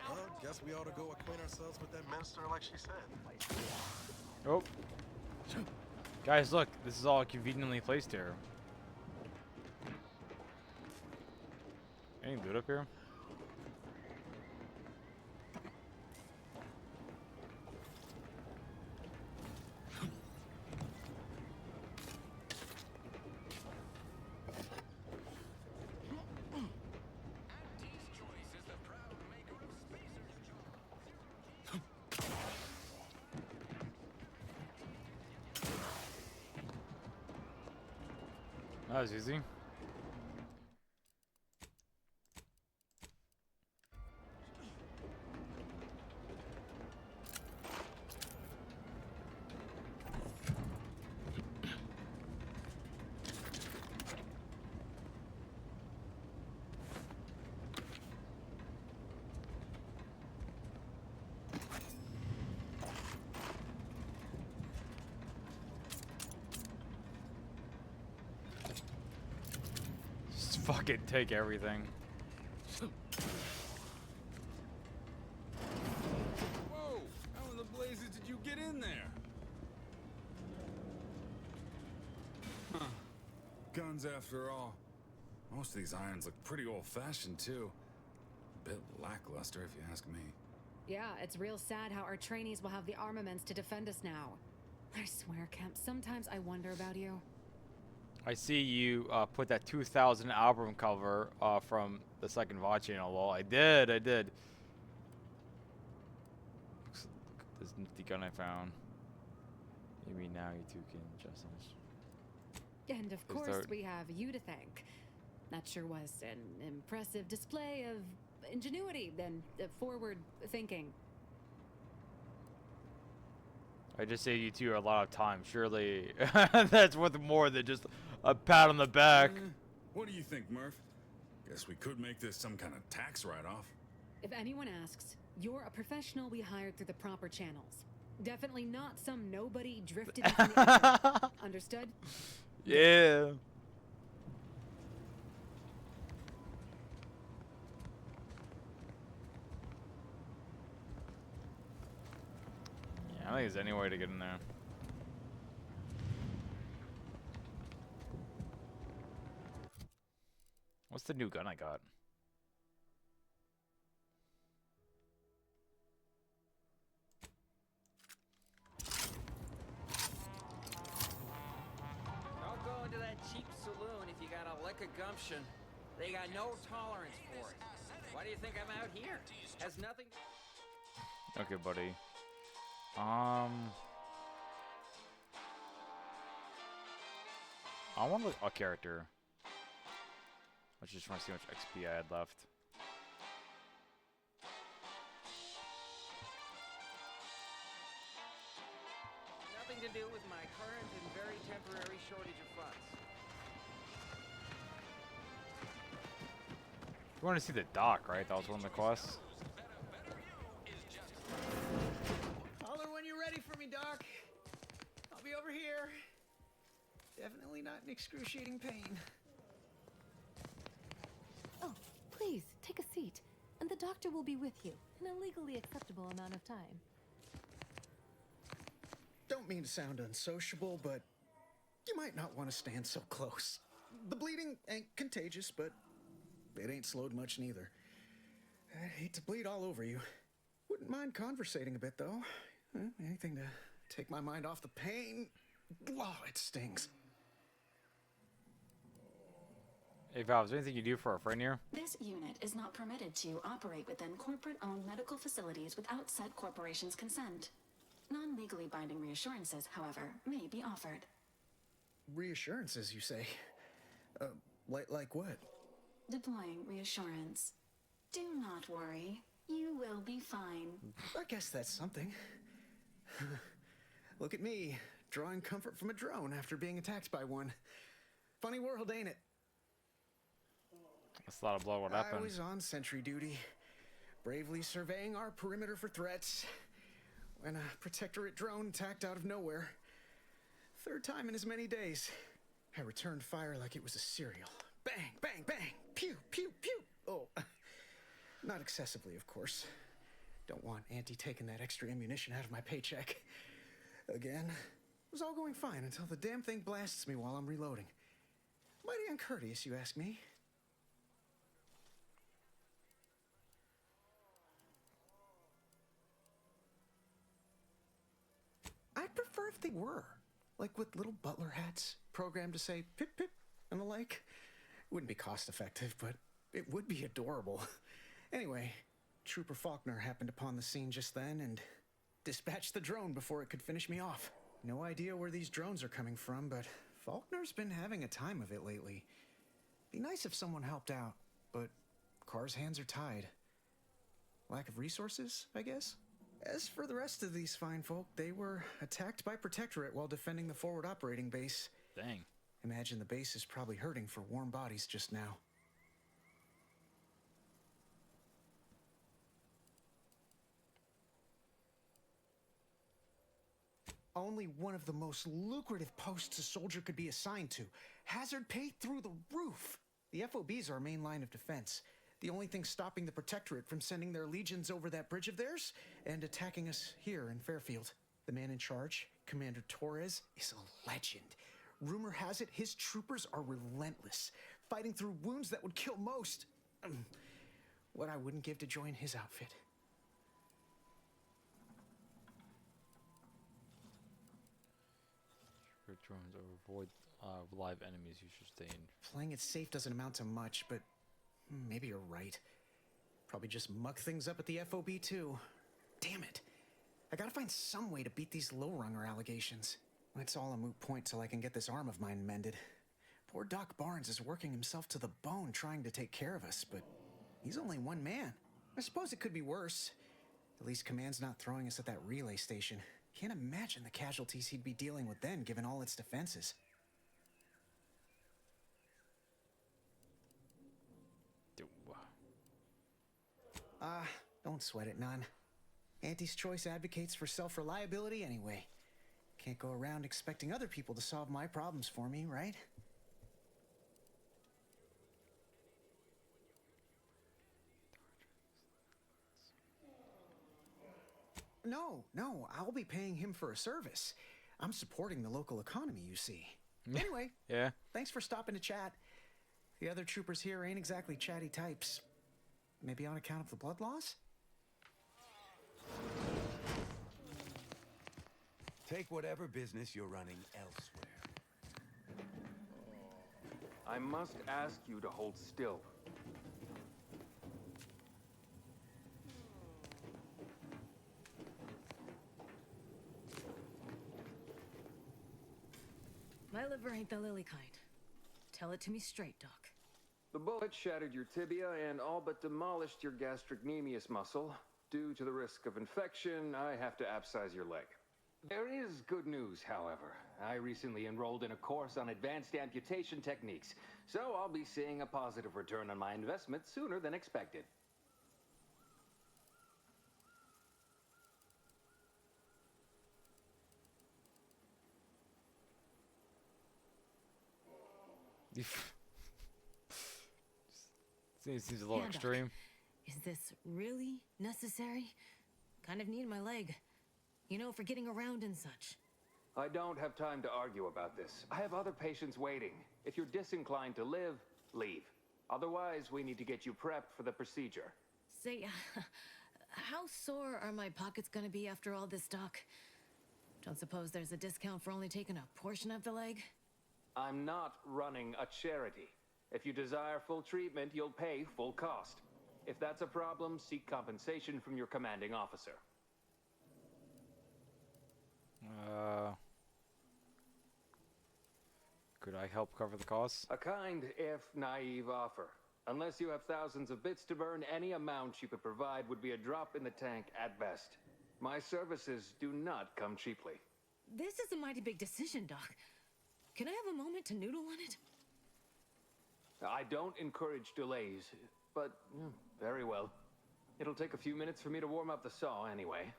Well, guess we ought to go acquaint ourselves with that minister like she said. Oh. Guys, look. This is all conveniently placed here. Any loot up here? That was easy. Fucking take everything. Whoa! How in the blazes did you get in there? Huh. Guns after all. Most of these irons look pretty old-fashioned too. A bit lackluster if you ask me. Yeah, it's real sad how our trainees will have the armaments to defend us now. I swear, Kemp, sometimes I wonder about you. I see you put that 2000 album cover from the second VOD channel. Well, I did. Look at this nifty gun I found. Maybe now you two can just. And of course, we have you to thank. That sure was an impressive display of ingenuity and forward thinking. I just saved you two a lot of time. Surely that's worth more than just a pat on the back. What do you think, Murph? Guess we could make this some kind of tax write-off. If anyone asks, you're a professional we hired through the proper channels. Definitely not some nobody drifted into the ether. Understood? Yeah. I don't think there's any way to get in there. What's the new gun I got? Don't go into that cheap saloon if you got a lick of gumption. They got no tolerance for it. Why do you think I'm out here? Has nothing. Okay, buddy. I want a character. I just want to see how much XP I had left. Nothing to do with my current and very temporary shortage of funds. You want to see the dock, right? That was one of the quests. Holler when you're ready for me, Doc. I'll be over here. Definitely not in excruciating pain. Oh, please, take a seat. And the doctor will be with you in a legally acceptable amount of time. Don't mean to sound unsociable, but you might not want to stand so close. The bleeding ain't contagious, but it ain't slowed much neither. I'd hate to bleed all over you. Wouldn't mind conversating a bit, though. Anything to take my mind off the pain. Oh, it stings. Hey Val, is there anything you do for our friend here? This unit is not permitted to operate within corporate-owned medical facilities without said corporation's consent. Non-legally binding reassurances, however, may be offered. Reassurances, you say? Like what? Deploying reassurance. Do not worry. You will be fine. I guess that's something. Look at me, drawing comfort from a drone after being attacked by one. Funny world, ain't it? That's a lot of blood. What happened? I was on sentry duty, bravely surveying our perimeter for threats, when a protectorate drone attacked out of nowhere. Third time in as many days. I returned fire like it was a cereal. Bang, bang, bang! Pew, pew, pew! Oh, not excessively, of course. Don't want Auntie taking that extra ammunition out of my paycheck. Again, it was all going fine until the damn thing blasts me while I'm reloading. Mighty uncourteous, you ask me. I'd prefer if they were. Like with little butler hats, programmed to say pip pip and the like. Wouldn't be cost effective, but it would be adorable. Anyway, Trooper Faulkner happened upon the scene just then and dispatched the drone before it could finish me off. No idea where these drones are coming from, but Faulkner's been having a time of it lately. Be nice if someone helped out, but Carr's hands are tied. Lack of resources, I guess? As for the rest of these fine folk, they were attacked by Protectorate while defending the forward operating base. Dang. Imagine the base is probably hurting for warm bodies just now. Only one of the most lucrative posts a soldier could be assigned to. Hazard pay through the roof. The FOB's our main line of defense. The only thing stopping the Protectorate from sending their legions over that bridge of theirs and attacking us here in Fairfield. The man in charge, Commander Torres, is a legend. Rumor has it his troopers are relentless, fighting through wounds that would kill most. What I wouldn't give to join his outfit. Drones or avoid live enemies. You should stay in. Playing it safe doesn't amount to much, but maybe you're right. Probably just muck things up at the FOB too. Damn it. I gotta find some way to beat these low-runger allegations. It's all a moot point till I can get this arm of mine mended. Poor Doc Barnes is working himself to the bone trying to take care of us, but he's only one man. I suppose it could be worse. At least Command's not throwing us at that relay station. Can't imagine the casualties he'd be dealing with then, given all its defenses. Don't sweat it, none. Auntie's Choice advocates for self-reliability anyway. Can't go around expecting other people to solve my problems for me, right? No, I'll be paying him for a service. I'm supporting the local economy, you see. Anyway, yeah. Thanks for stopping to chat. The other troopers here ain't exactly chatty types. Maybe on account of the blood loss? Take whatever business you're running elsewhere. I must ask you to hold still. My liver ain't the lily kind. Tell it to me straight, Doc. The bullet shattered your tibia and all but demolished your gastrocnemius muscle. Due to the risk of infection, I have to abscise your leg. There is good news, however. I recently enrolled in a course on advanced amputation techniques, so I'll be seeing a positive return on my investment sooner than expected. Seems a little Doc, extreme. is this really necessary? Kind of need my leg. You know, for getting around and such. I don't have time to argue about this. I have other patients waiting. If you're disinclined to live, leave. Otherwise, we need to get you prepped for the procedure. Say, how sore are my pockets gonna be after all this, Doc? Don't suppose there's a discount for only taking a portion of the leg? I'm not running a charity. If you desire full treatment, you'll pay full cost. If that's a problem, seek compensation from your commanding officer. Could I help cover the costs? A kind, if naive, offer. Unless you have thousands of bits to burn, any amount you could provide would be a drop in the tank at best. My services do not come cheaply. This is a mighty big decision, Doc. Can I have a moment to noodle on it? I don't encourage delays, but very well. It'll take a few minutes for me to warm up the saw anyway.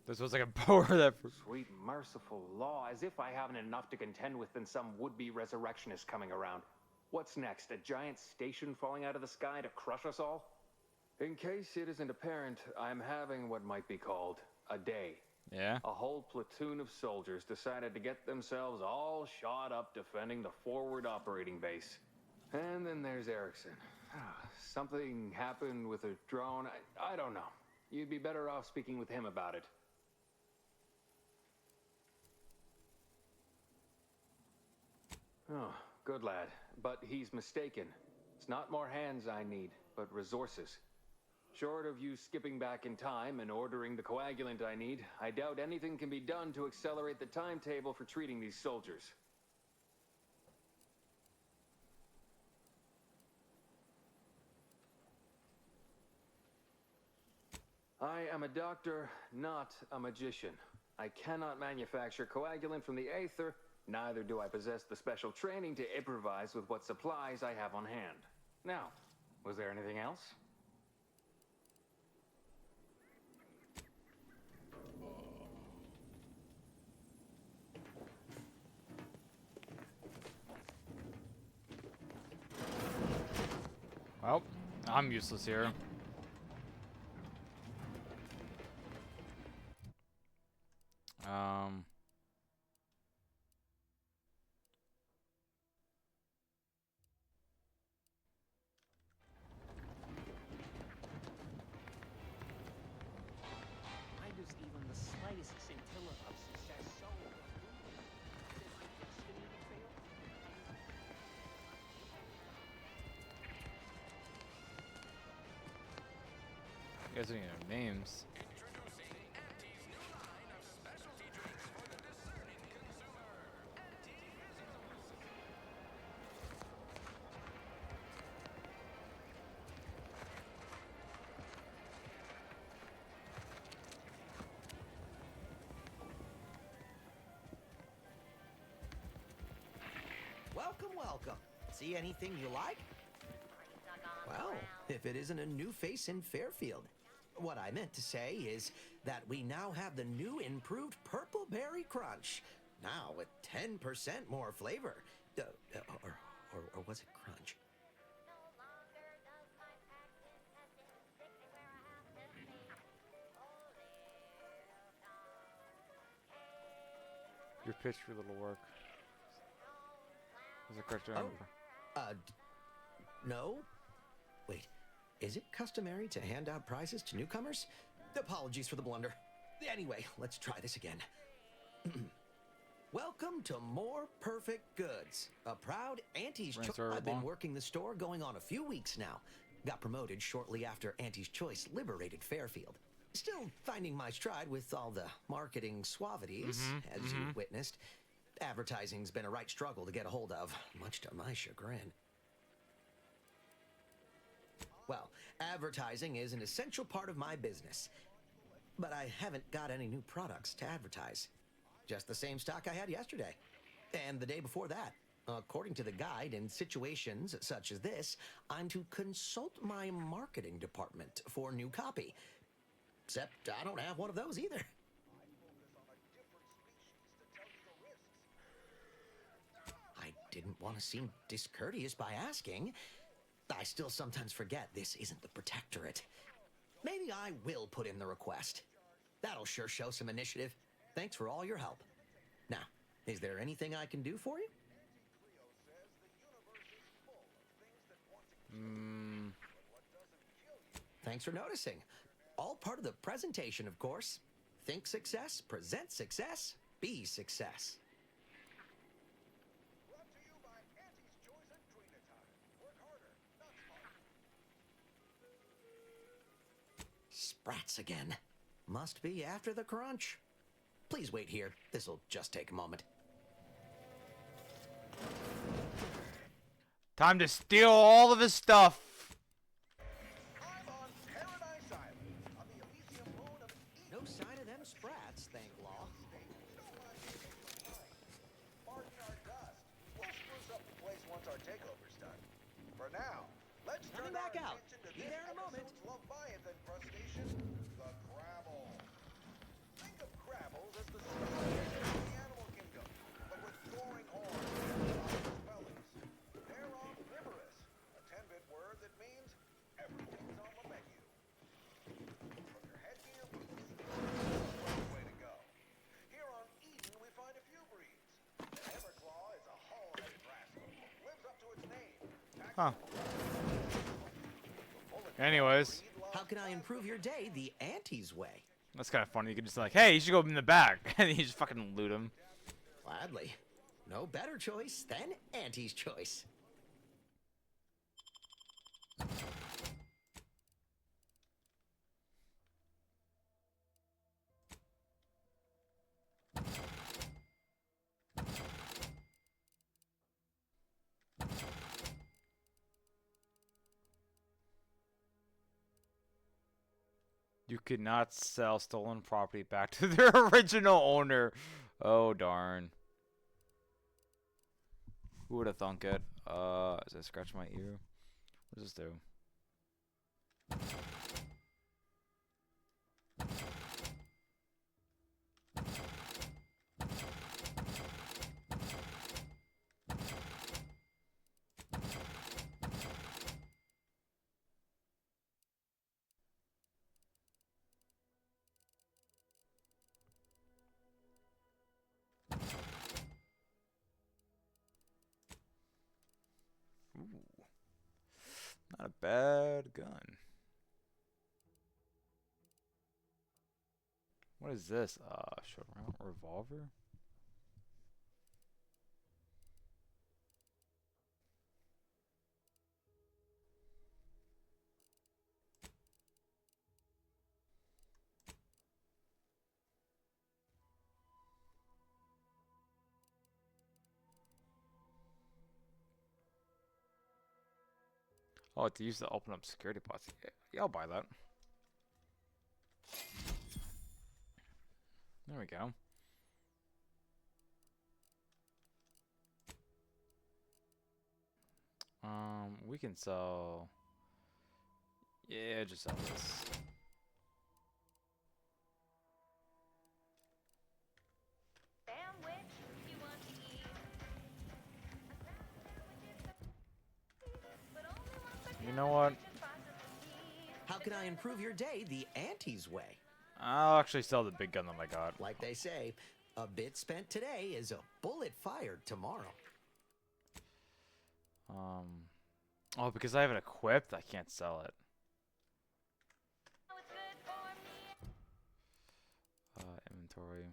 This was like a power that. Sweet merciful law, as if I haven't enough to contend with than some would-be resurrectionist coming around. What's next? A giant station falling out of the sky to crush us all? In case it isn't apparent, I'm having what might be called a day. Yeah? A whole platoon of soldiers decided to get themselves all shot up defending the forward operating base. And then there's Erickson. Something happened with a drone. I don't know. You'd be better off speaking with him about it. Oh, good lad. But he's mistaken. It's not more hands I need, but resources. Short of you skipping back in time and ordering the coagulant I need, I doubt anything can be done to accelerate the timetable for treating these soldiers. I am a doctor, not a magician. I cannot manufacture coagulant from the aether, neither do I possess the special training to improvise with what supplies I have on hand. Now, was there anything else? Well, I'm useless here. Why does even the slightest scintilla of success so did my destiny to fail? You guys don't even know names. Welcome, welcome. See anything you like? Well, if it isn't a new face in Fairfield. What I meant to say is that we now have the new improved Purple Berry Crunch. Now with 10% more flavor. Or was it crunch? Your pitch for little work. Is it correct? No? Wait, is it customary to hand out prizes to newcomers? Apologies for the blunder. Anyway, let's try this again. Welcome to More Perfect Goods, a proud Auntie's Choice. I've been working the store going on a few weeks now. Got promoted shortly after Auntie's Choice liberated Fairfield. Still finding my stride with all the marketing suavities, as you witnessed. Advertising's been a right struggle to get a hold of, much to my chagrin. Well, advertising is an essential part of my business. But I haven't got any new products to advertise. Just the same stock I had yesterday. And the day before that. According to the guide, in situations such as this, I'm to consult my marketing department for new copy. Except I don't have one of those either. I didn't want to seem discourteous by asking. I still sometimes forget this isn't the Protectorate. Maybe I will put in the request. That'll sure show some initiative. Thanks for all your help. Now, is there anything I can do for you? Thanks for noticing. All part of the presentation, of course. Think success, present success, be success. Sprats again. Must be after the crunch. Please wait here. This'll just take a moment. Time to steal all of his stuff. No sign of them sprats, thank law. We'll spruce up the place once our takeover's done. For now, let's turn Coming back our out. attention to Be this there in a moment. episode's Leviathan crustacean, the Crabble. Think of Crabbles as the skylights of the animal kingdom, but with soaring horns and enormous bellies. They're omnivorous, a 10-bit word that means everything's on the menu. From your headgear boots, that's the way to go. Here on Eden, we find a few breeds. Everclaw is a hull-headed rascal, lives up to its name. Huh. Anyways, How can I improve your day the Auntie's way? that's kind of funny. You can just like, hey, you should go in the back, and you just fucking loot him. Gladly. No better choice than Auntie's choice. You could not sell stolen property back to their original owner. Oh, darn. Who would have thunk it? Does it scratch my ear? What does this do? Ooh. Not a bad gun. What is this? Short round revolver? Oh, to use to open up security pods. Yeah, I'll buy that. There we go. We can sell. Yeah, just sell this. You know what? How can I improve your day the Auntie's way? I'll actually sell the big gun that I got. Like they say, a bit spent today is a bullet fired tomorrow. Oh, because I have it equipped, I can't sell it. Inventory.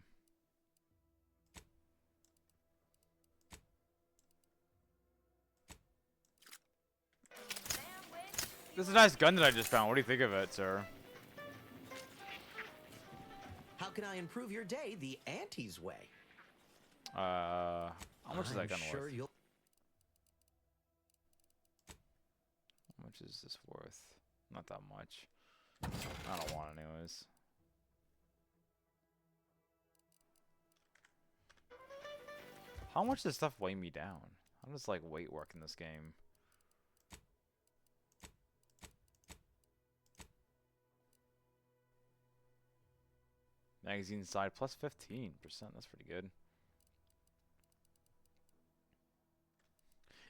This is a nice gun that I just found. What do you think of it, sir? How can I improve your day the Auntie's way? How much is that gun sure worth? you'll. How much is this worth? Not that much. I don't want it anyways. How much does stuff weigh me down? How does like weight work in this game? Magazine side plus 15%. That's pretty good.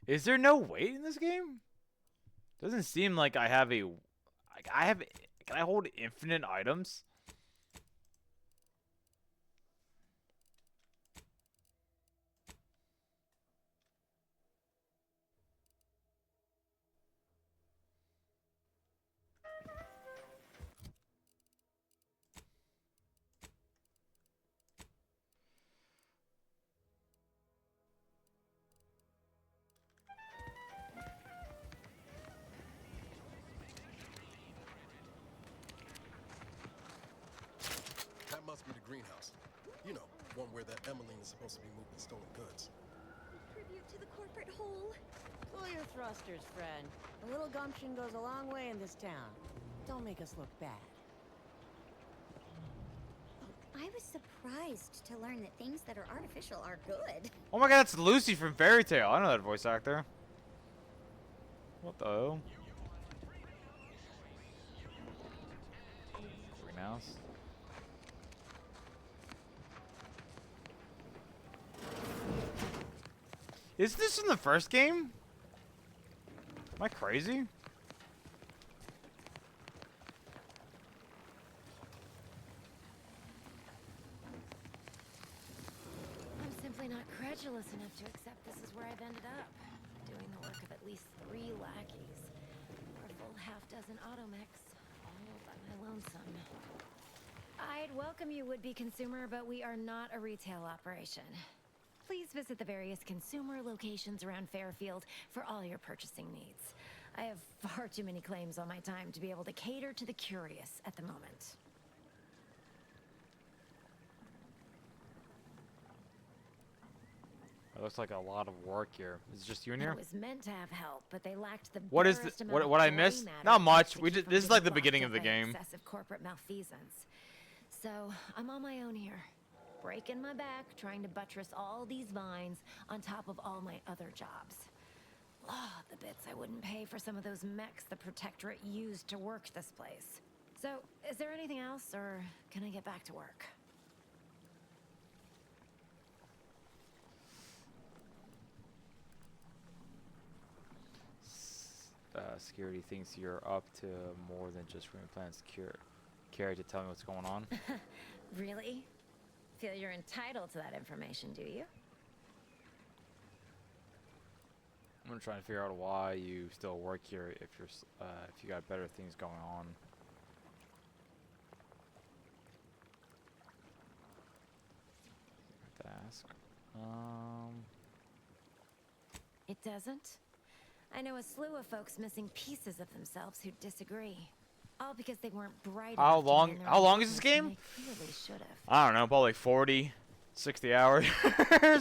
Is there no weight in this game? Doesn't seem like I have a. Like I have. Can I hold infinite items? That must be the greenhouse. You know, one where that Emmeline is supposed to be moving stolen goods. Tribute to the corporate hole. Pull your thrusters, friend. A little gumption goes a long way in this town. Don't make us look bad. I was surprised to learn that things that are artificial are good. Oh my god, that's Lucy from Fairy Tail. I know that voice actor. What the hell? Greenhouse. Is this in the first game? Am I crazy? I'm simply not credulous enough to accept this is where I've ended up. Doing the work of at least 3 lackeys. Or a full half-dozen automechs, all by my lonesome. I'd welcome you, would-be consumer, but we are not a retail operation. Please visit the various consumer locations around Fairfield for all your purchasing needs. I have far too many claims on my time to be able to cater to the curious at the moment. It looks like a lot of work here. Is it just you in here? It was meant to have help, but they lacked the What is barest the amount of what I gray missed? matter Not much. to We keep just from this is like the getting beginning of locked the up by game. Excessive corporate malfeasance. So I'm on my own here, breaking my back, trying to buttress all these vines on top of all my other jobs. Oh, the bits I wouldn't pay for some of those mechs the Protectorate used to work this place. So, is there anything else, or can I get back to work? Security thinks you're up to more than just plans. Care to tell me what's going on? Really? Feel you're entitled to that information, do you? I'm gonna try and figure out why you still work here if you got better things going on. To ask. It doesn't? I know a slew of folks missing pieces of themselves who disagree. All because they weren't bright How enough to long? learn their How own long is this business when game? they clearly should have. I don't know. Probably 40, 60 hours,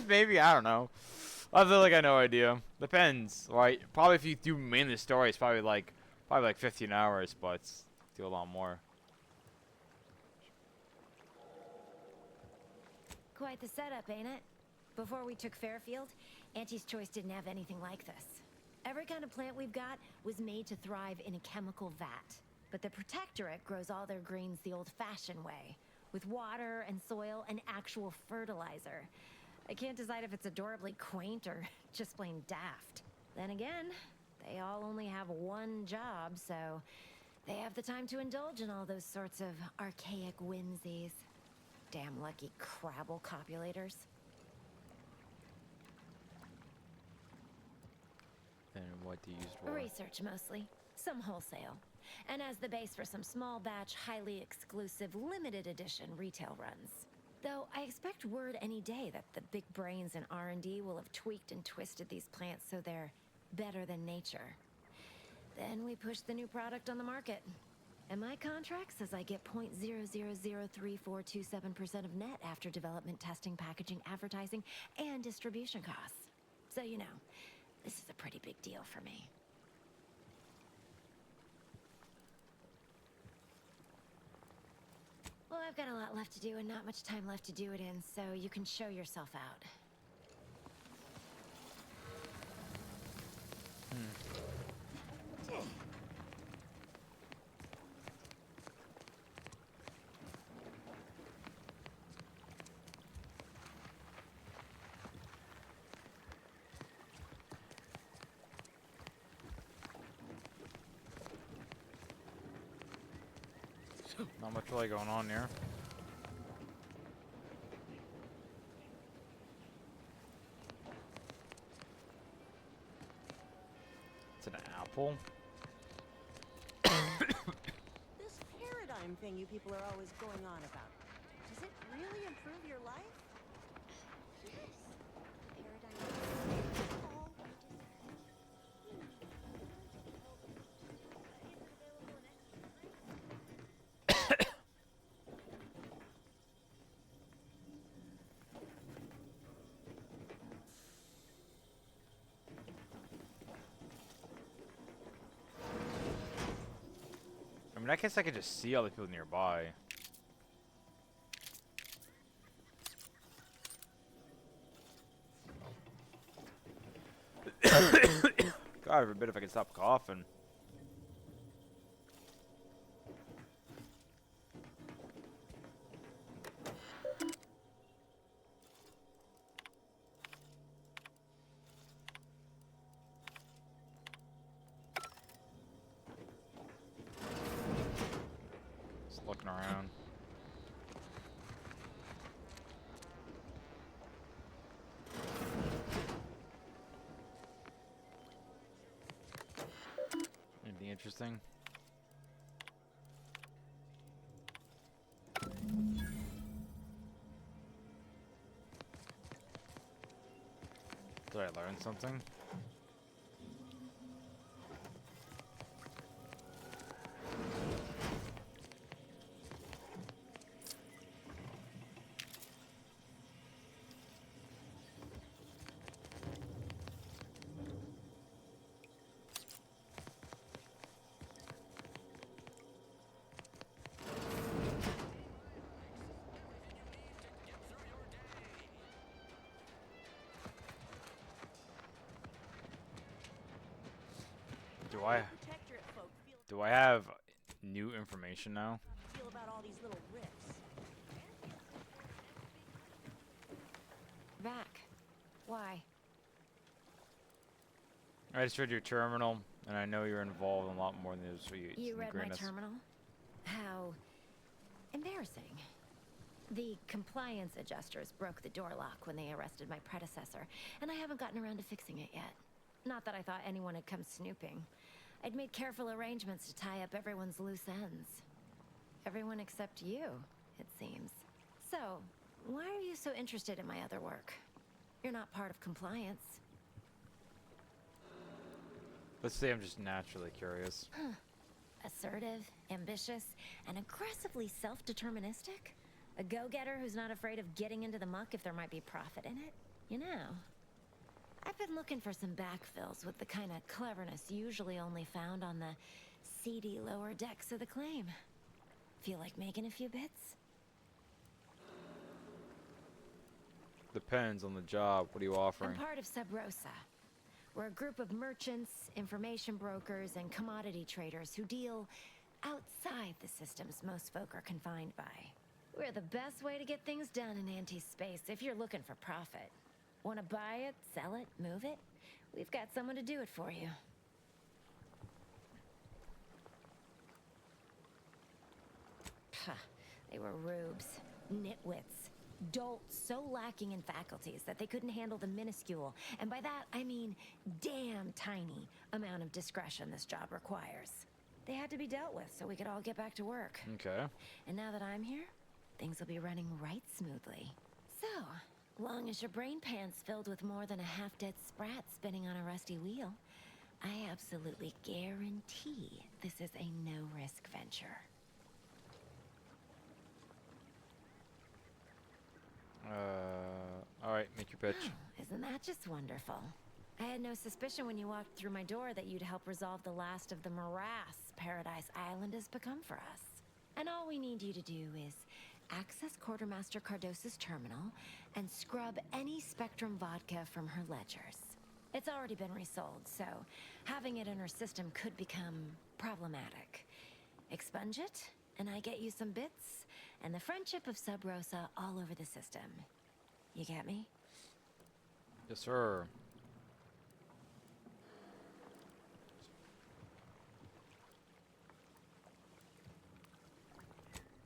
maybe. I don't know. I feel like I have no idea. Depends, right? Probably if you do mainly the story, it's probably like 15 hours, but it's do a lot more. Quite the setup, ain't it? Before we took Fairfield, Auntie's Choice didn't have anything like this. Every kind of plant we've got was made to thrive in a chemical vat. But the Protectorate grows all their greens the old-fashioned way, with water and soil and actual fertilizer. I can't decide if it's adorably quaint or just plain daft. Then again, they all only have one job, so they have the time to indulge in all those sorts of archaic whimsies. Damn lucky Crabble copulators. And what do you use it for? Research mostly. Some wholesale. And as the base for some small batch, highly exclusive, limited edition retail runs. Though I expect word any day that the big brains in R&D will have tweaked and twisted these plants so they're better than nature. Then we push the new product on the market. And my contract says I get 0.000342% of net after development, testing, packaging, advertising, and distribution costs. So, you know, this is a pretty big deal for me. Well, I've got a lot left to do and not much time left to do it in, so you can show yourself out. Not much really going on here. It's an apple. This paradigm thing you people are always going on about, does it really improve your life? Yes. I mean, I guess I could just see all the people nearby. God, for a bit if I could stop coughing. Just looking around. Anything interesting? Did I learn something? Do I have new information now? Feel about all these little rifts. Back. Why? I just read your terminal, and I know you're involved in a lot more than this. You read my terminal? How embarrassing. The compliance adjusters broke the door lock when they arrested my predecessor, and I haven't gotten around to fixing it yet. Not that I thought anyone had come snooping. I'd made careful arrangements to tie up everyone's loose ends. Everyone except you, it seems. So, why are you so interested in my other work? You're not part of compliance. Let's say I'm just naturally curious. Huh. Assertive, ambitious, and aggressively self-deterministic? A go-getter who's not afraid of getting into the muck if there might be profit in it? You know, I've been looking for some backfills with the kind of cleverness usually only found on the seedy lower decks of the claim. Feel like making a few bits? Depends on the job. What are you offering? I'm part of Sub Rosa. We're a group of merchants, information brokers, and commodity traders who deal outside the systems most folk are confined by. We're the best way to get things done in anti-space if you're looking for profit. Want to buy it, sell it, move it? We've got someone to do it for you. Huh, they were rubes, nitwits, dolts so lacking in faculties that they couldn't handle the minuscule, and by that I mean damn tiny, amount of discretion this job requires. They had to be dealt with so we could all get back to work. Okay. And now that I'm here, things will be running right smoothly. So, long as your brain pan's filled with more than a half-dead sprat spinning on a rusty wheel, I absolutely guarantee this is a no-risk venture. Alright, make your pitch. Isn't that just wonderful? I had no suspicion when you walked through my door that you'd help resolve the last of the morass Paradise Island has become for us. And all we need you to do is access Quartermaster Cardos's terminal and scrub any Spectrum vodka from her ledgers. It's already been resold, so having it in her system could become problematic. Expunge it, and I get you some bits, and the friendship of Sub Rosa all over the system. You get me? Yes, sir.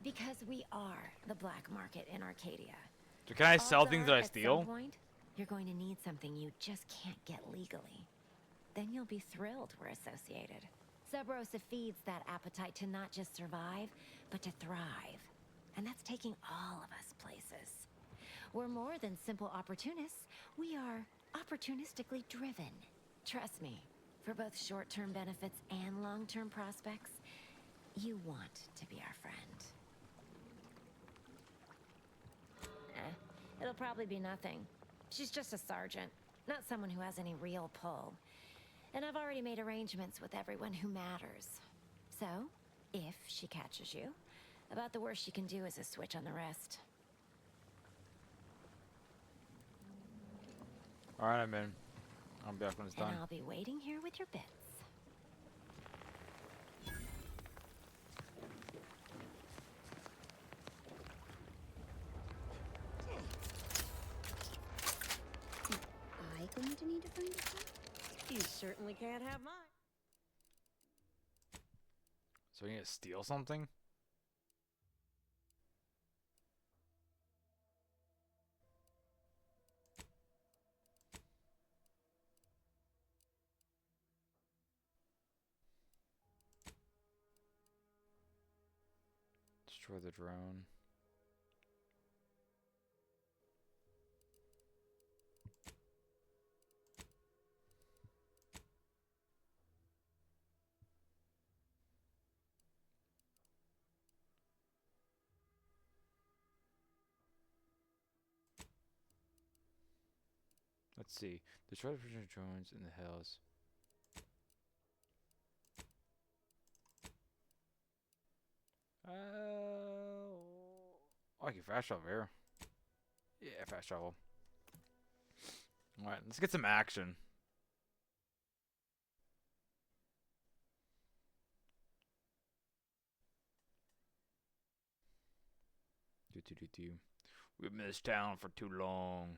Because we are the black market in Arcadia. So can I sell Odds things are, that I at steal? some point, you're going to need something you just can't get legally. Then you'll be thrilled we're associated. Sub Rosa feeds that appetite to not just survive, but to thrive. And that's taking all of us places. We're more than simple opportunists. We are opportunistically driven. Trust me, for both short-term benefits and long-term prospects, you want to be our friend. It'll probably be nothing. She's just a sergeant, not someone who has any real pull. And I've already made arrangements with everyone who matters. So, if she catches you, about the worst she can do is a switch on the rest. Alright, I'm in. I'll be back when it's And done. I'll be waiting here with your bits. I going to need to find a key? You certainly can't have mine. So you gonna steal something? Destroy the drone. Let's see. Destroy the prisoner drones in the hills. I can fast travel here. Yeah, fast travel. Alright, let's get some action. We've been in this town for too long.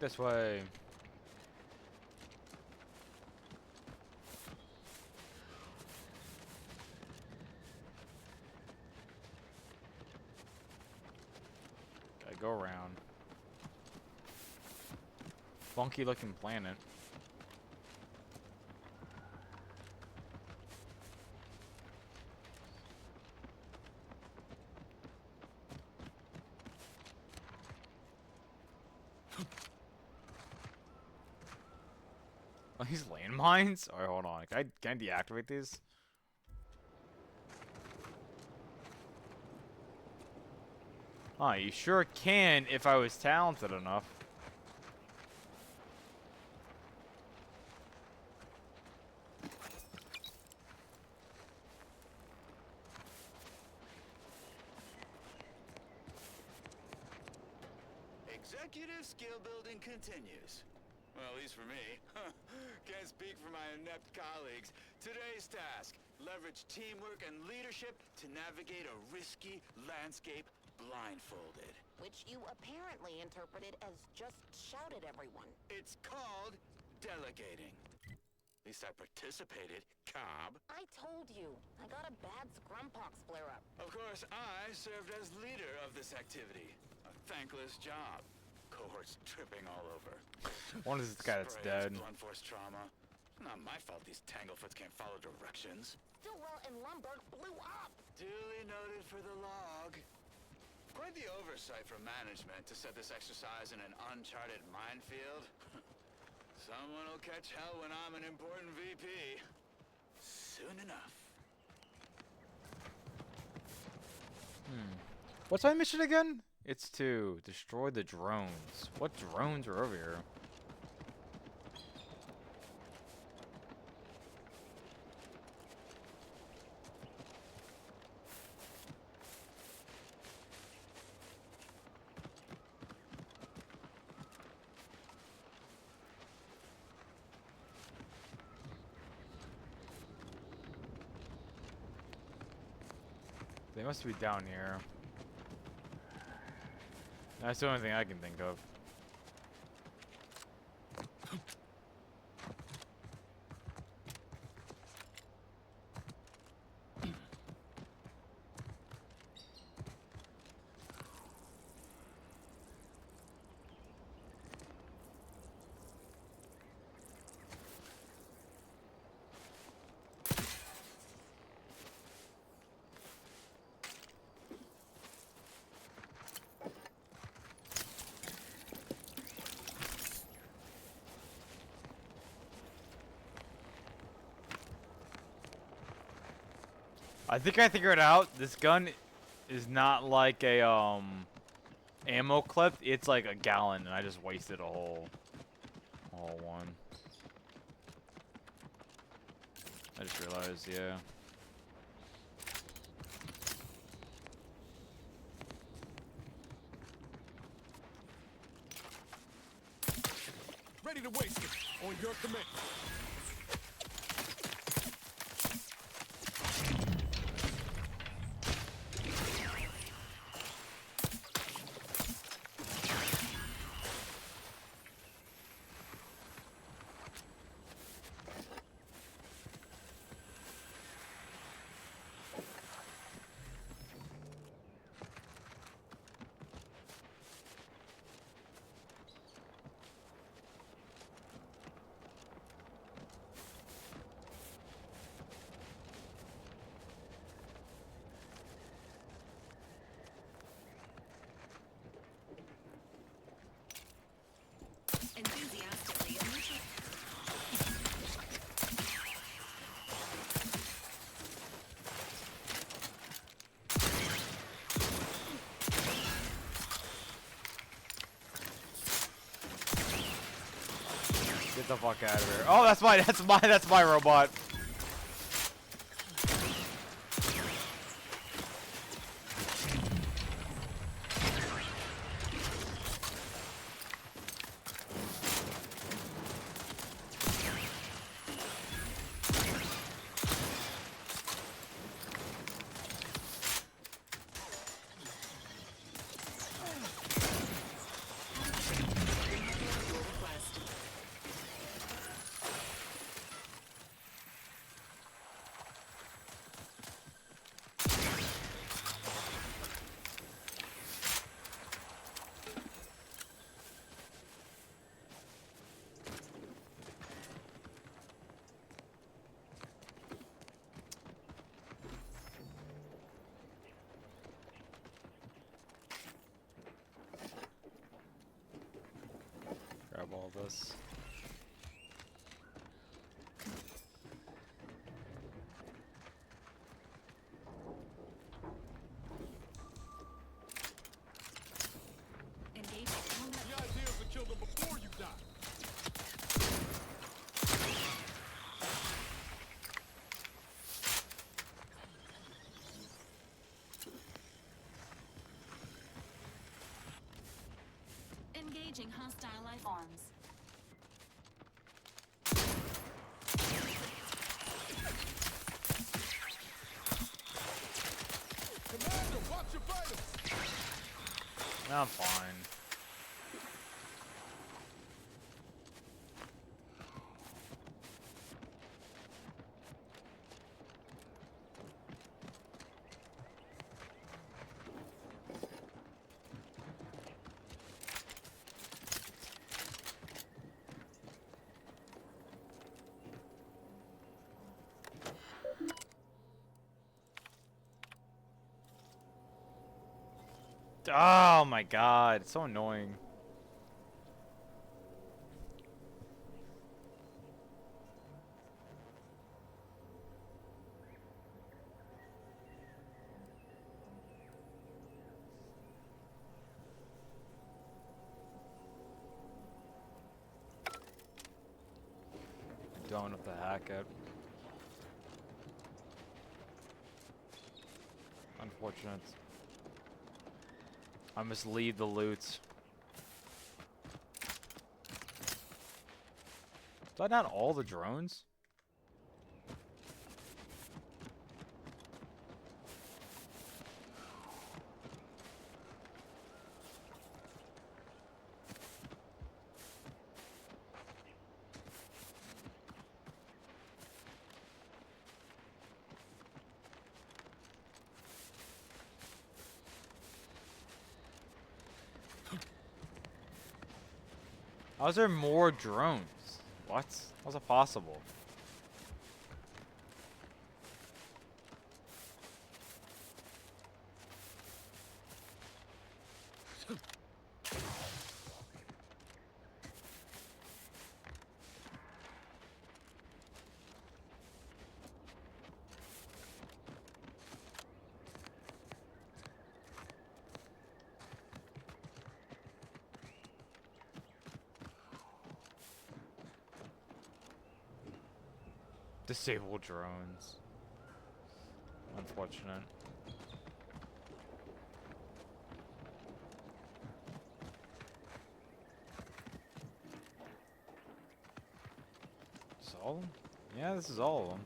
This way. Gotta go around. Funky looking planet. Are these landmines? Alright, hold on. Can I deactivate these? You sure can if I was talented enough. Executive skill building continues. Well, at least for me. Can't speak for my inept colleagues. Today's task, leverage teamwork and leadership to navigate a risky landscape blindfolded. Which you apparently interpreted as just shout at everyone. It's called delegating. At least I participated, Cobb. I told you. I got a bad scrumpox flare-up. Of course, I served as leader of this activity. A thankless job. Cohorts tripping all over. One is this guy that's Sprays, dead. blunt force trauma. Not my fault these Tanglefoots can't follow directions. Stillwell and Lumberg blew up. Duly noted for the log. Quite the oversight from management to set this exercise in an uncharted minefield. Someone will catch hell when I'm an important VP. Soon enough. What's my mission again? It's to destroy the drones. What drones are over here? They must be down here. That's the only thing I can think of. I think I figured out this gun is not like a ammo clip, it's like a gallon and I just wasted a whole one. I just realized, yeah. Ready to waste it on your command. Enthusiastically, initial. Get the fuck out of here. Oh, that's my robot. Grab all this. Engaging. The idea is to kill them before you die. Engaging hostile life forms. Commander, watch your vitals. I'm fine. Oh my god, it's so annoying. Don't know what the heck it. Unfortunate. I must leave the loot. Is that not all the drones? How is there more drones? What? How's it possible? Disable drones. Unfortunate. Is all of them? Yeah, this is all of them.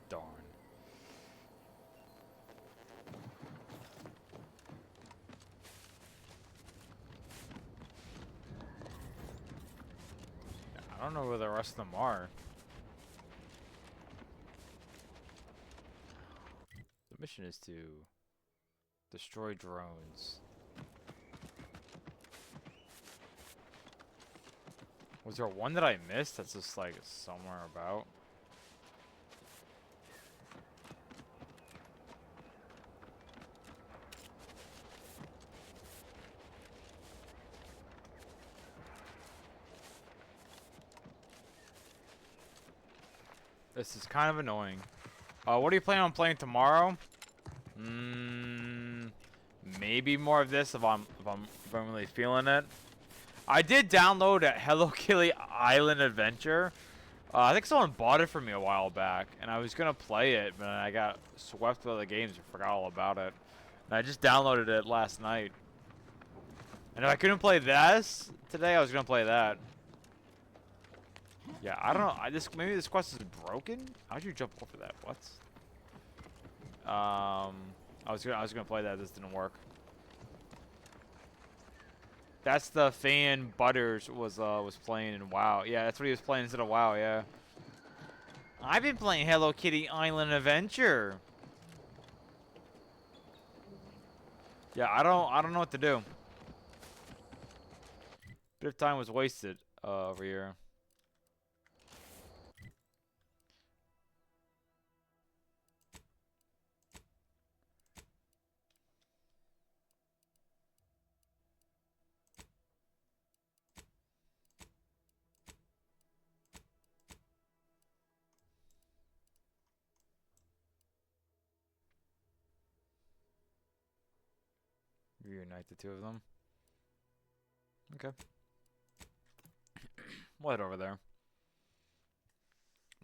Darn. I don't know where the rest of them are. The mission is to destroy drones. Was there one that I missed that's just like somewhere about? This is kind of annoying. What are you planning on playing tomorrow? Maybe more of this if I'm really feeling it. I did download a Hello Kitty Island Adventure. I think someone bought it for me a while back, and I was gonna play it, but I got swept by the games and forgot all about it. And I just downloaded it last night. And if I couldn't play this today, I was gonna play that. Yeah, I don't know. Maybe this quest is broken. How'd you jump over that? What? I was gonna play that. This didn't work. That's the fan Butters was playing in WoW. Yeah, that's what he was playing instead of WoW. Yeah. I've been playing Hello Kitty Island Adventure. Yeah, I don't know what to do. Bit of time was wasted over here. Reunite the two of them. Okay. We'll head over there.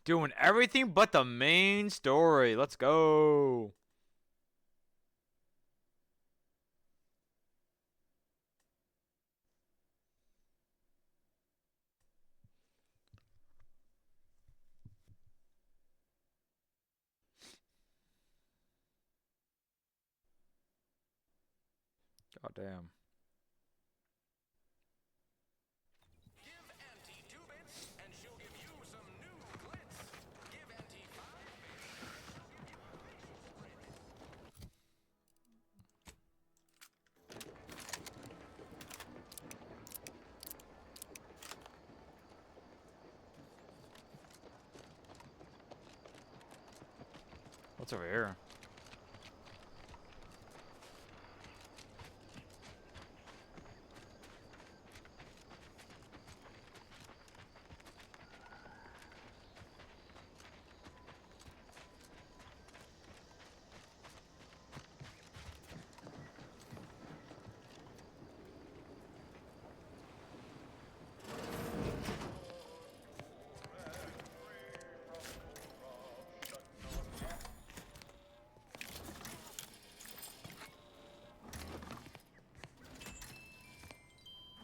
Doing everything but the main story. Let's go. God damn. What's over here?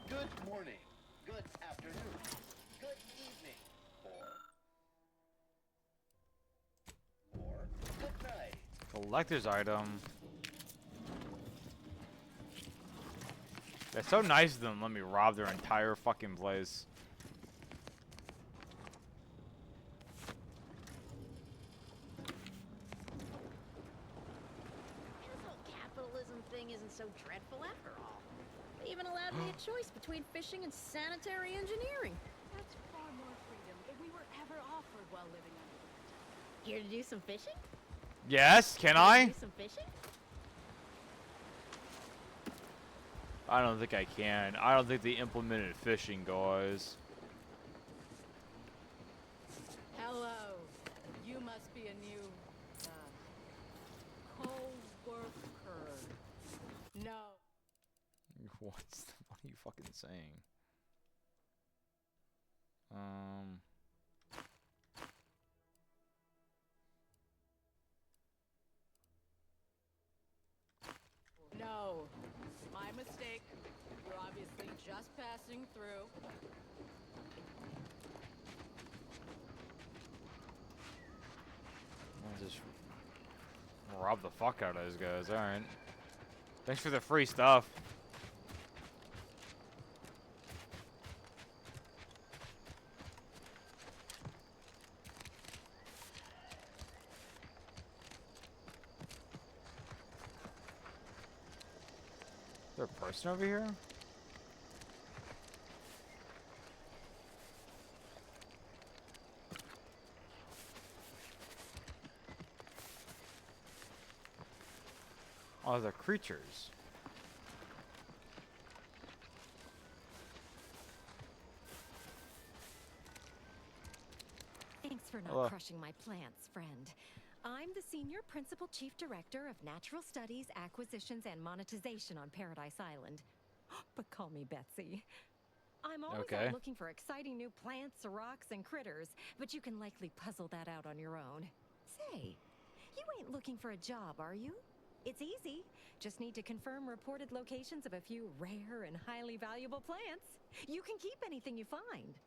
Good morning, good afternoon, good evening, or good night. Collector's item. It's so nice of them to let me rob their entire fucking place. This whole capitalism thing isn't so dreadful after all. They even allowed me a choice between fishing and sanitary engineering. That's far more freedom than we were ever offered while living under the Protectorate. Here to do some fishing? Yes, can Here to I? do some fishing? I don't think I can. I don't think they implemented fishing, guys. Hello. You must be a new, co-worker. No. What are you fucking saying? No. My mistake. You're obviously just passing through. I'll just rob the fuck out of those guys. Alright. Thanks for the free stuff. Is there a person over here? Oh, they're creatures. Thanks for not Hello. crushing my plants, friend. I'm the Senior Principal Chief Director of Natural Studies, Acquisitions, and Monetization on Paradise Island. But call me Betsy. I'm always Okay. out looking for exciting new plants, rocks, and critters, but you can likely puzzle that out on your own. Say, you ain't looking for a job, are you? It's easy. Just need to confirm reported locations of a few rare and highly valuable plants. You can keep anything you find.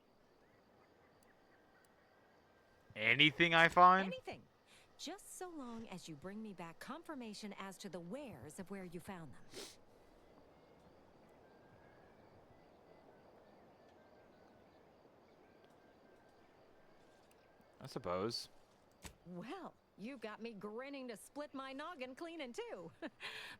Anything I find? Anything. Just so long as you bring me back confirmation as to the wheres of where you found them. I suppose. Well, you got me grinning to split my noggin clean in two.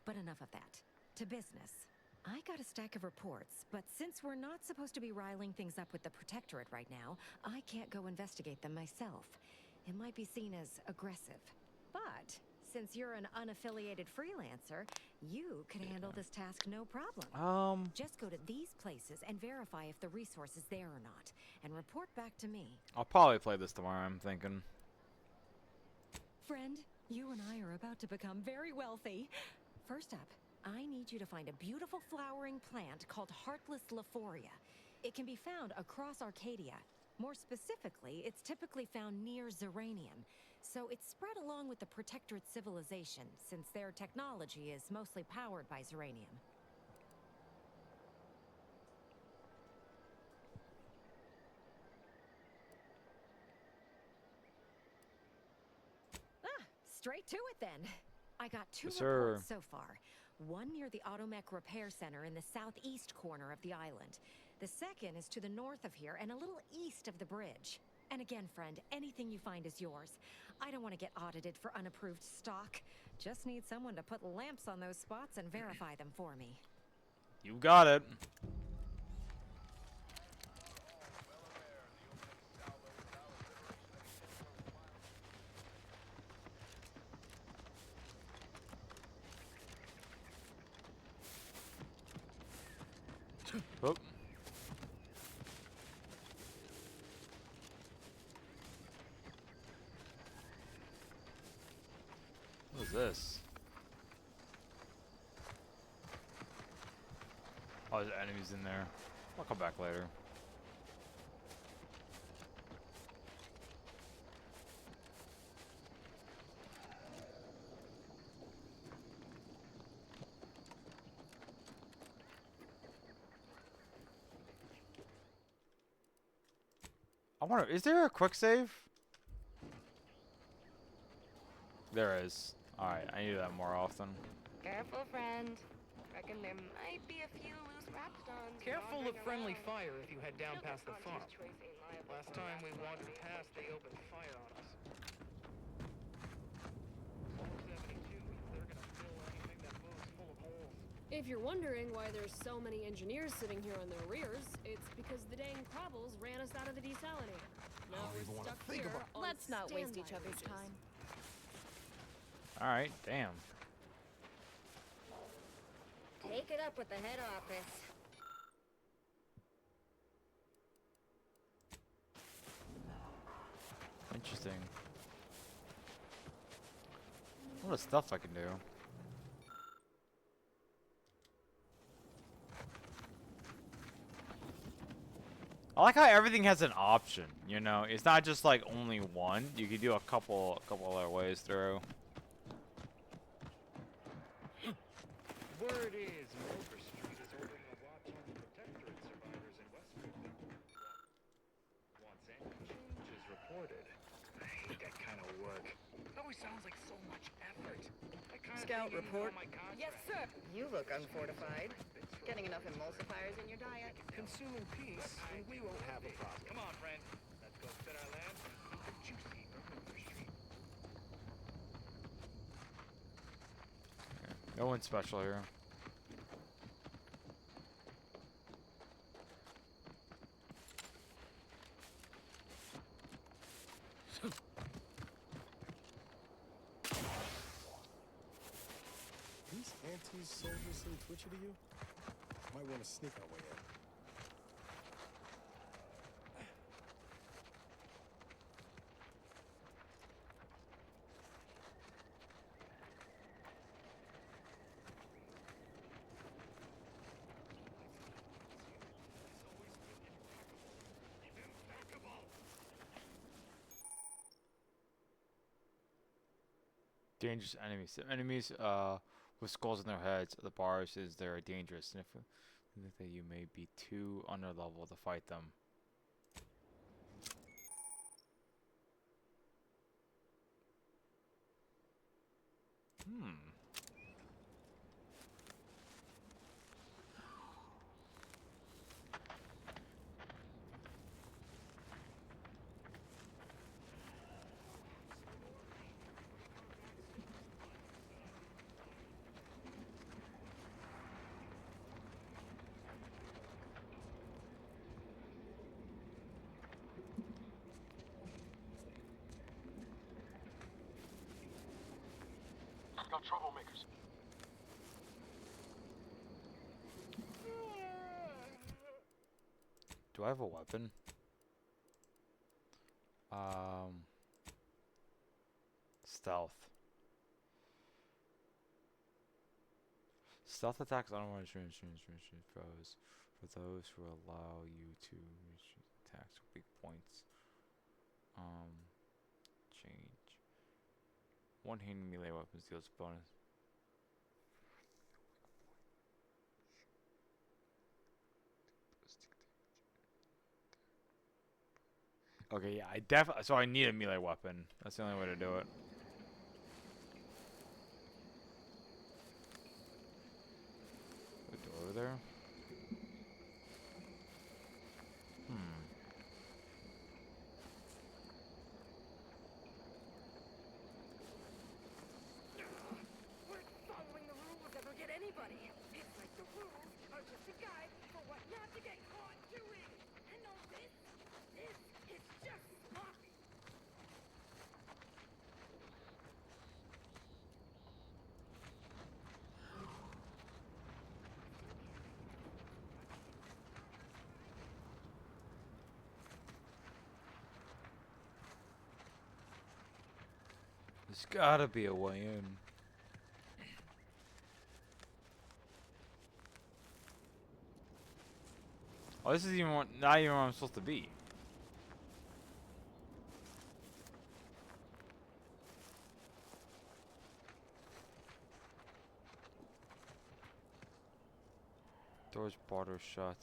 But enough of that. To business. I got a stack of reports, but since we're not supposed to be riling things up with the Protectorate right now, I can't go investigate them myself. It might be seen as aggressive. But since you're an unaffiliated freelancer, you could handle this task no problem. Just go to these places and verify if the resource is there or not, and report back to me. I'll probably play this tomorrow, I'm thinking. Friend, you and I are about to become very wealthy. First up, I need you to find a beautiful flowering plant called Heartless Lephoria. It can be found across Arcadia. More specifically, it's typically found near Zeranium, so it's spread along with the Protectorate civilization, since their technology is mostly powered by Zeranium. Straight to it then. I got two Yes, sir. reports so far. One near the Automech Repair Center in the southeast corner of the island. The second is to the north of here and a little east of the bridge. And again, friend, anything you find is yours. I don't want to get audited for unapproved stock. Just need someone to put lamps on those spots and verify them for me. You got it. Oop. What is this? Oh, there's enemies in there. I'll come back later. I wonder, is there a quick save? There is. Alright, I need that more often. Careful, friend. Reckon there might be a few loose rapstones. Careful of friendly fire if you head down past the farm. Last time we wandered past, they opened fire on us. 472, they're gonna fill anything that moves full of holes. If you're wondering why there's so many engineers sitting here on their rears, it's because the dang Crabbles ran us out of the desalinator. Now we're stuck here on Let's not waste each standby other's wages. time. Alright, damn. Take it up with the head office. Interesting. What stuff I can do. I like how everything has an option, you know? It's not just like only one. You can do a couple other ways through. Word is Mulver Street is ordering a watch on the Protectorate survivors in Westwood. Once any change is reported. I hate that kind of work. It always sounds like so much effort. Scout report. Yes, sir. You look unfortified. Getting enough emulsifiers in your diet? Consume in peace, and we won't have a problem. Come on, friend. Let's go set our lamps and keep it juicy for Mulver Street. No one special here. These antis soldiers seem twitchy to you? Might want to sneak our way in. Dangerous enemies. Enemies with skulls in their heads. The bars is they're dangerous, and if that you may be too under level to fight them. Got troublemakers. Do I have a weapon? Stealth. Stealth attacks unwanted foes for those who allow you to reach attacks with weak points. Change. One-handed melee weapons deals bonus. Okay, yeah, I definitely. So I need a melee weapon. That's the only way to do it. The door there. We're following the rules that will get anybody. It's like the rules are just a guide for what not to get caught doing. And all this is just sloppy. There's gotta be a way in. Oh, this is not even where I'm supposed to be. Doors barred or shut.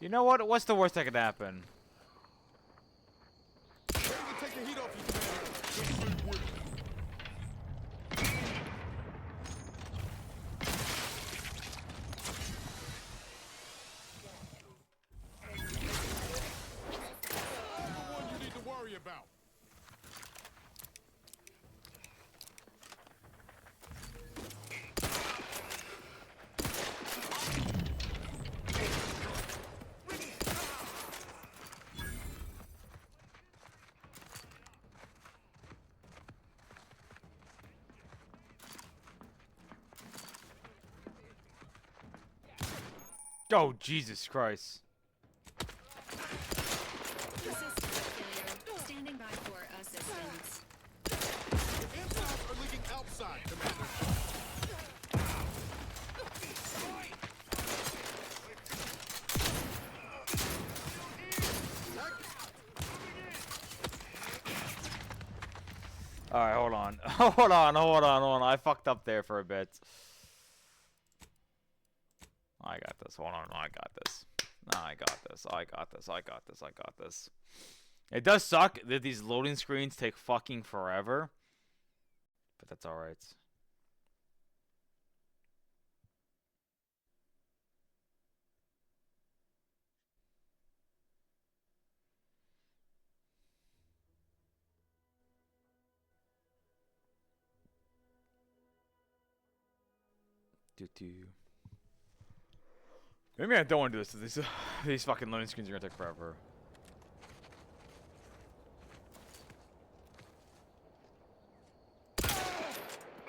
You know what? What's the worst that could happen? Take the heat off you, Commander. I'm the one you need to worry about. Oh, Jesus Christ. Assistance failure. Standing by for assistance. Insides are leaking outside, Commander. Alright, hold on. hold on. I fucked up there for a bit. I got this. Hold on. I got this. I got this. It does suck that these loading screens take fucking forever. But that's alright. Maybe I don't want to do this. These fucking loading screens are gonna take forever.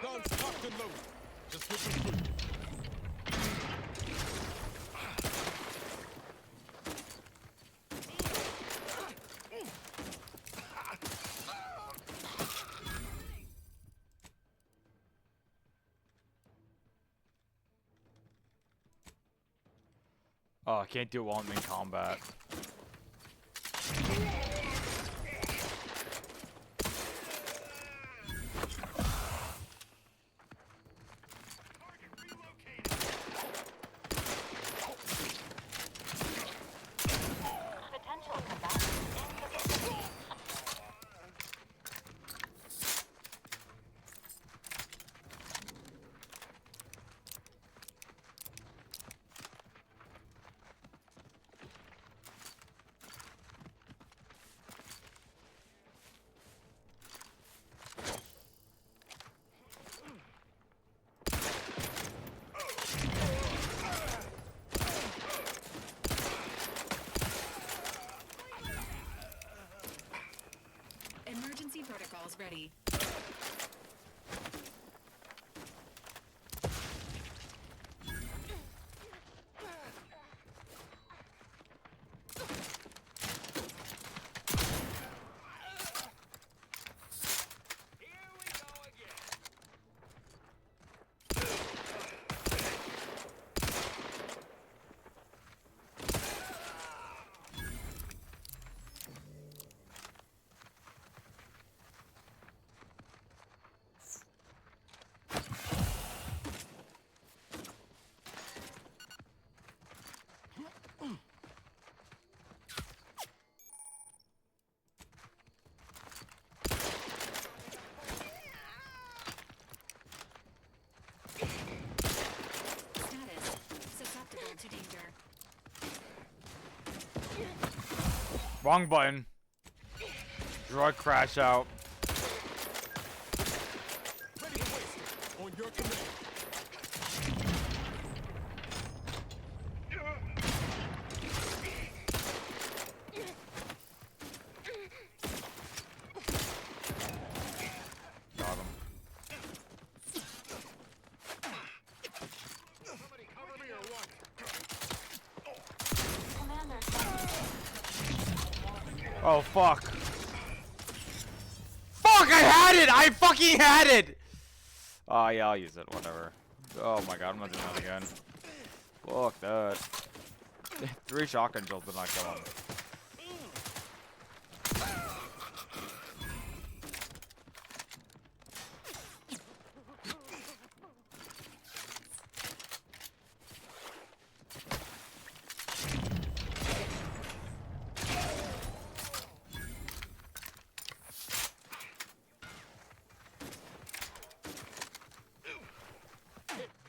Guns locked and loaded. Just get them through. Oh, I can't do it while I'm in combat. Emergency protocols ready. Wrong button. Drug crash out. Ready to waste it. On your command. Oh, fuck. Fuck, I had it! I fucking had it! Oh, yeah, I'll use it. Whatever. Oh my god, I'm not doing that again. Fuck that. 3 shotgun shells did not kill him.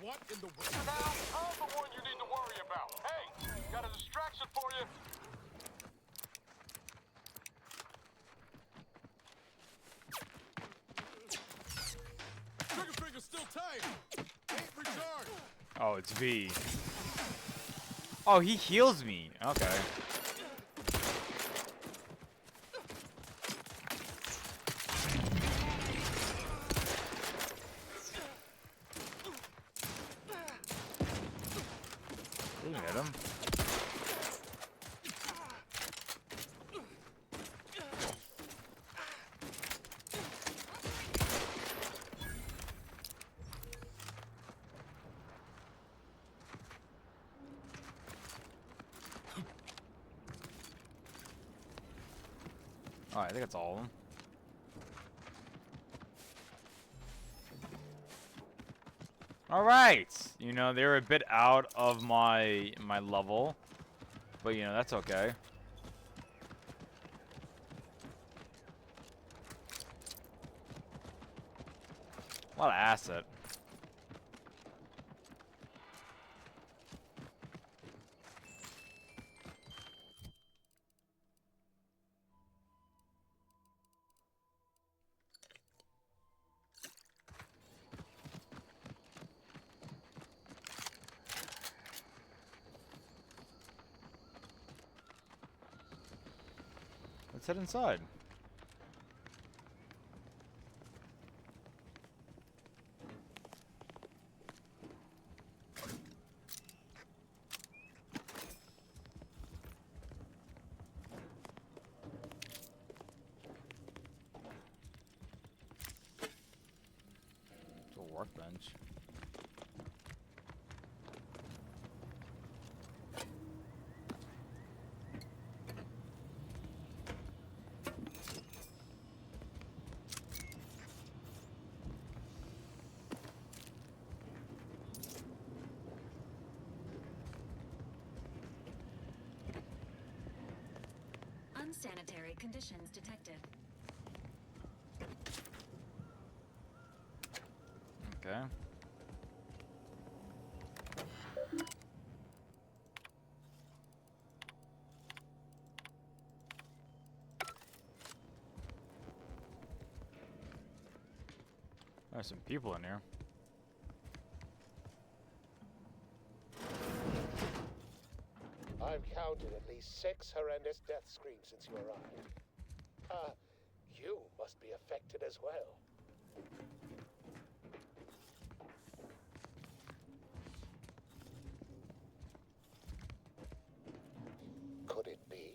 What in the world? Now, I'm the one you need to worry about. Hey, got a distraction for you. Trigger finger's still tight. Ain't recharged. Oh, it's V. Oh, he heals me. Okay. Didn't hit him. Alright, I think that's all of them. Alright! You know, they're a bit out of my level. But, you know, that's okay. A lot of asset. Let's head inside. It's a workbench. Unsanitary conditions detected. Okay. There's some people in here. I've counted at least 6 horrendous death screams since you arrived. You must be affected as well. Could it be?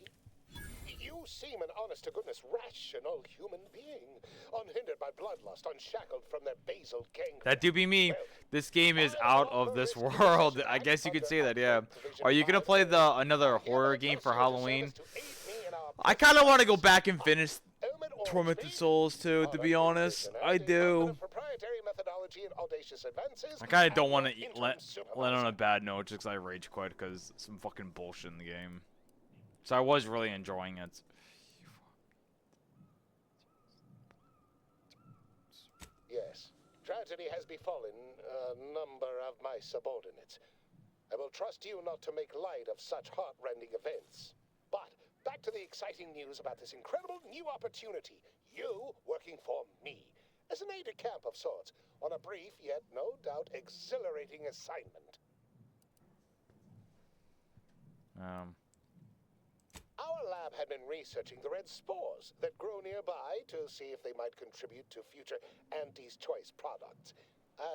You seem an honest-to-goodness rational human being, unhindered by bloodlust, unshackled from their basal gang. That do be me. This game is out of this world. I guess you could say that, yeah. Are you gonna play another horror game for Halloween? I kind of want to go back and finish Tormented Souls too, to be honest. I do. I kind of don't want to let on a bad note just because I rage quit because some fucking bullshit in the game. So I was really enjoying it. Yes, tragedy has befallen a number of my subordinates. I will trust you not to make light of such heart-rending events. But back to the exciting news about this incredible new opportunity. You working for me, as an aide-de-camp of sorts, on a brief yet no doubt exhilarating assignment. Our lab had been researching the red spores that grow nearby to see if they might contribute to future Auntie's Choice products.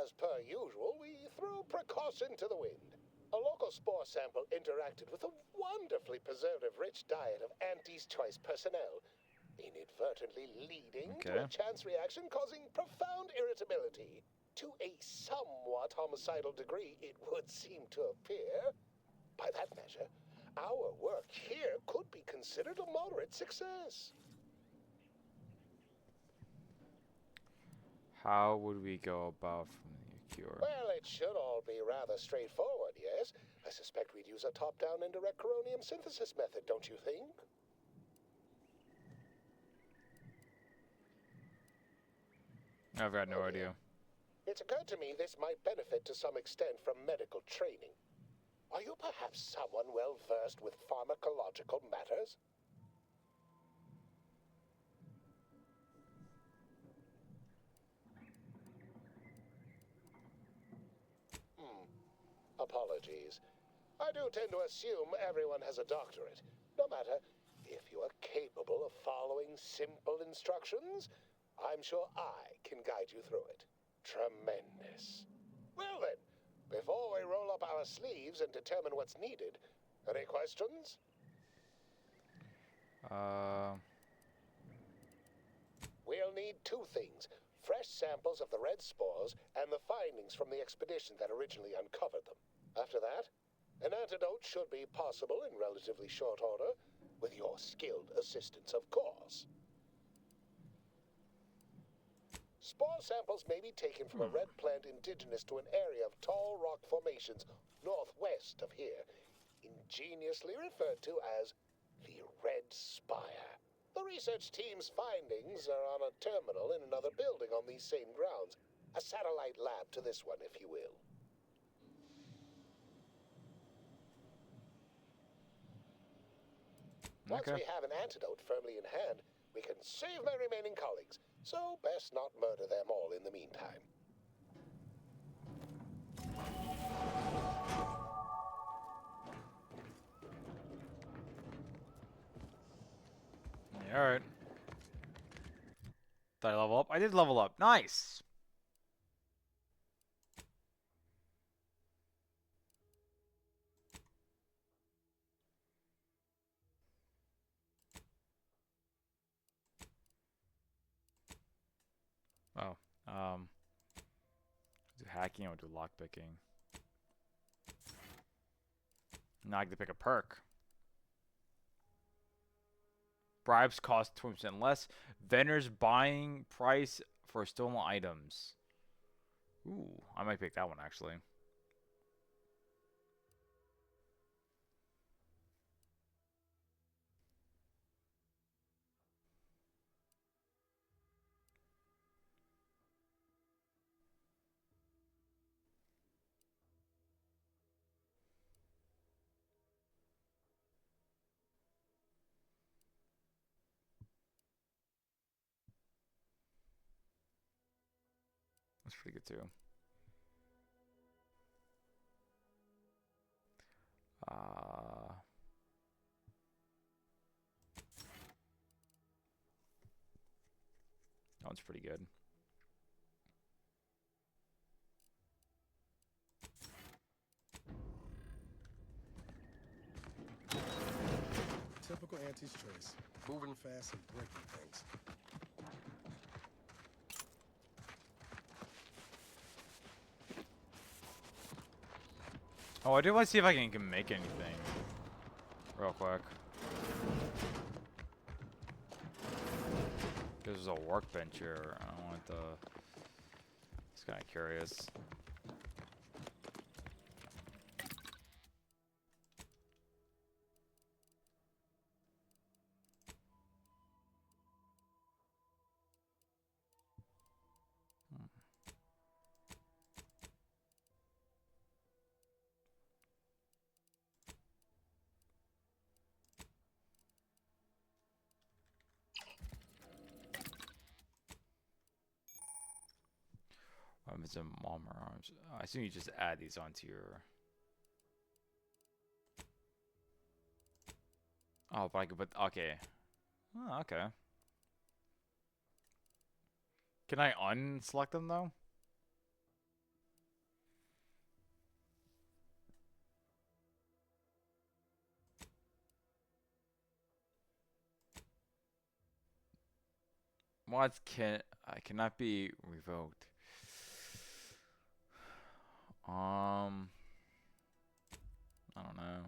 As per usual, we threw precaution to the wind. A local spore sample interacted with a wonderfully preservative-rich diet of Auntie's Choice personnel, inadvertently leading to a chance reaction causing profound irritability. To a somewhat homicidal degree, it would seem to appear. By that measure, our work here could be considered a moderate success. How would we go about forming a cure? Well, it should all be rather straightforward, yes? I suspect we'd use a top-down indirect coronium synthesis method, don't you think? I've got no idea. It's occurred to me this might benefit to some extent from medical training. Are you perhaps someone well-versed with pharmacological matters? Apologies. I do tend to assume everyone has a doctorate. No matter, if you are capable of following simple instructions, I'm sure I can guide you through it. Tremendous. Well then, before we roll up our sleeves and determine what's needed, any questions? We'll need two things. Fresh samples of the red spores and the findings from the expedition that originally uncovered them. After that, an antidote should be possible in relatively short order, with your skilled assistance, of course. Spore samples may be taken from a red plant indigenous to an area of tall rock formations northwest of here, ingeniously referred to as the Red Spire. The research team's findings are on a terminal in another building on these same grounds. A satellite lab to this one, if you will. Once we have an antidote firmly in hand, we can save my remaining colleagues. So best not murder them all in the meantime. Alright. Did I level up? I did level up. Nice! Oh, do hacking or do lockpicking? Now I get to pick a perk. Bribes cost 20% less. Vendors buying price for stolen items. Ooh, I might pick that one actually. That's pretty good too. That one's pretty good. Typical Auntie's Choice. Moving fast and breaking things. Oh, I do want to see if I can make anything real quick. There's a workbench here. I don't want the... Just kind of curious. It's a Malmer arms. I assume you just add these onto your... Oh, but I could put... Okay. Oh, okay. Can I unselect them, though? What can I cannot be revoked? I don't know.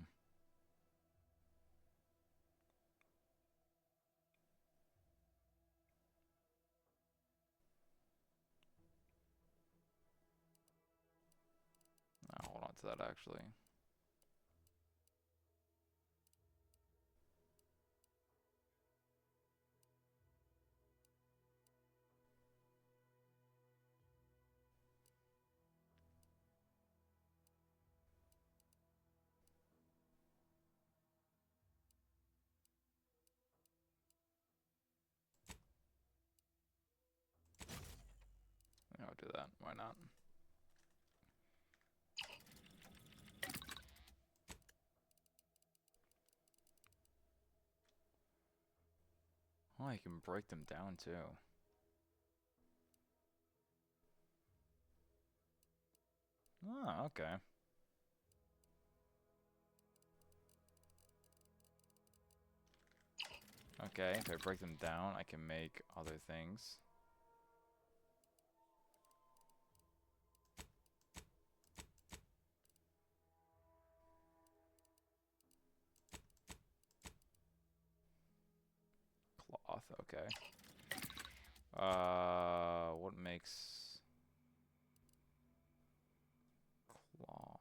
I'll hold on to that actually. I'll do that. Why not? Oh, you can break them down too. Oh, okay. Okay, if I break them down, I can make other things. Cloth, okay. What makes cloth?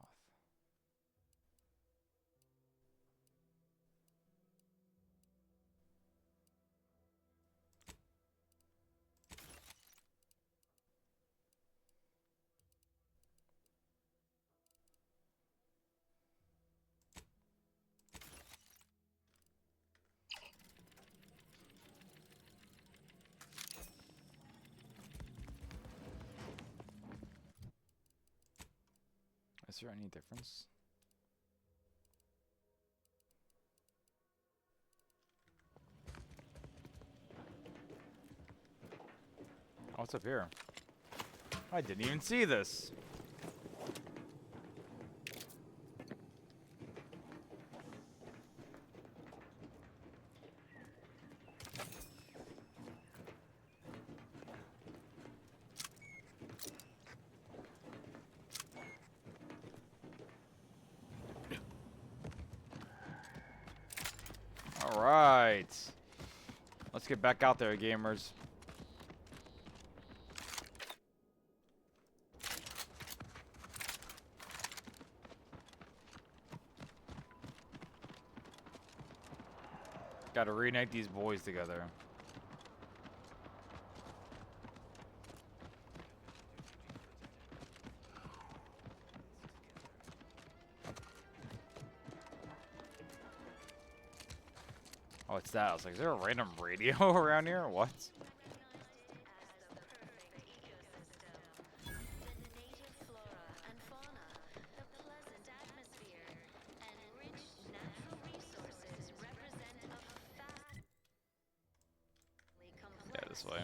Is there any difference? Oh, what's up here? I didn't even see this. All right. Let's get back out there, gamers. Gotta reunite these boys together. Oh, it's that. I was like, is there a random radio around here? What? Yeah, this way.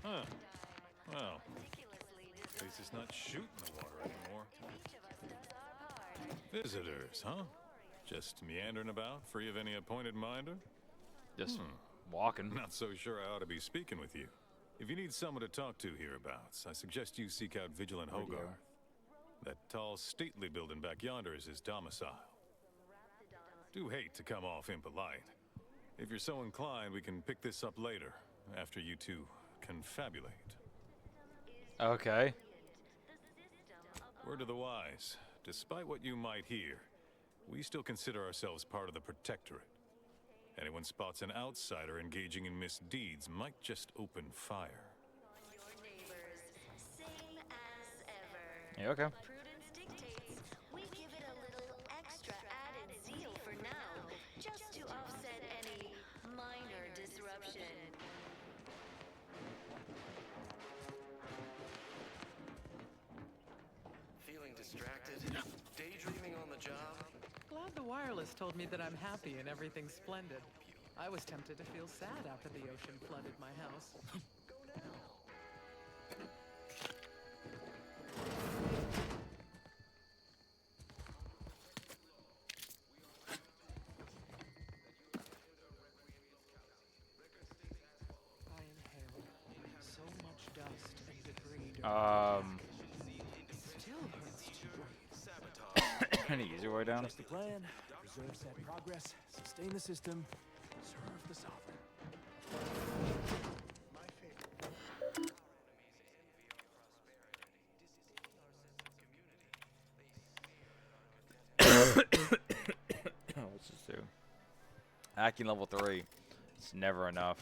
Huh. Well, at least it's not shooting the water anymore. Visitors, huh? Just meandering about, free of any appointed minder? Just walking. Not so sure I ought to be speaking with you. If you need someone to talk to hereabouts, I suggest you seek out Vigilant Hogarth. That tall, stately building back yonder is his domicile. Do hate to come off impolite. If you're so inclined, we can pick this up later, after you two confabulate. Okay. Word of the wise, despite what you might hear, we still consider ourselves part of the Protectorate. Anyone spots an outsider engaging in misdeeds might just open fire. Yeah, okay. Prudence dictates we give it a little extra added zeal for now, just to offset any minor disruption. Feeling distracted? Daydreaming on the job? Glad the wireless told me that I'm happy and everything's splendid. I was tempted to feel sad after the ocean flooded my house. Go now. Any easier way down? That's the plan. Preserve said progress, sustain the system, serve the sovereign. What's this do? Hacking level 3. It's never enough.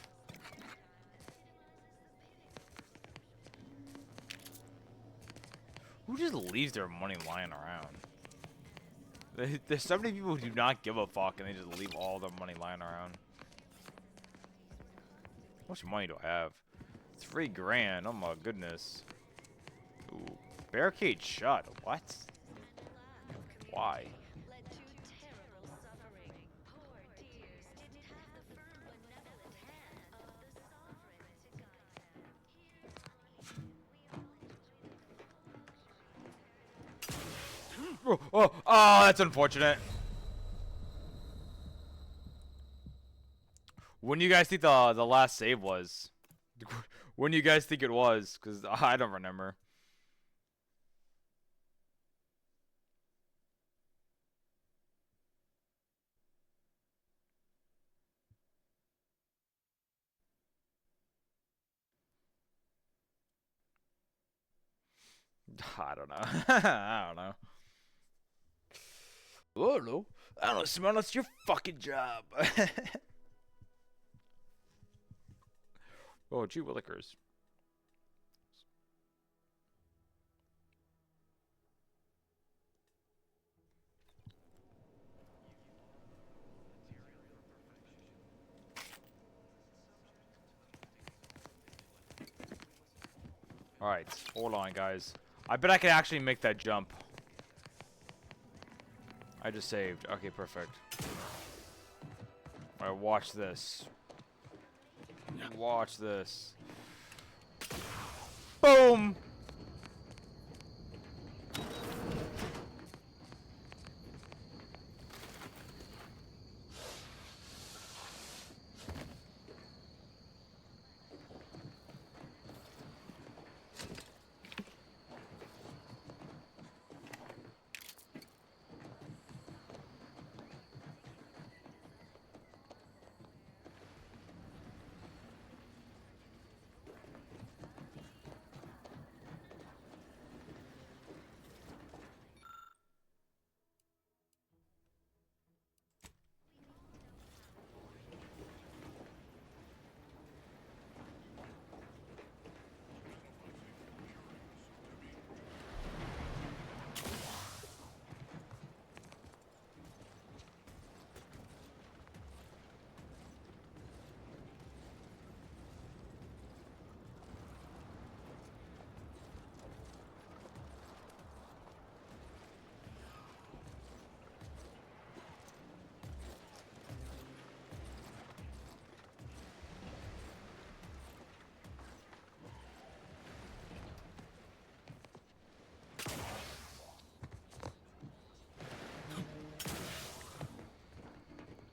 Who just leaves their money lying around? There's so many people who do not give a fuck and they just leave all their money lying around. How much money do I have? $3 grand. Oh my goodness. Ooh. Barricade shut. What? Why? Oh, that's unfortunate. When do you guys think the last save was? When do you guys think it was? Because I don't remember. I don't know. I don't know. Oh no. I don't know, Simone, that's your fucking job. Oh, gee willikers. Alright, hold on, guys. I bet I can actually make that jump. I just saved. Okay, perfect. Alright, watch this. Watch this. Boom!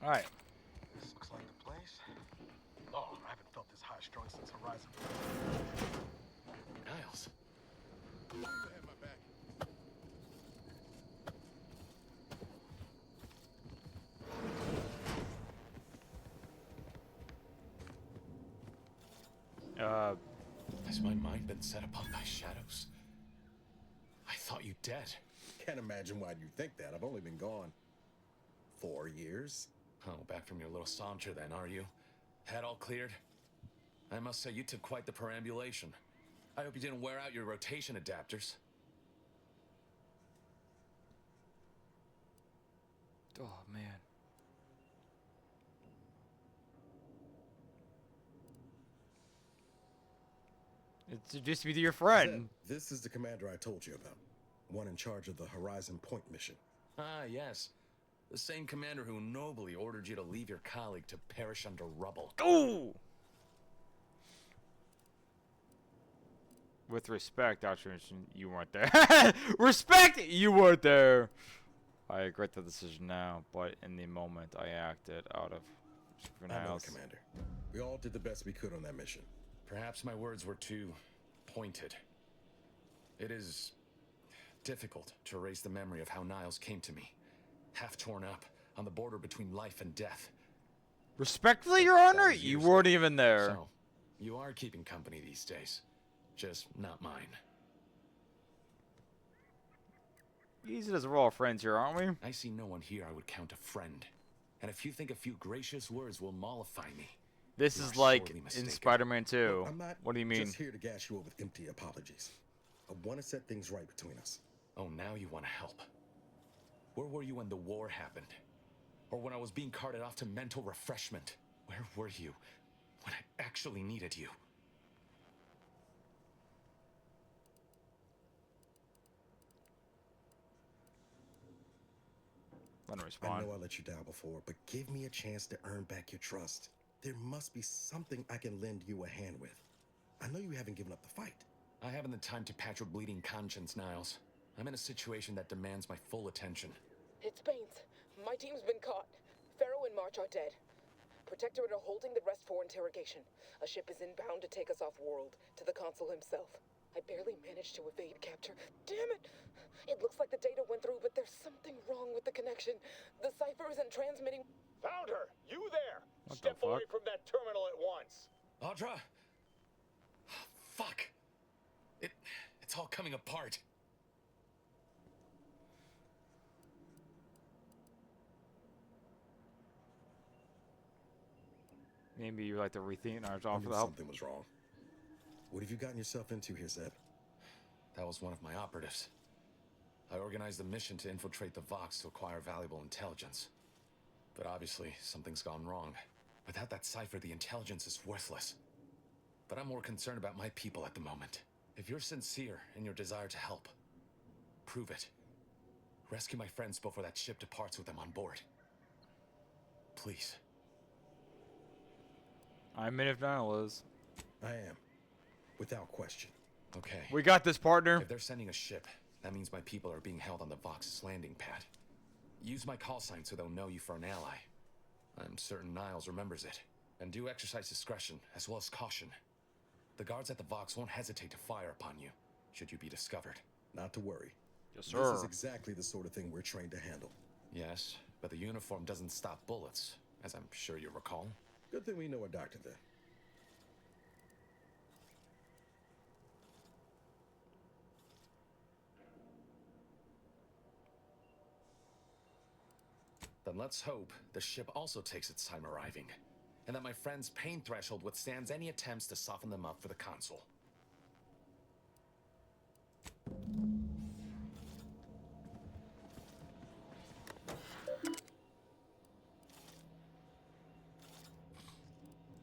Alright. This looks like the place. Oh, I haven't felt this high strung since Horizon. Niles. Has my mind been set upon by shadows? I thought you dead. Can't imagine why you think that. I've only been gone 4 years. Oh, back from your little saunter then, are you? Head all cleared? I must say you took quite the perambulation. I hope you didn't wear out your rotation adapters. Oh, man. It's just with your friend. Zed, this is the commander I told you about. One in charge of the Horizon Point mission. Ah, yes. The same commander who nobly ordered you to leave your colleague to perish under rubble. Ooh! With respect, Dr. Winston, you weren't there. Respect! You weren't there! I regret the decision now, but in the moment I acted out of I know, Commander. We all did the best we could on that mission. Perhaps my words were too pointed. It is difficult to erase the memory of how Niles came to me, half torn up, on the border between life and death. Respectfully, Your Honor, you weren't even there. So, you are keeping company these days. Just not mine. Easy as we're all friends here, aren't we? I see no one here I would count a friend. And if you think a few gracious words will mollify me, This you is are like sorely in mistaken. Spider-Man 2. Look, I'm not What do you mean? just here to gas you up with empty apologies. I want to set things right between us. Oh, now you want to help. Where were you when the war happened? Or when I was being carted off to mental refreshment? Where were you when I actually needed you? Let him I respond. know I let you down before, but give me a chance to earn back your trust. There must be something I can lend you a hand with. I know you haven't given up the fight. I haven't the time to patch your bleeding conscience, Niles. I'm in a situation that demands my full attention. It's Baines. My team's been caught. Pharaoh and March are dead. Protectorate are holding the rest for interrogation. A ship is inbound to take us off-world, to the consul himself. I barely managed to evade capture. Damn it! It looks like the data went through, but there's something wrong with the connection. The cipher isn't transmitting. Found her! You there! What the Step away fuck? from that terminal at once! Audra! Fuck! It's all coming apart. Maybe you like to rethink our I job knew for the help. something was wrong. What have you gotten yourself into here, Zeb? That was one of my operatives. I organized a mission to infiltrate the Vox to acquire valuable intelligence. But obviously, something's gone wrong. Without that cipher, the intelligence is worthless. But I'm more concerned about my people at the moment. If you're sincere in your desire to help, prove it. Rescue my friends before that ship departs with them on board. Please. I'm in if Niall is. I am. Without question. Okay. We got this, partner. If they're sending a ship, that means my people are being held on the Vox's landing pad. Use my call sign so they'll know you for an ally. I'm certain Niles remembers it. And do exercise discretion, as well as caution. The guards at the Vox won't hesitate to fire upon you, should you be discovered. Not to worry. Yes, This sir. is exactly the sort of thing we're trained to handle. Yes, but the uniform doesn't stop bullets, as I'm sure you recall. Good thing we know a doctor then. Then let's hope the ship also takes its time arriving, and that my friend's pain threshold withstands any attempts to soften them up for the consul.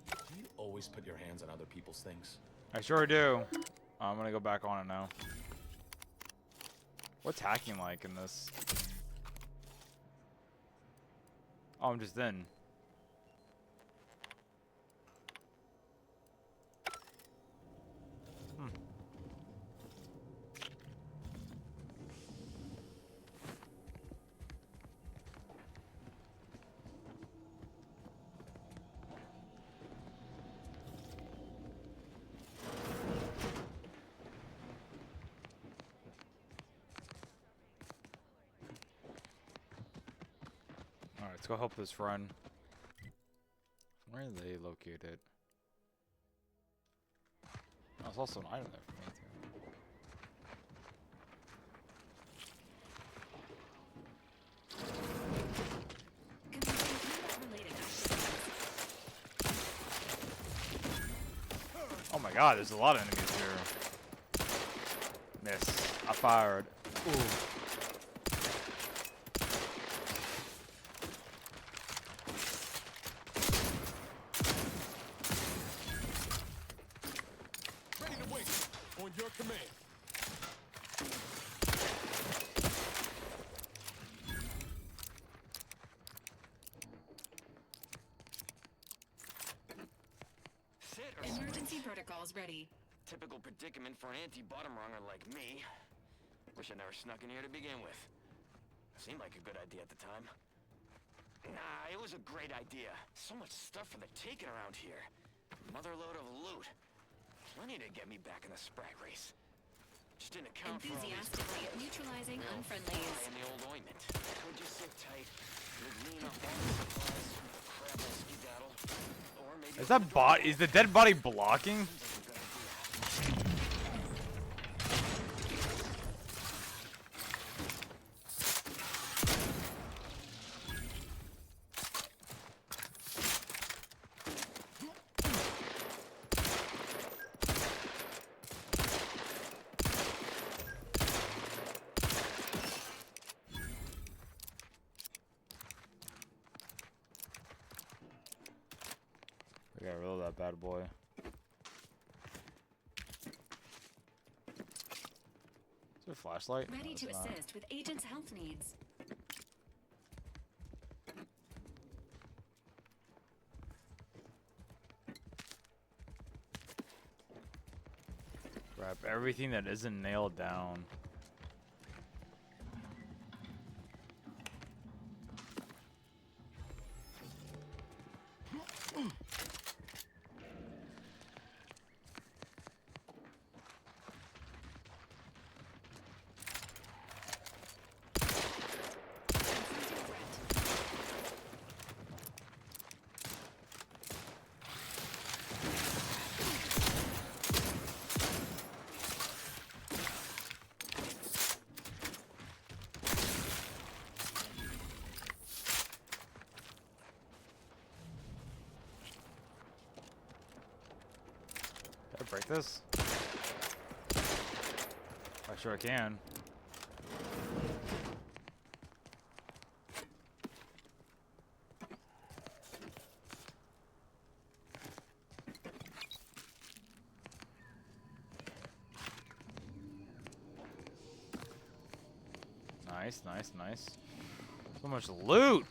Do you always put your hands on other people's things? I sure do. I'm gonna go back on it now. What's hacking like in this? Oh, I'm just in. Alright, let's go help this friend. Where are they located? Oh, there's also an item there for me too. Oh my god, there's a lot of enemies here. Miss. I fired. Ooh. Ready to wait. On your command. Sit or Emergency protocols ready. Typical predicament for an anti-bottom runger like me. Wish I never snuck in here to begin with. Seemed like a good idea at the time. Nah, it was a great idea. So much stuff for the taking around here. Motherload of loot. Plenty to get me back in the sprag race. Just didn't account for all these Enthusiastically neutralizing unfriendlies. and the old ointment. Would you sit tight? You'd lean up on the supplies. Crap will skedaddle. Or maybe Is that bot? Is the dead body blocking? We gotta reload that bad boy. Is there a flashlight? Ready No, to it's not. assist with agent's health needs. Grab everything that isn't nailed down. Can I break this? I sure can. Nice, nice, nice. So much loot!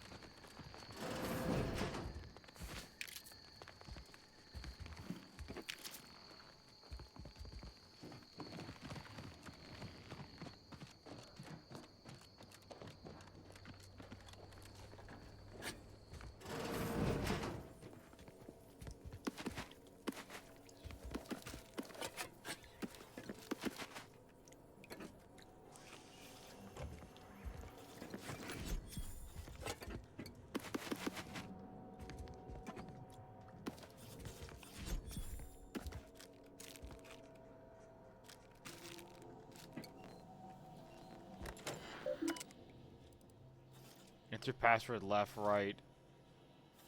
Enter password left, right.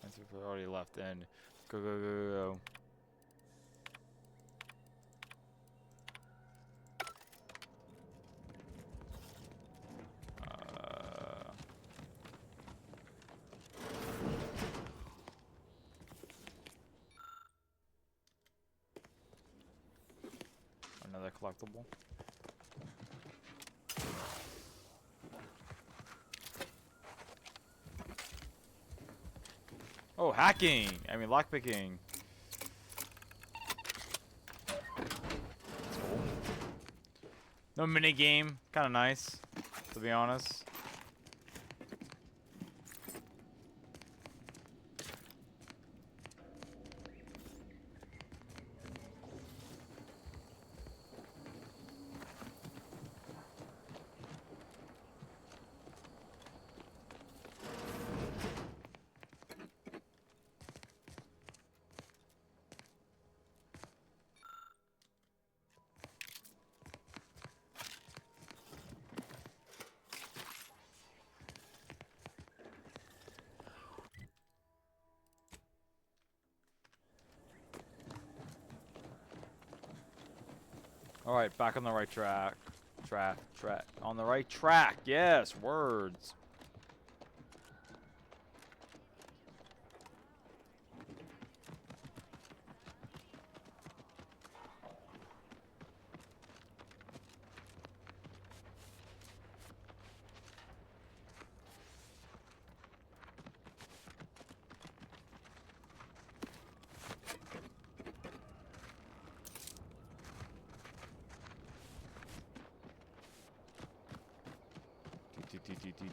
Enter already left in. Go, go, go, go, go. Another collectible. Oh, hacking! I mean, lockpicking. That's cool. No minigame. Kind of nice, to be honest. All right, back on the right track. On the right track. Yes, words.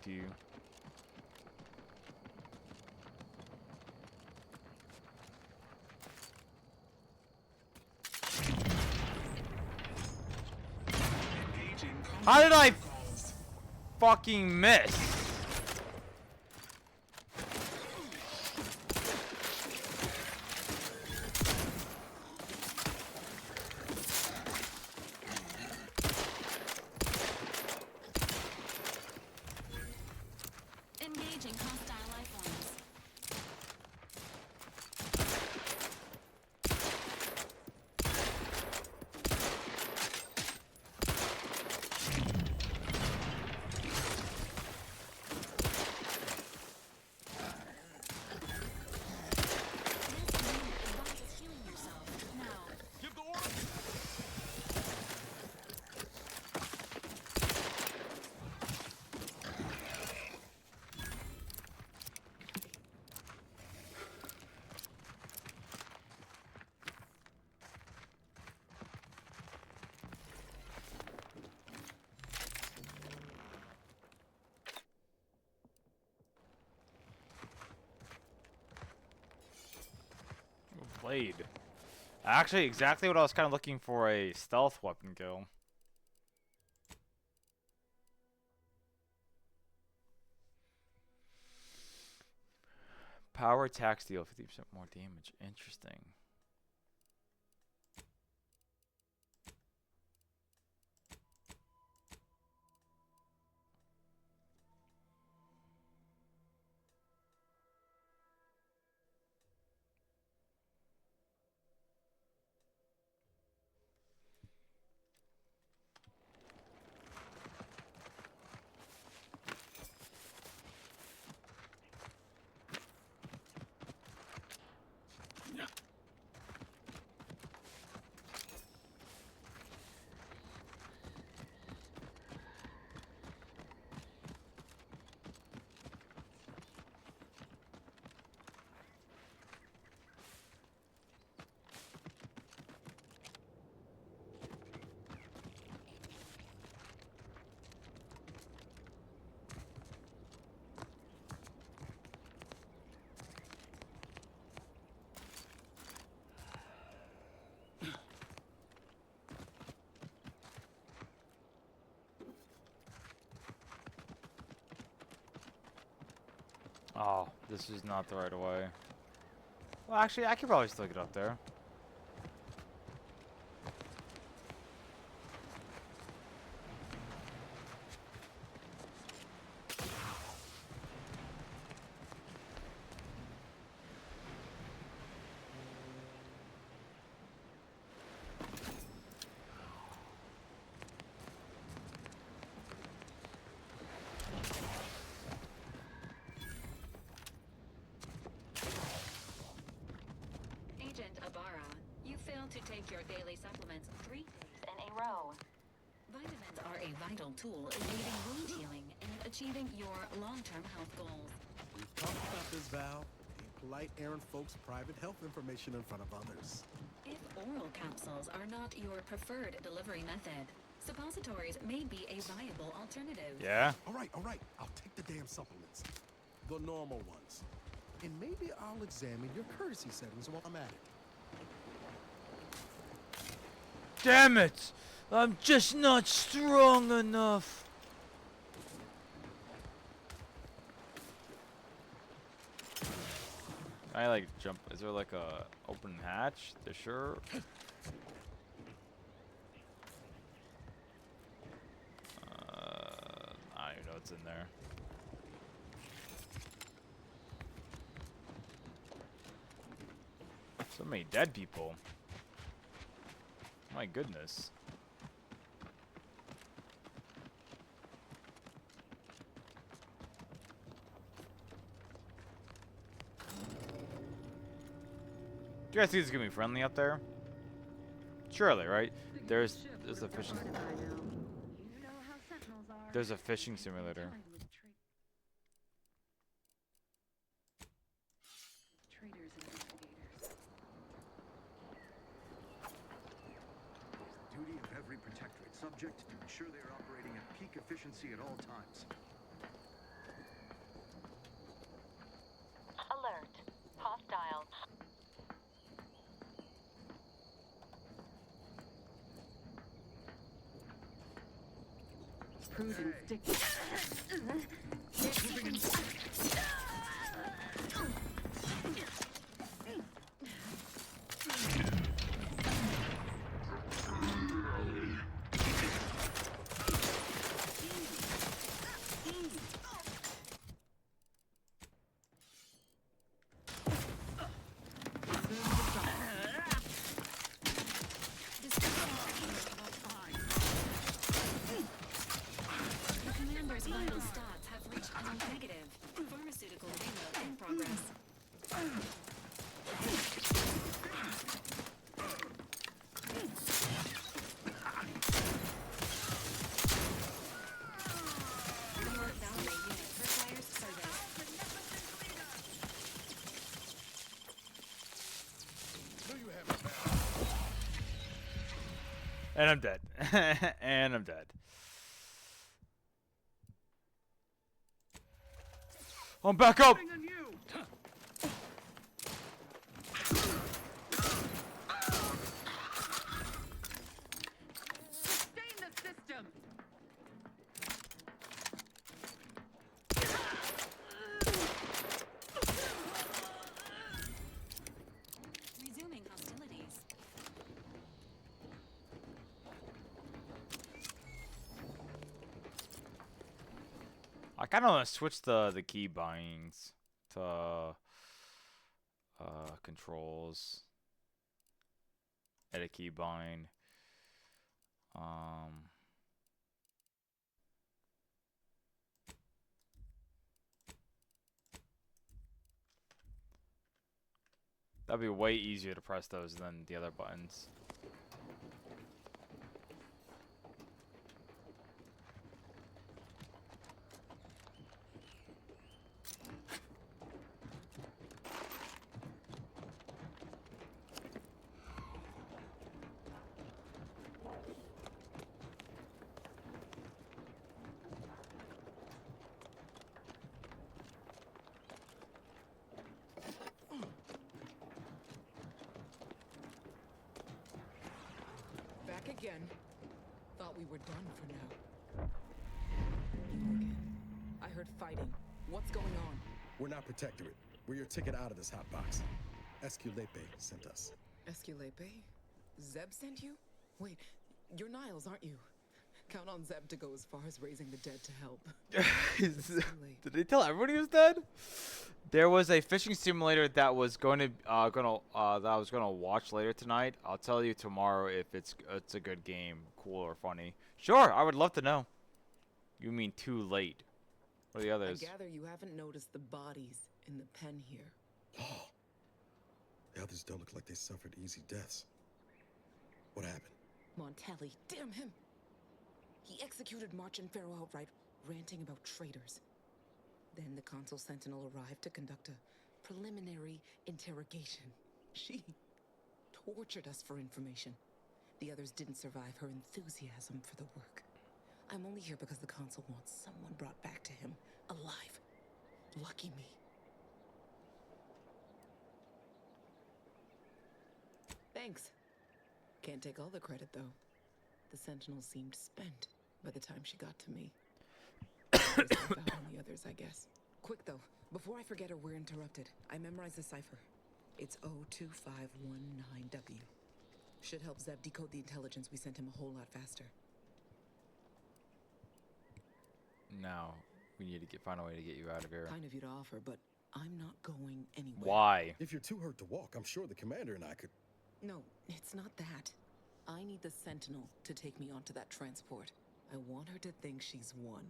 Do. How did I fucking miss? Engaging hostile life forms. Blade. Actually, exactly what I was kind of looking for, a stealth weapon kill. Power attacks deal 50% more damage. Interesting. Oh, this is not the right way. Well, actually, I could probably still get up there. Agent Ibarra, you failed to take your daily supplements 3 days in a row. Vitamins are a vital tool in aiding wound healing and achieving your long-term health goals. We've talked about this, Val. Ain't polite airing folks' private health information in front of others. If oral capsules are not your preferred delivery method, suppositories may be a viable alternative. Yeah? All right. I'll take the damn supplements. The normal ones. And maybe I'll examine your courtesy settings while I'm at it. Damn it! I'm just not strong enough. Can I like jump? Is there like a open hatch? There sure. I don't even know what's in there. So many dead people. My goodness. Do you guys think it's gonna be friendly up there? Surely, right? There's a fishing. There's a fishing simulator. Duty of every protectorate subject to ensure they are operating at peak efficiency at all times. Alert. Hostile. crude and sticky. The commander's vital stats have reached negative. Pharmaceutical reload in progress. Remote Valley unit requires service. And I'm dead. And I'm dead. I'm back up! Sustain the system! Resuming hostilities. I kind of want to switch the key bindings to controls. Edit key bind. That'd be way easier to press those than the other buttons. Back again. Thought we were done for now. You again. I heard fighting. What's going on? We're not Protectorate. We're your ticket out of this hot box. Esculepe sent us. Esculepe? Zeb sent you? Wait, you're Niles, aren't you? Count on Zeb to go as far as raising the dead to help. Did they tell everybody he was dead? There was a fishing simulator that was going to that I was gonna watch later tonight. I'll tell you tomorrow if it's a good game, cool or funny. Sure, I would love to know. You mean too late? What are the others? I gather you haven't noticed the bodies in the pen here. The others don't look like they suffered easy deaths. What happened? Montelli, damn him! He executed March and Pharaoh outright, ranting about traitors. Then the Consul Sentinel arrived to conduct a preliminary interrogation. She tortured us for information. The others didn't survive her enthusiasm for the work. I'm only here because the Consul wants someone brought back to him, alive. Lucky me. Thanks. Can't take all the credit, though. The Sentinel seemed spent by the time she got to me. Out on the others, I guess. Quick, though. Before I forget or we're interrupted, I memorized the cipher. It's O2519W. Should help Zeb decode the intelligence we sent him a whole lot faster. Now, we need to find a way to get you out of here. Kind of you to offer, but I'm not going anywhere. Why? If you're too hurt to walk, I'm sure the commander and I could... No, it's not that. I need the Sentinel to take me onto that transport. I want her to think she's won.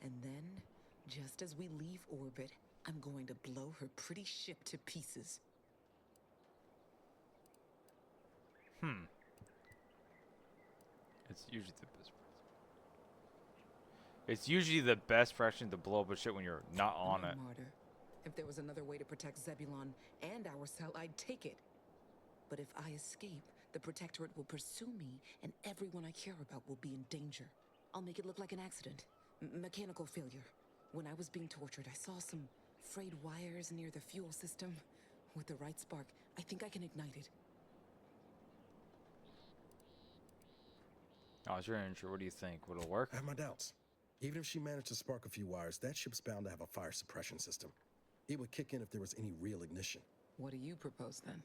And then, just as we leave orbit, I'm going to blow her pretty ship to pieces. It's usually the best. It's usually the best fraction to blow up a shit when you're not on it. Martyr. If there was another way to protect Zebulon and our cell, I'd take it. But if I escape, the Protectorate will pursue me, and everyone I care about will be in danger. I'll make it look like an accident. Mechanical failure. When I was being tortured, I saw some frayed wires near the fuel system. With the right spark, I think I can ignite it. Oh, you're unsure. What do you think? Would it work? I have my doubts. Even if she managed to spark a few wires, that ship's bound to have a fire suppression system. It would kick in if there was any real ignition. What do you propose then?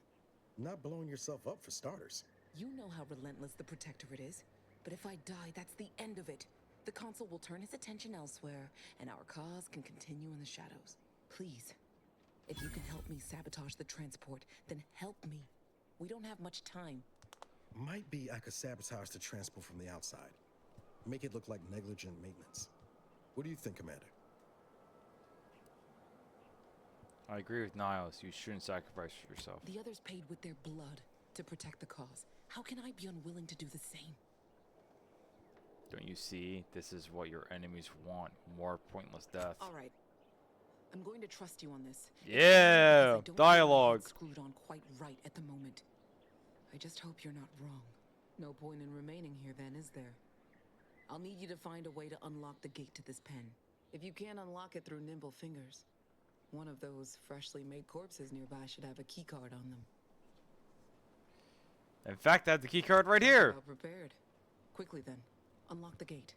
Not blowing yourself up, for starters. You know how relentless the Protectorate is. But if I die, that's the end of it. The Consul will turn his attention elsewhere, and our cause can continue in the shadows. Please, if you can help me sabotage the transport, then help me. We don't have much time. Might be I could sabotage the transport from the outside. Make it look like negligent maintenance. What do you think, Commander? I agree with Niles. You shouldn't sacrifice yourself. The others paid with their blood to protect the cause. How can I be unwilling to do the same? Don't you see? This is what your enemies want. More pointless death. All right. I'm going to trust you on this. Yeah! Dialogue! Screwed on quite right at the moment. I just hope you're not wrong. No point in remaining here then, is there? I'll need you to find a way to unlock the gate to this pen. If you can't unlock it through nimble fingers, one of those freshly made corpses nearby should have a keycard on them. In fact, I have the keycard right here. Well prepared. Quickly then, unlock the gate.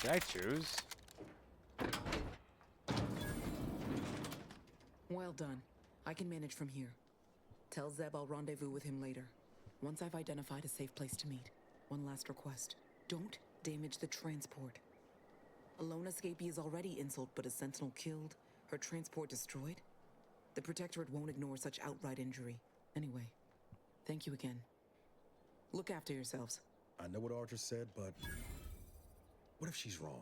Can I choose? Well done. I can manage from here. Tell Zeb I'll rendezvous with him later. Once I've identified a safe place to meet. One last request. Don't damage the transport. A lone escapee is already insult, but a sentinel killed, her transport destroyed? The Protectorate won't ignore such outright injury. Anyway, thank you again. Look after yourselves. I know what Audra said, but what if she's wrong?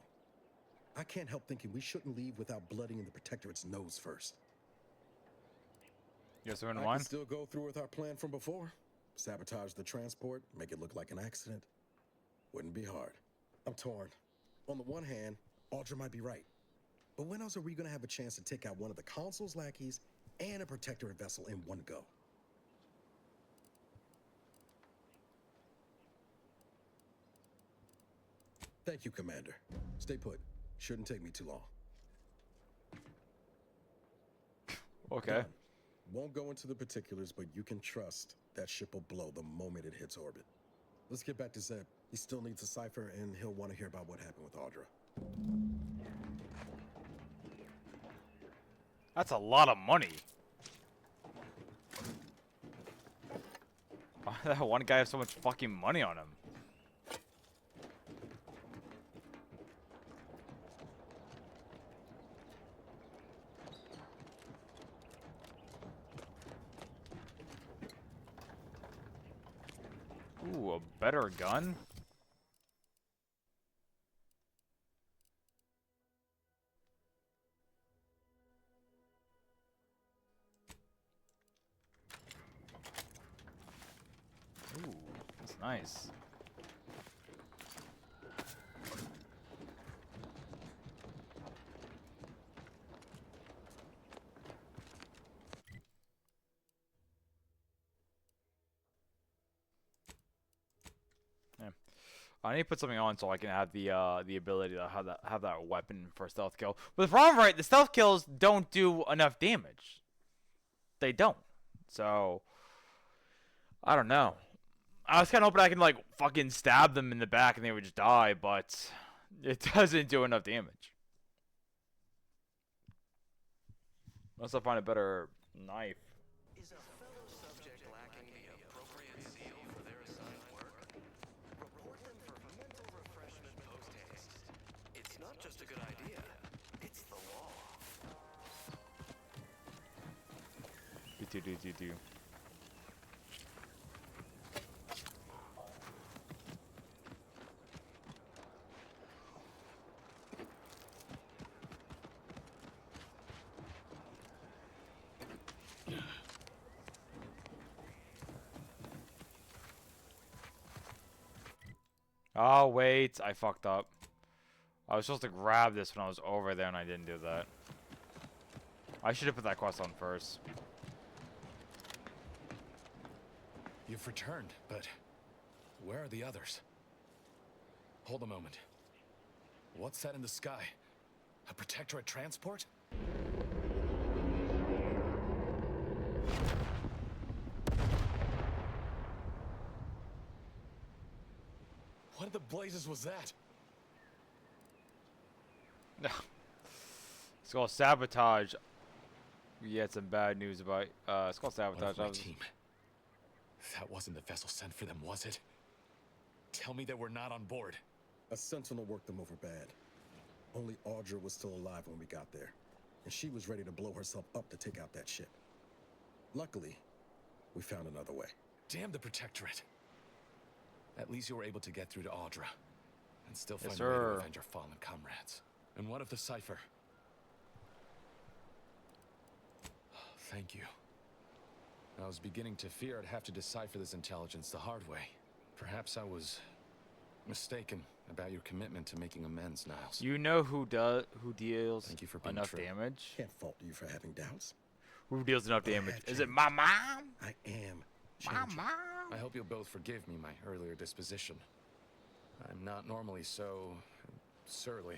I can't help thinking we shouldn't leave without blooding in the Protectorate's nose first. Yes, we're in I one. can still go through with our plan from before. Sabotage the transport, make it look like an accident. Wouldn't be hard. I'm torn. On the one hand, Audra might be right. But when else are we going to have a chance to take out one of the Consul's lackeys and a Protectorate vessel in one go? Thank you, Commander. Stay put. Shouldn't take me too long. Okay. Done. Won't go into the particulars, but you can trust that ship will blow the moment it hits orbit. Let's get back to Zeb. He still needs a cipher, and he'll want to hear about what happened with Audra. That's a lot of money. Why did that one guy have so much fucking money on him? Ooh, a better gun? Ooh, that's nice. Yeah. I need to put something on so I can have the ability to have that weapon for stealth kill. But the problem, right, the stealth kills don't do enough damage. They don't. So I don't know. I was kind of hoping I can like fucking stab them in the back and they would just die, but it doesn't do enough damage. Unless I find a better knife. Is a fellow subject lacking the appropriate zeal for their assigned work? Report them for mental refreshment post-haste. It's not just a good idea, it's the law. Do. Oh, wait. I fucked up. I was supposed to grab this when I was over there, and I didn't do that. I should have put that quest on first. You've returned, but where are the others? Hold a moment. What's that in the sky? A Protectorate transport? What in the blazes was that? It's called sabotage. We had some bad news about. It's called One of sabotage. my team. That wasn't the vessel sent for them, was it? Tell me they were not on board. A sentinel worked them over bad. Only Audra was still alive when we got there, and she was ready to blow herself up to take out that ship. Luckily, we found another way. Damn the Protectorate. At least you were able to get through to Audra and still Yes, find a way to sir. avenge your fallen comrades. And what of the cipher? Thank you. I was beginning to fear I'd have to decipher this intelligence the hard way. Perhaps I was mistaken about your commitment to making amends, Niles. You know who deals Thank you for being enough true. damage? Can't fault you for having doubts. Who deals enough damage? I Is it my mom? I am My changing. mom? I hope you'll both forgive me my earlier disposition. I'm not normally so surly.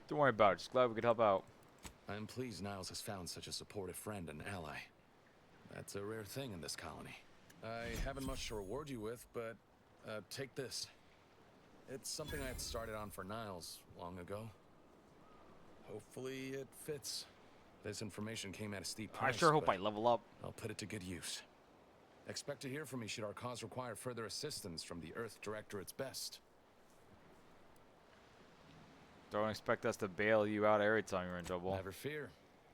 Don't worry about it. Just glad we could help out. I'm pleased Niles has found such a supportive friend and ally. That's a rare thing in this colony. I haven't much to reward you with, but take this. It's something I had started on for Niles long ago. Hopefully it fits. This information came at a steep I price. sure hope but I level up. I'll put it to good use. Expect to hear from me should our cause require further assistance from the Earth Directorate's best. Don't expect us to bail you out every time you're in trouble. Never fear.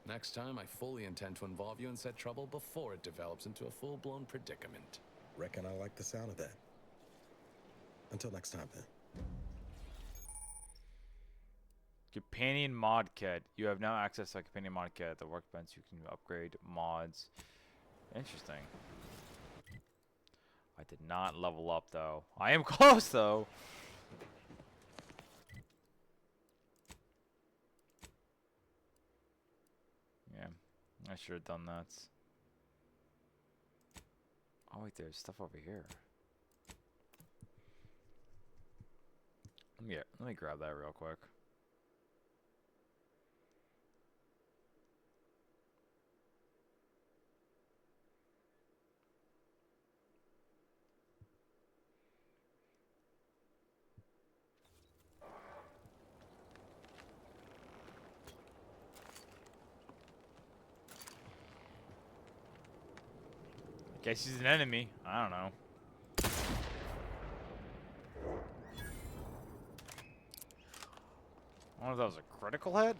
Next time, I fully intend to involve you in said trouble before it develops into a full-blown predicament. Reckon I like the sound of that. Until next time, then. Companion mod kit. You have now access to a companion mod kit at the workbench. You can upgrade mods. Interesting. I did not level up though. I am close though. Yeah, I should have done that. Oh wait, there's stuff over here. Let me grab that real quick. Guess he's an enemy. I don't know. I wonder if that was a critical hit?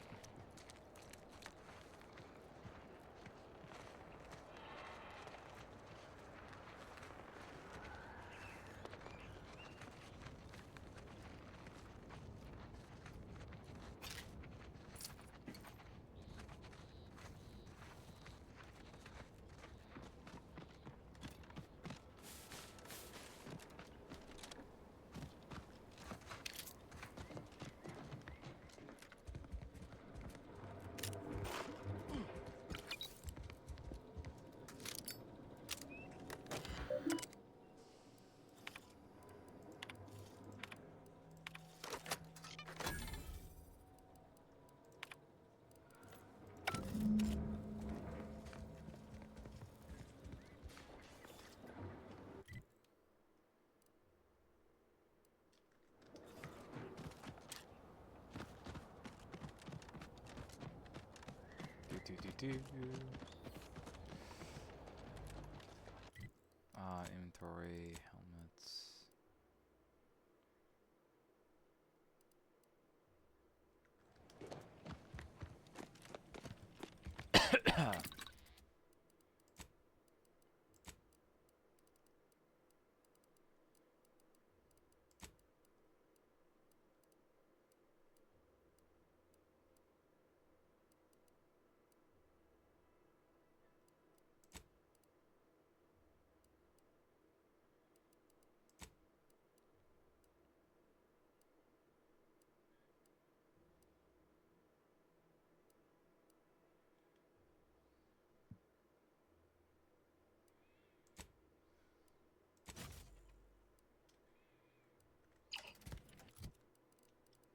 Inventory, helmets.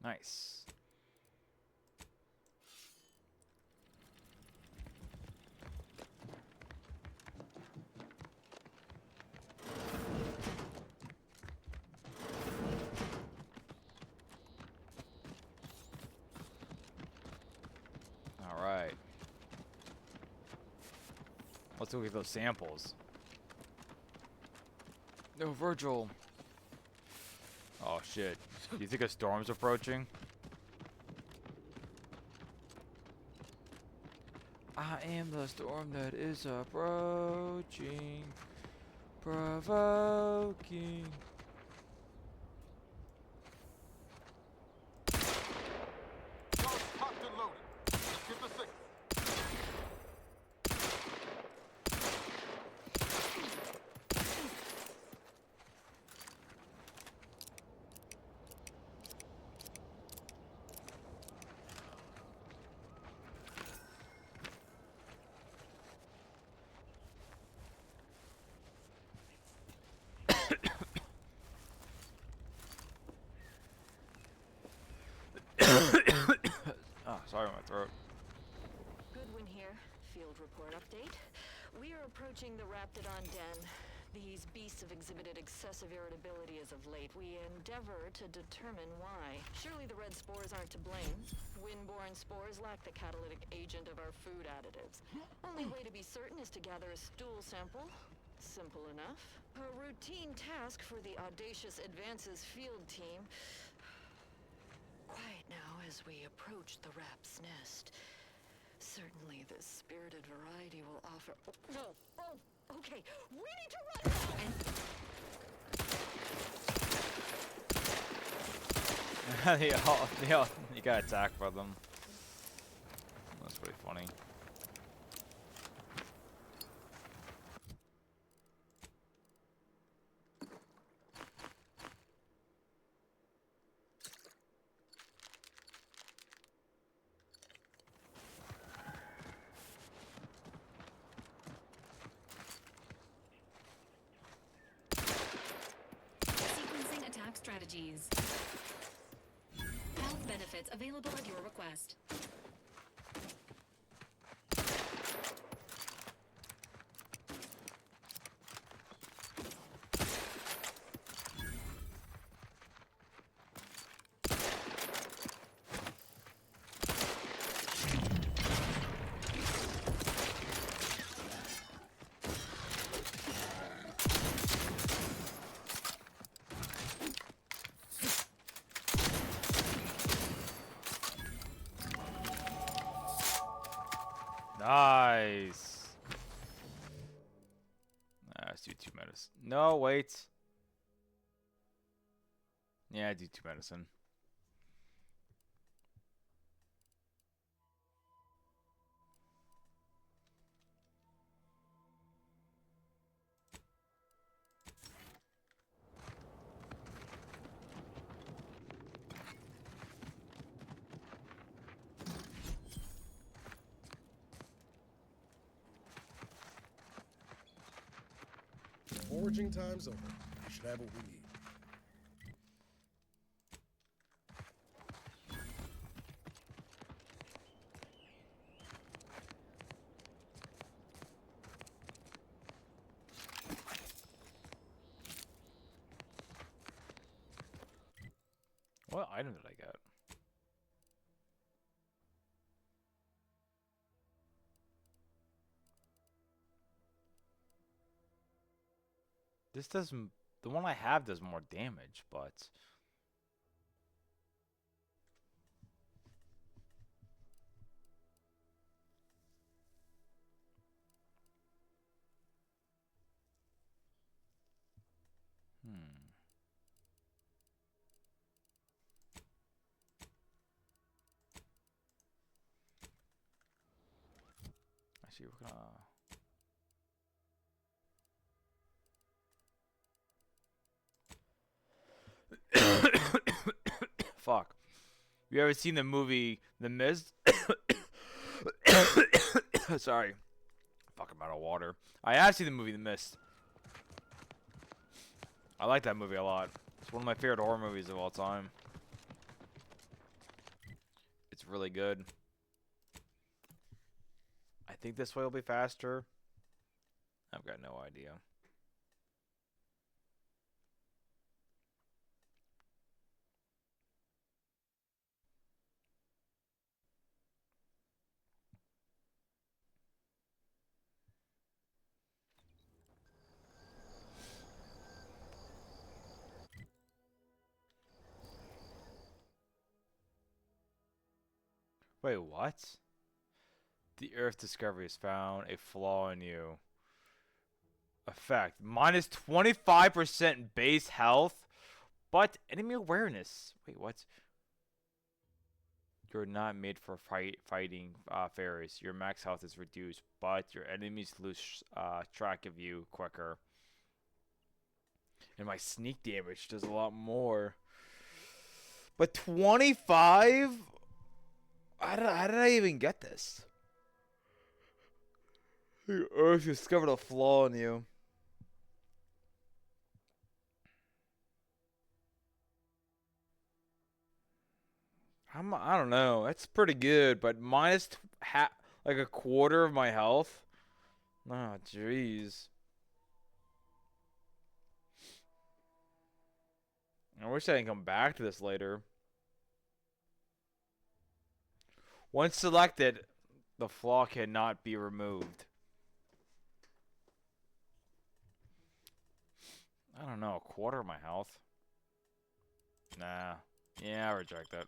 Nice. Let's go get those samples. No, Virgil. Oh shit. Do you think a storm's approaching? I am the storm that is approaching, provoking. Cocked and loaded. Let's get the signal. Oh, sorry, my throat. Goodwin here. Field report update. We are approaching the Raptidon Den. These beasts have exhibited excessive irritability as of late. We endeavor to determine why. Surely the red spores aren't to blame. Wind-borne spores lack the catalytic agent of our food additives. Only way to be certain is to gather a stool sample. Simple enough. A routine task for the Audacious Advances field team. Quiet now as we approach the rap's nest. Certainly the spirited variety will offer... Oh, okay, we need to run Yeah, you got attacked by them. That's pretty funny. Sequencing attack strategies. Health benefits available at your request. Nice. Let's do 2 medicine. No, wait. Yeah, I do 2 medicine. Foraging time's over. We should have what we need. What item did I get? This does the one I have does more damage, but actually we're gonna fuck. You ever seen the movie The Mist? Sorry. Fuck, I'm out of water. I have seen the movie The Mist. I like that movie a lot. It's one of my favorite horror movies of all time. It's really good. I think this way will be faster. I've got no idea. Wait, what? The Earth discovery has found a flaw in you. Effect. Minus 25% base health, but enemy awareness. Wait, what? You're not made for fighting fairies. Your max health is reduced, but your enemies lose track of you quicker. And my sneak damage does a lot more. But 25? How did I even get this? The Earth discovered a flaw in you. I don't know. That's pretty good, but minus like a quarter of my health. Oh, jeez. I wish I didn't come back to this later. Once selected, the flaw cannot be removed. I don't know, a quarter of my health? Nah. Yeah, I reject that.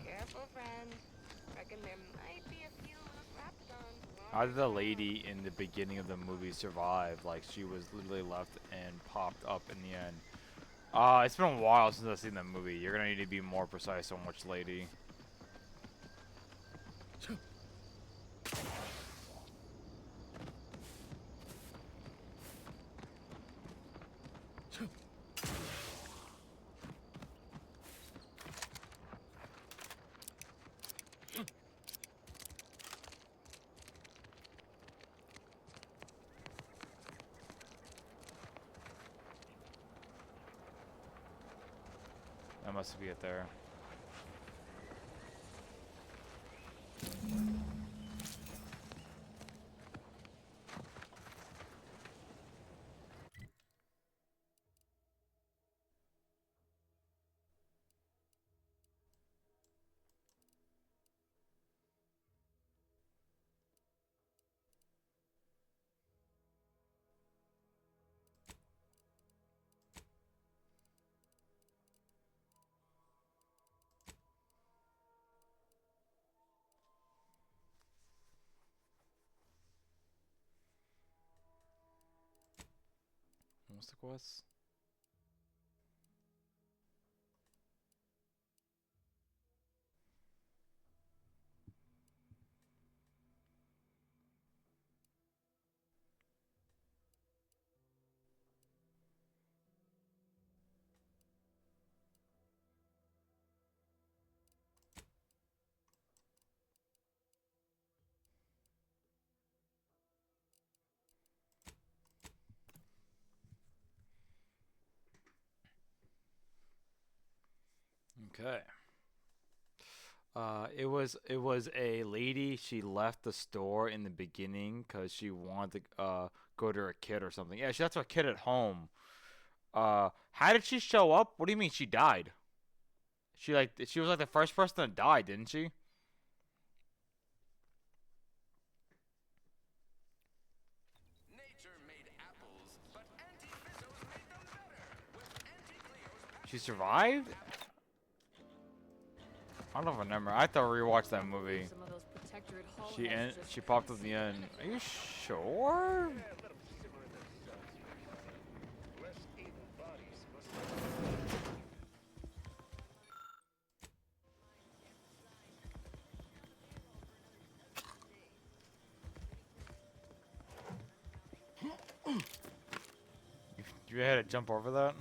Careful, friend. Reckon there might be a few loose raptidons. How did the lady in the beginning of the movie survive? Like, she was literally left and popped up in the end. It's been a while since I've seen that movie. You're gonna need to be more precise on which lady. That must be it there. What's the quest? Okay. It was a lady. She left the store in the beginning because she wanted to go to her kid or something. Yeah, she left her kid at home. How did she show up? What do you mean she died? She was like the first person to die, didn't she? She survived? I don't remember. I thought we rewatched that movie. She popped up at the end. Are you sure? You had to jump over that?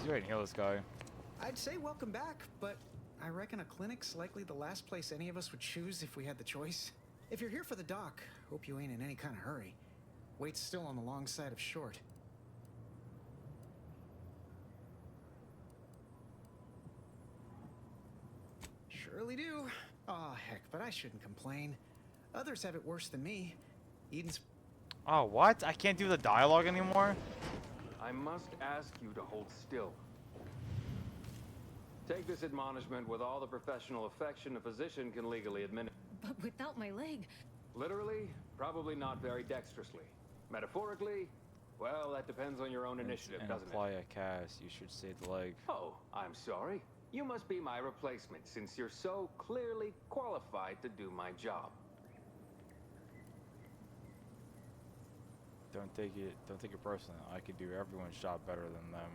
You ain't heal this guy. I'd say welcome back, but I reckon a clinic's likely the last place any of us would choose if we had the choice. If you're here for the doc, hope you ain't in any kind of hurry. Wait's still on the long side of short. Surely do. Aw, heck, but I shouldn't complain. Others have it worse than me. Eden's... Oh, what? I can't do the dialogue anymore? I must ask you to hold still. Take this admonishment with all the professional affection a physician can legally administer. But without my leg... Literally, probably not very dexterously. Metaphorically, well, that depends on your own initiative, doesn't apply it? a cast. You should save the leg. Oh, I'm sorry. You must be my replacement, since you're so clearly qualified to do my job. Don't take it personally. I could do everyone's job better than them.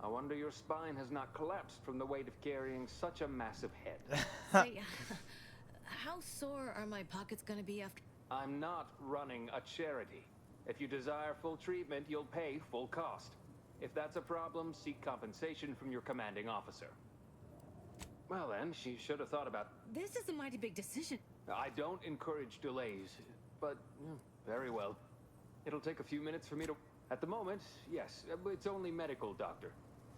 I wonder your spine has not collapsed from the weight of carrying such a massive head. Say, how sore are my pockets gonna be after... I'm not running a charity. If you desire full treatment, you'll pay full cost. If that's a problem, seek compensation from your commanding officer. Well then, she should have thought about... This is a mighty big decision. I don't encourage delays, but very well. It'll take a few minutes for me to... At the moment, yes, it's only medical, Doctor.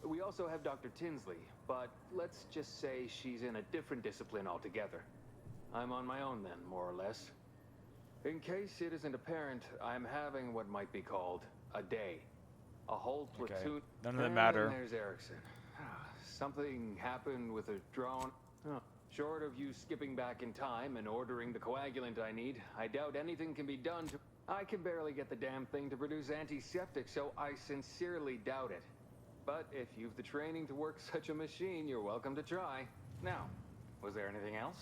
We also have Dr. Tinsley, but let's just say she's in a different discipline altogether. I'm on my own then, more or less. In case it isn't apparent, I'm having what might be called a day. A whole platoon... None of them matter. And there's Erickson. Something happened with a drone. Short of you skipping back in time and ordering the coagulant I need, I doubt anything can be done to... I can barely get the damn thing to produce antiseptic, so I sincerely doubt it. But if you've the training to work such a machine, you're welcome to try. Now, was there anything else?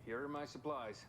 Here are my supplies.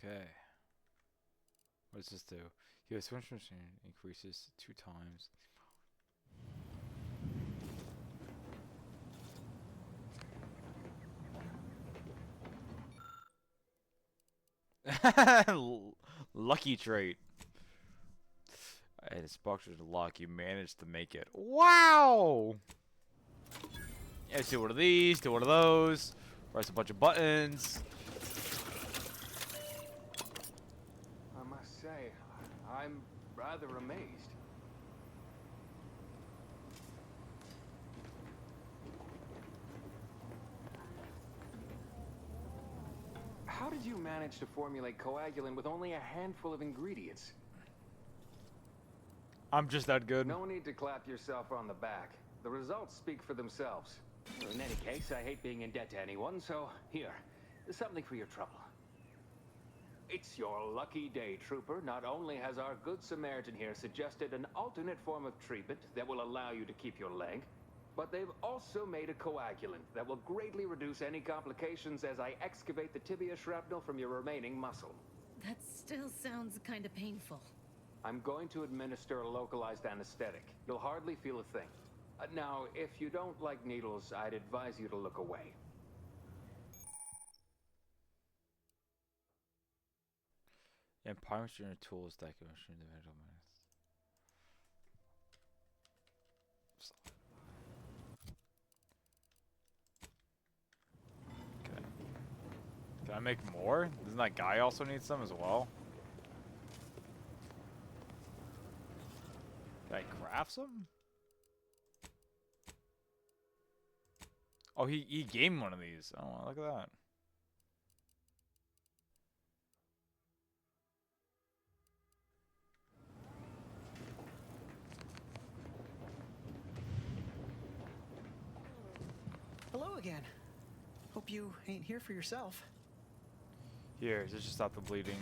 Okay. What does this do? Your switch machine increases 2 times. Lucky trait. And it's Boxer's luck. You managed to make it. Wow! Yeah, do one of these, do one of those. Press a bunch of buttons. I must say, I'm rather amazed. How did you manage to formulate coagulant with only a handful of ingredients? I'm just that good. No need to clap yourself on the back. The results speak for themselves. In any case, I hate being in debt to anyone, so here, something for your trouble. It's your lucky day, Trooper. Not only has our good Samaritan here suggested an alternate form of treatment that will allow you to keep your leg, but they've also made a coagulant that will greatly reduce any complications as I excavate the tibia shrapnel from your remaining muscle. That still sounds kind of painful. I'm going to administer a localized anesthetic. You'll hardly feel a thing. Now, if you don't like needles, I'd advise you to look away. And Empire Machine tools that can machine the metal minutes. Okay. Can I make more? Doesn't that guy also need some as well? Can I craft some? Oh, he gave me one of these. Oh, look at that. Hello again. Hope you ain't here for yourself. Here, this should stop the bleeding.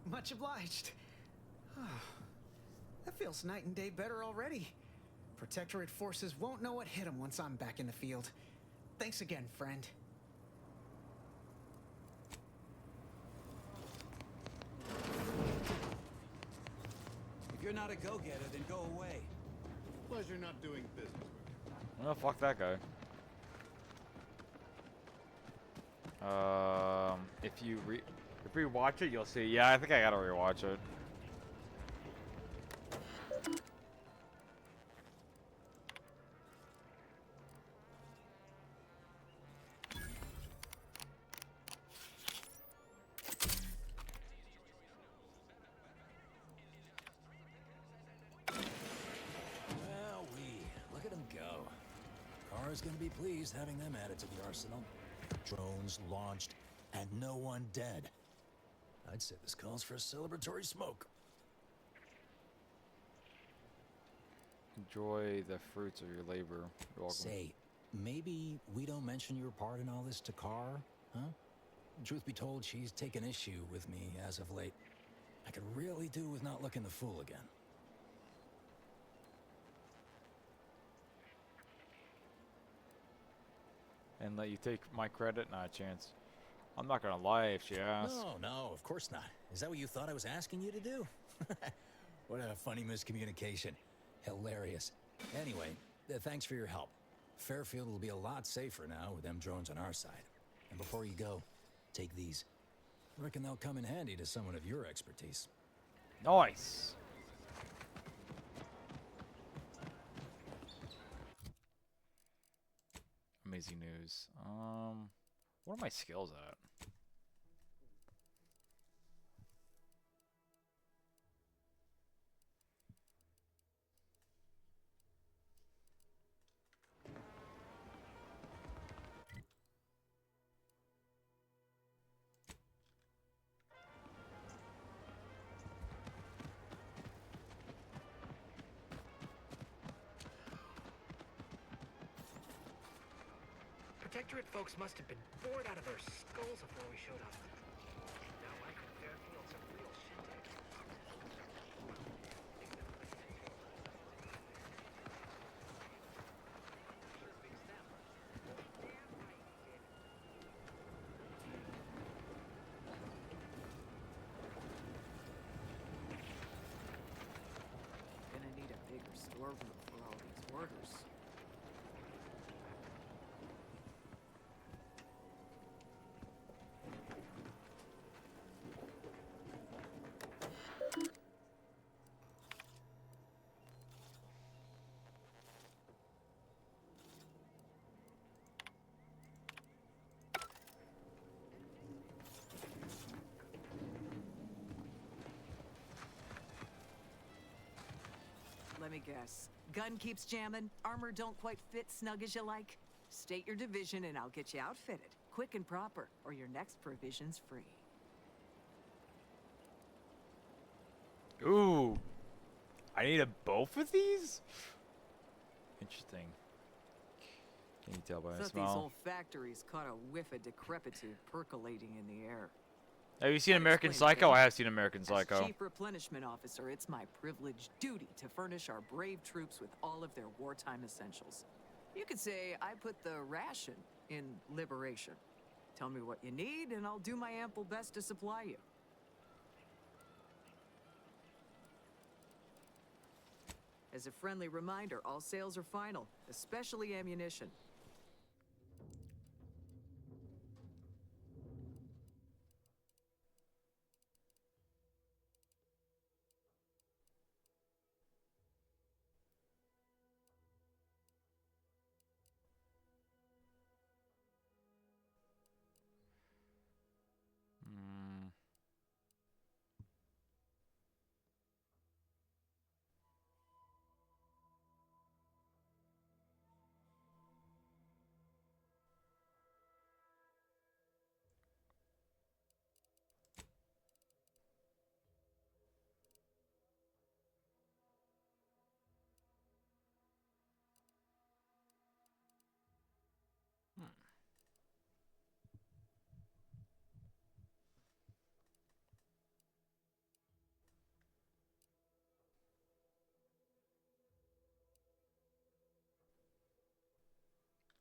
Much obliged. That feels night and day better already. Protectorate forces won't know what hit them once I'm back in the field. Thanks again, friend. If you're not a go-getter, then go away. Pleasure not doing business with you. Oh, fuck that guy. If you rewatch it, you'll see. Yeah, I think I gotta rewatch it. Well, look at them go. Kara's gonna be pleased having them added to the arsenal. Drones launched, and no one dead. I'd say this calls for a celebratory smoke. Enjoy the fruits of your labor. You're welcome. Say, maybe we don't mention your part in all this to Kara, huh? Truth be told, she's taken issue with me as of late. I could really do with not looking the fool again. And let you take my credit? Not a chance. I'm not gonna lie if she asks. No, of course not. Is that what you thought I was asking you to do? What a funny miscommunication. Hilarious. Anyway, thanks for your help. Fairfield will be a lot safer now with them drones on our side. And before you go, take these. Reckon they'll come in handy to someone of your expertise. Nice. Amazing news. What are my skills at? Protectorate folks must have been bored out of their skulls before we showed up. Now I could Fairfield some real shindig. Gonna need a bigger storeroom for all these orders. Let me guess. Gun keeps jamming, armor don't quite fit snug as you like. State your division and I'll get you outfitted. Quick and proper, or your next provision's free. Ooh. I need both of these? Interesting. Can you tell by the Thought these smell? old factories caught a whiff of decrepitude percolating in the air. Have you seen I'll American explain Psycho? things. I have seen American Psycho. As Chief Replenishment Officer, it's my privileged duty to furnish our brave troops with all of their wartime essentials. You could say I put the ration in liberation. Tell me what you need, and I'll do my ample best to supply you. As a friendly reminder, all sales are final, especially ammunition. Hmm.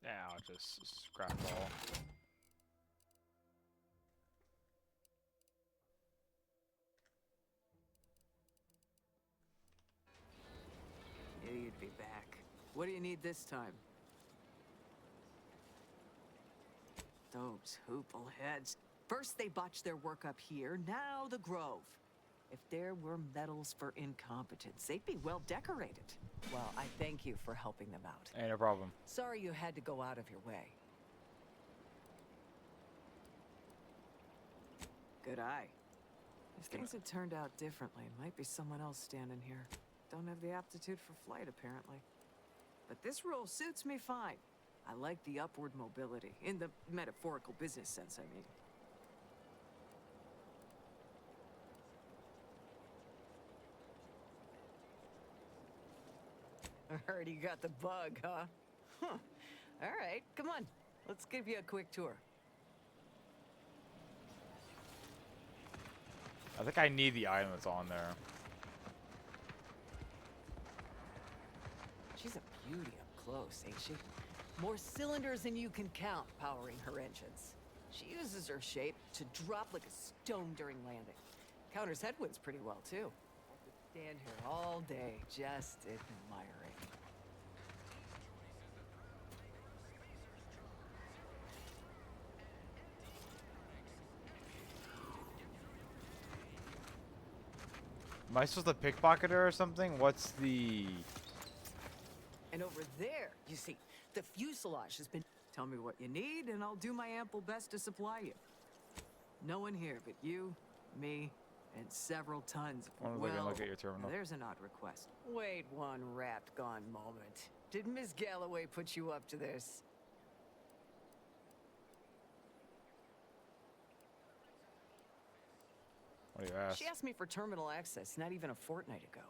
Yeah, I'll just scrap all. Yeah, you'd be back. What do you need this time? Those hoople heads. First they botched their work up here, now the Grove. If there were medals for incompetence, they'd be well decorated. Well, I thank you for helping them out. Hey, no problem. Sorry you had to go out of your way. Good eye. If things had turned out differently, might be someone else standing here. Don't have the aptitude for flight, apparently. But this role suits me fine. I like the upward mobility, in the metaphorical business sense, I mean. I heard you got the bug, huh? Huh. All right, come on. Let's give you a quick tour. I think I need the item that's on there. She's a beauty up close, ain't she? More cylinders than you can count powering her engines. She uses her shape to drop like a stone during landing. Counters headwinds pretty well, too. I could stand here all day just admiring. Am I supposed to pickpocket her or something? What's the... And over there, you see, the fuselage has been... Tell me what you need, and I'll do my ample best to supply you. No one here but you, me, and several tons of... One well, look at your terminal. there's an odd request. Wait one rapt gone moment. Did Miss Galloway put you up to this? What do you ask? She asked me for terminal access not even a fortnight ago.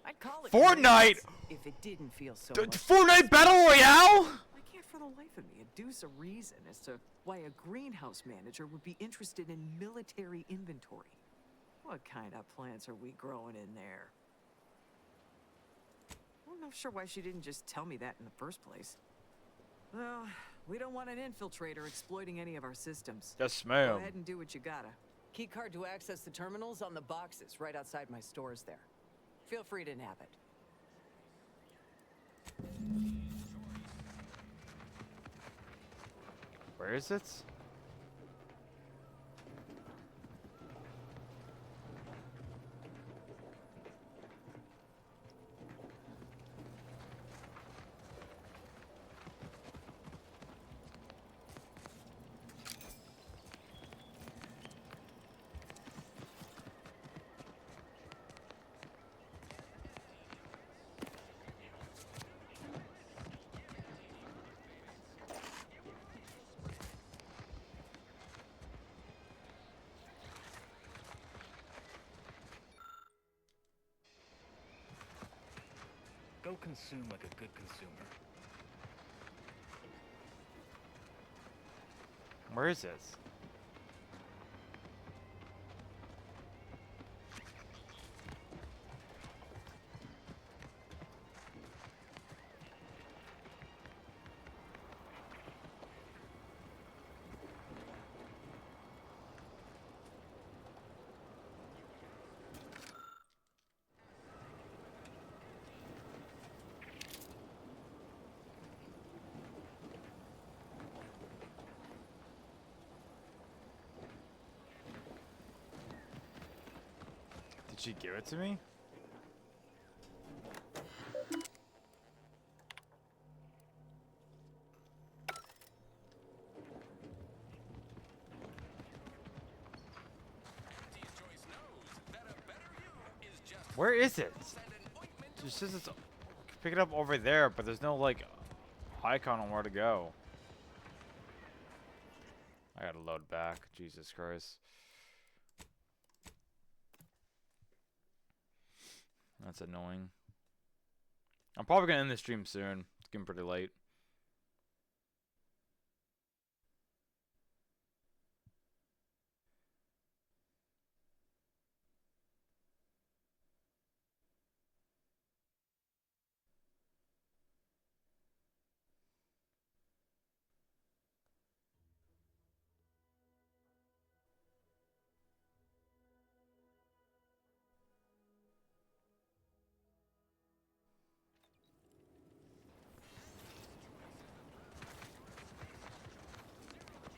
I'd call it Fortnite! if it didn't feel so much. Fortnite Battle Royale? I can't for the life of me adduce a reason as to why a greenhouse manager would be interested in military inventory. What kind of plants are we growing in there? I'm not sure why she didn't just tell me that in the first place. Well, we don't want an infiltrator exploiting any of our systems. Yes, Go ma'am. ahead and do what you gotta. Key card to access the terminals on the boxes right outside my stores there. Feel free to nab it. Where is it? Go consume like a good consumer. Where is this? Did she give it to me? Where is it? It says it's pick it up over there, but there's no like icon on where to go. I gotta load back. Jesus Christ. That's annoying. I'm probably gonna end the stream soon. It's getting pretty late.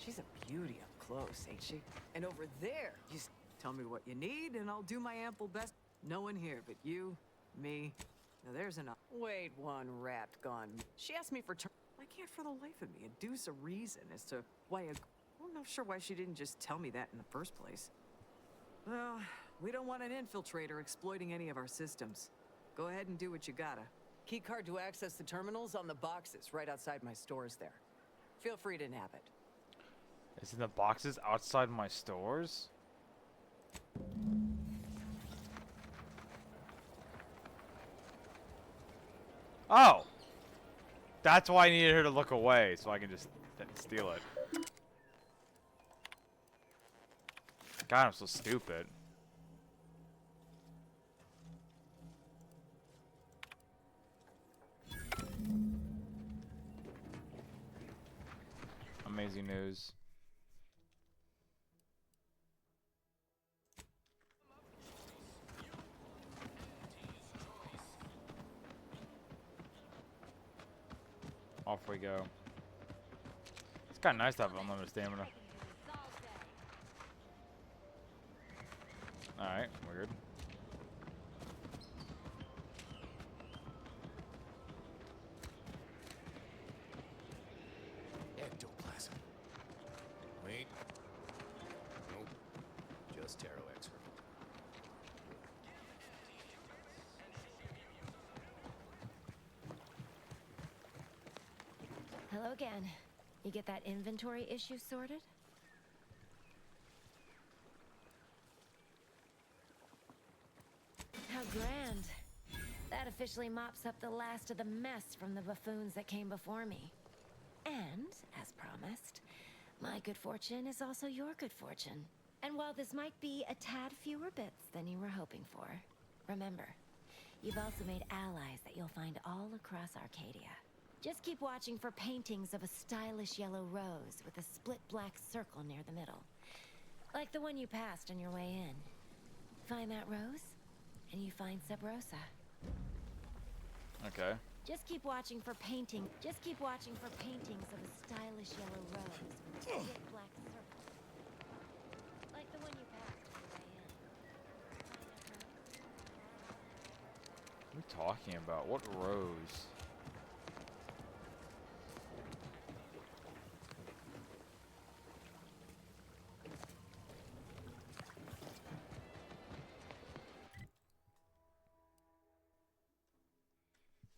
She's a beauty up close, ain't she? And over there, you tell me what you need, and I'll do my ample best. No one here but you, me. Now there's enough. Wait, one rat gone. She asked me for I can't for the life of me adduce a reason as to why I'm not sure why she didn't just tell me that in the first place. Well, we don't want an infiltrator exploiting any of our systems. Go ahead and do what you gotta. Key card to access the terminals on the boxes right outside my stores there. Feel free to nab it. It's in the boxes outside my stores? Oh! That's why I needed her to look away, so I can just steal it. God, I'm so stupid. Amazing news. Off we go. It's kind of nice to have unlimited stamina. Alright, weird. Ectoplasm. Wait. Nope. Just Taro X-ray. Hello again. You get that inventory issue sorted? How grand. That officially mops up the last of the mess from the buffoons that came before me. And, as promised, my good fortune is also your good fortune. And while this might be a tad fewer bits than you were hoping for, remember, you've also made allies that you'll find all across Arcadia. Just keep watching for paintings of a stylish yellow rose with a split black circle near the middle. Like the one you passed on your way in. Find that rose, and you find Sub Rosa. Okay. Just keep watching for paintings of a stylish yellow rose with a split black circle. Like the one you passed on your way in. What are you talking about? What rose?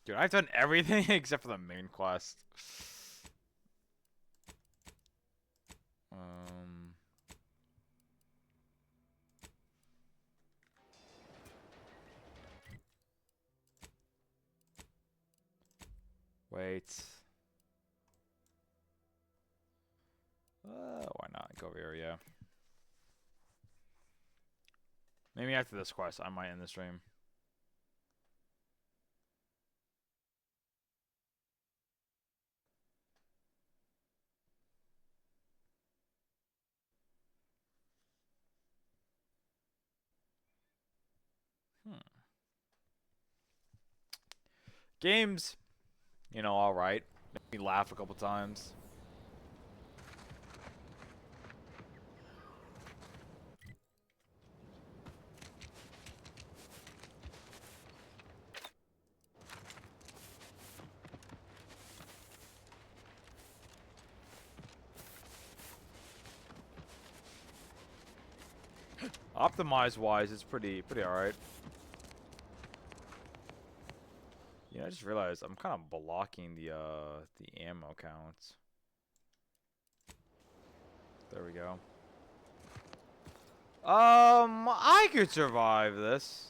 Dude, I've done everything except for the main quest. Wait. over here, yeah. Maybe after this quest, I might end the stream. Games, you know, all right. Made me laugh a couple times. Optimize wise, it's pretty alright. Yeah, I just realized I'm kind of blocking the ammo counts. There we go. I could survive this.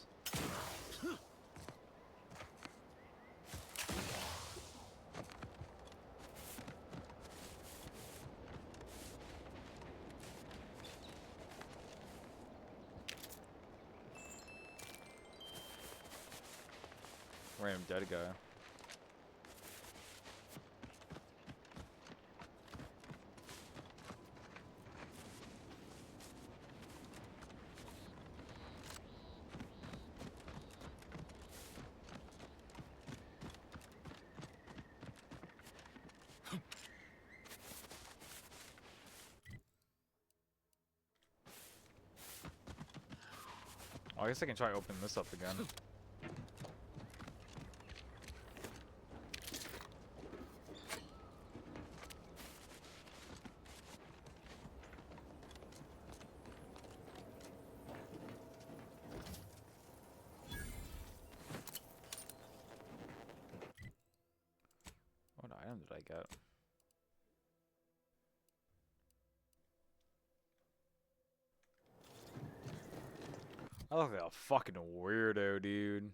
Random dead guy. Oh, I guess I can try opening this up again. What item did I get? I look like a fucking weirdo, dude.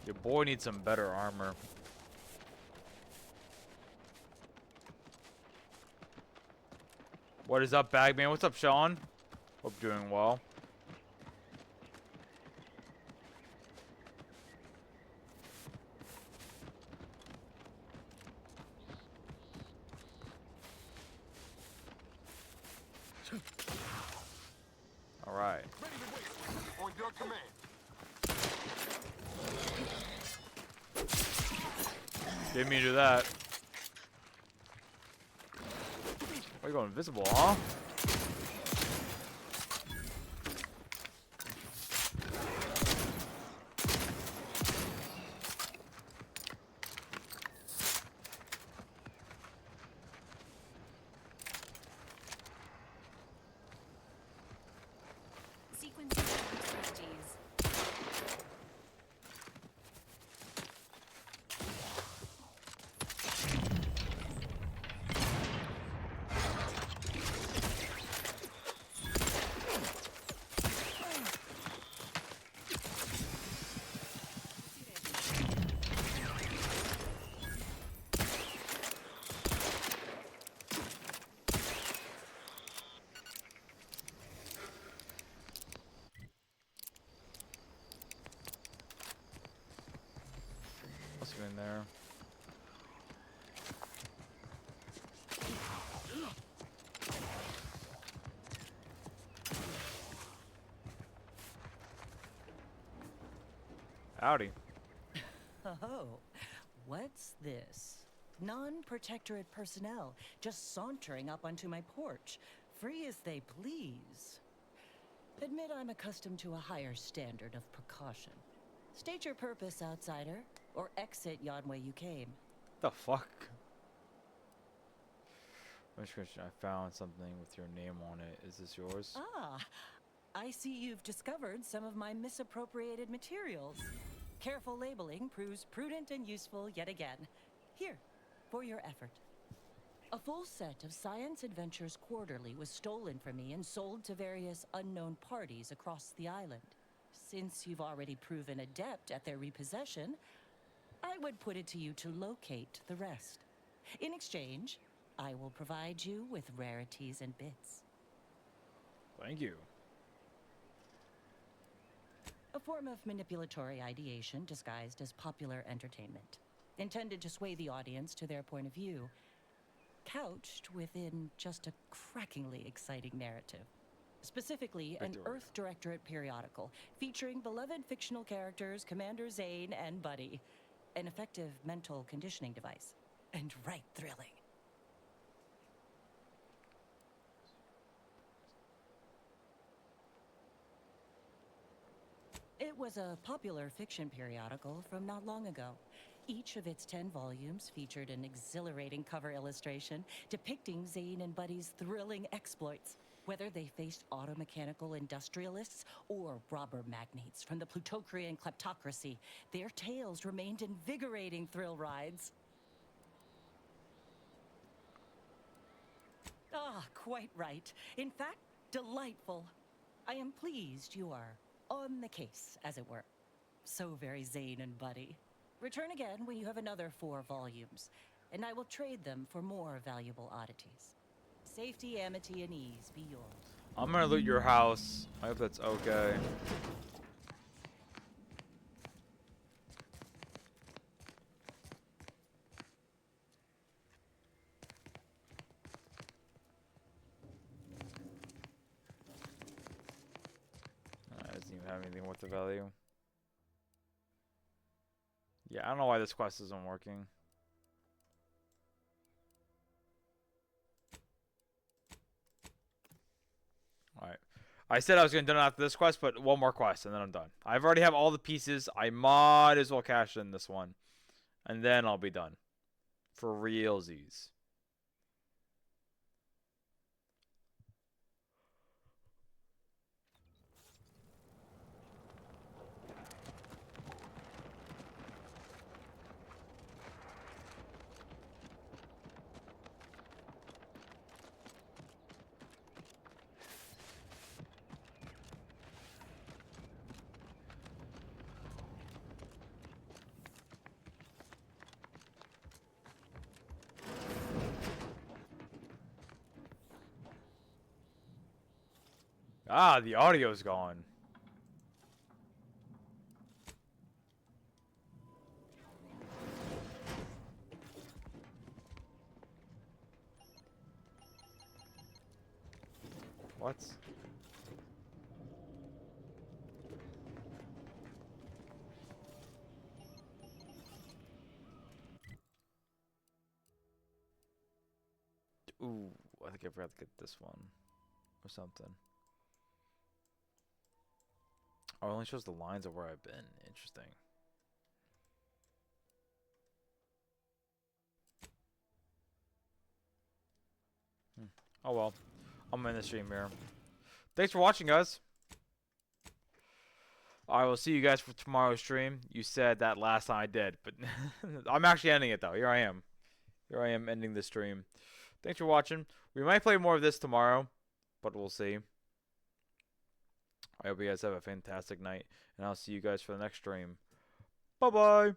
Your boy needs some better armor. What is up, Bagman? What's up, Sean? Hope you're doing well. All right. On your command. Didn't mean to do that. Why are you going invisible, huh? Sequencing strategies. Let's get in there. Howdy. Oh, what's this? Non-protectorate personnel just sauntering up onto my porch, free as they please. Admit I'm accustomed to a higher standard of precaution. State your purpose, outsider, or exit yon way you came. The fuck? Description. I found something with your name on it. Is this yours? Ah, I see you've discovered some of my misappropriated materials. Careful labeling proves prudent and useful yet again. Here, for your effort. A full set of Science Adventures Quarterly was stolen from me and sold to various unknown parties across the island. since you've already proven adept at their repossession, I would put it to you to locate the rest. In exchange, I will provide you with rarities and bits. Thank you. A form of manipulatory ideation disguised as popular entertainment, intended to sway the audience to their point of view, couched within just a crackingly exciting narrative. Specifically, an Earth Directorate periodical featuring beloved fictional characters Commander Zane and Buddy. An effective mental conditioning device. And right thrilling. It was a popular fiction periodical from not long ago. Each of its 10 volumes featured an exhilarating cover illustration depicting Zane and Buddy's thrilling exploits. Whether they faced automechanical industrialists or robber magnates from the Plutocrian kleptocracy, their tales remained invigorating thrill rides. Ah, quite right. In fact, delightful. I am pleased you are on the case, as it were. So very Zane and Buddy. Return again when you have another 4 volumes, and I will trade them for more valuable oddities. Safety, amity, and ease be yours. I'm gonna loot your house. I hope that's okay. Doesn't even have anything worth the value. Yeah, I don't know why this quest isn't working. Alright. I said I was going to do it after this quest, but one more quest, and then I'm done. I've already have all the pieces. I might as well cash in this one. And then I'll be done. For realsies. Ah, the audio's gone. What? Ooh, I think I forgot to get this one. Or something. Oh, it only shows the lines of where I've been. Interesting. Oh well. I'm in the stream here. Thanks for watching, guys. I will see you guys for tomorrow's stream. You said that last time I did, but I'm actually ending it though. Here I am. Here I am ending the stream. Thanks for watching. We might play more of this tomorrow, but we'll see. I hope you guys have a fantastic night, and I'll see you guys for the next stream. Bye-bye.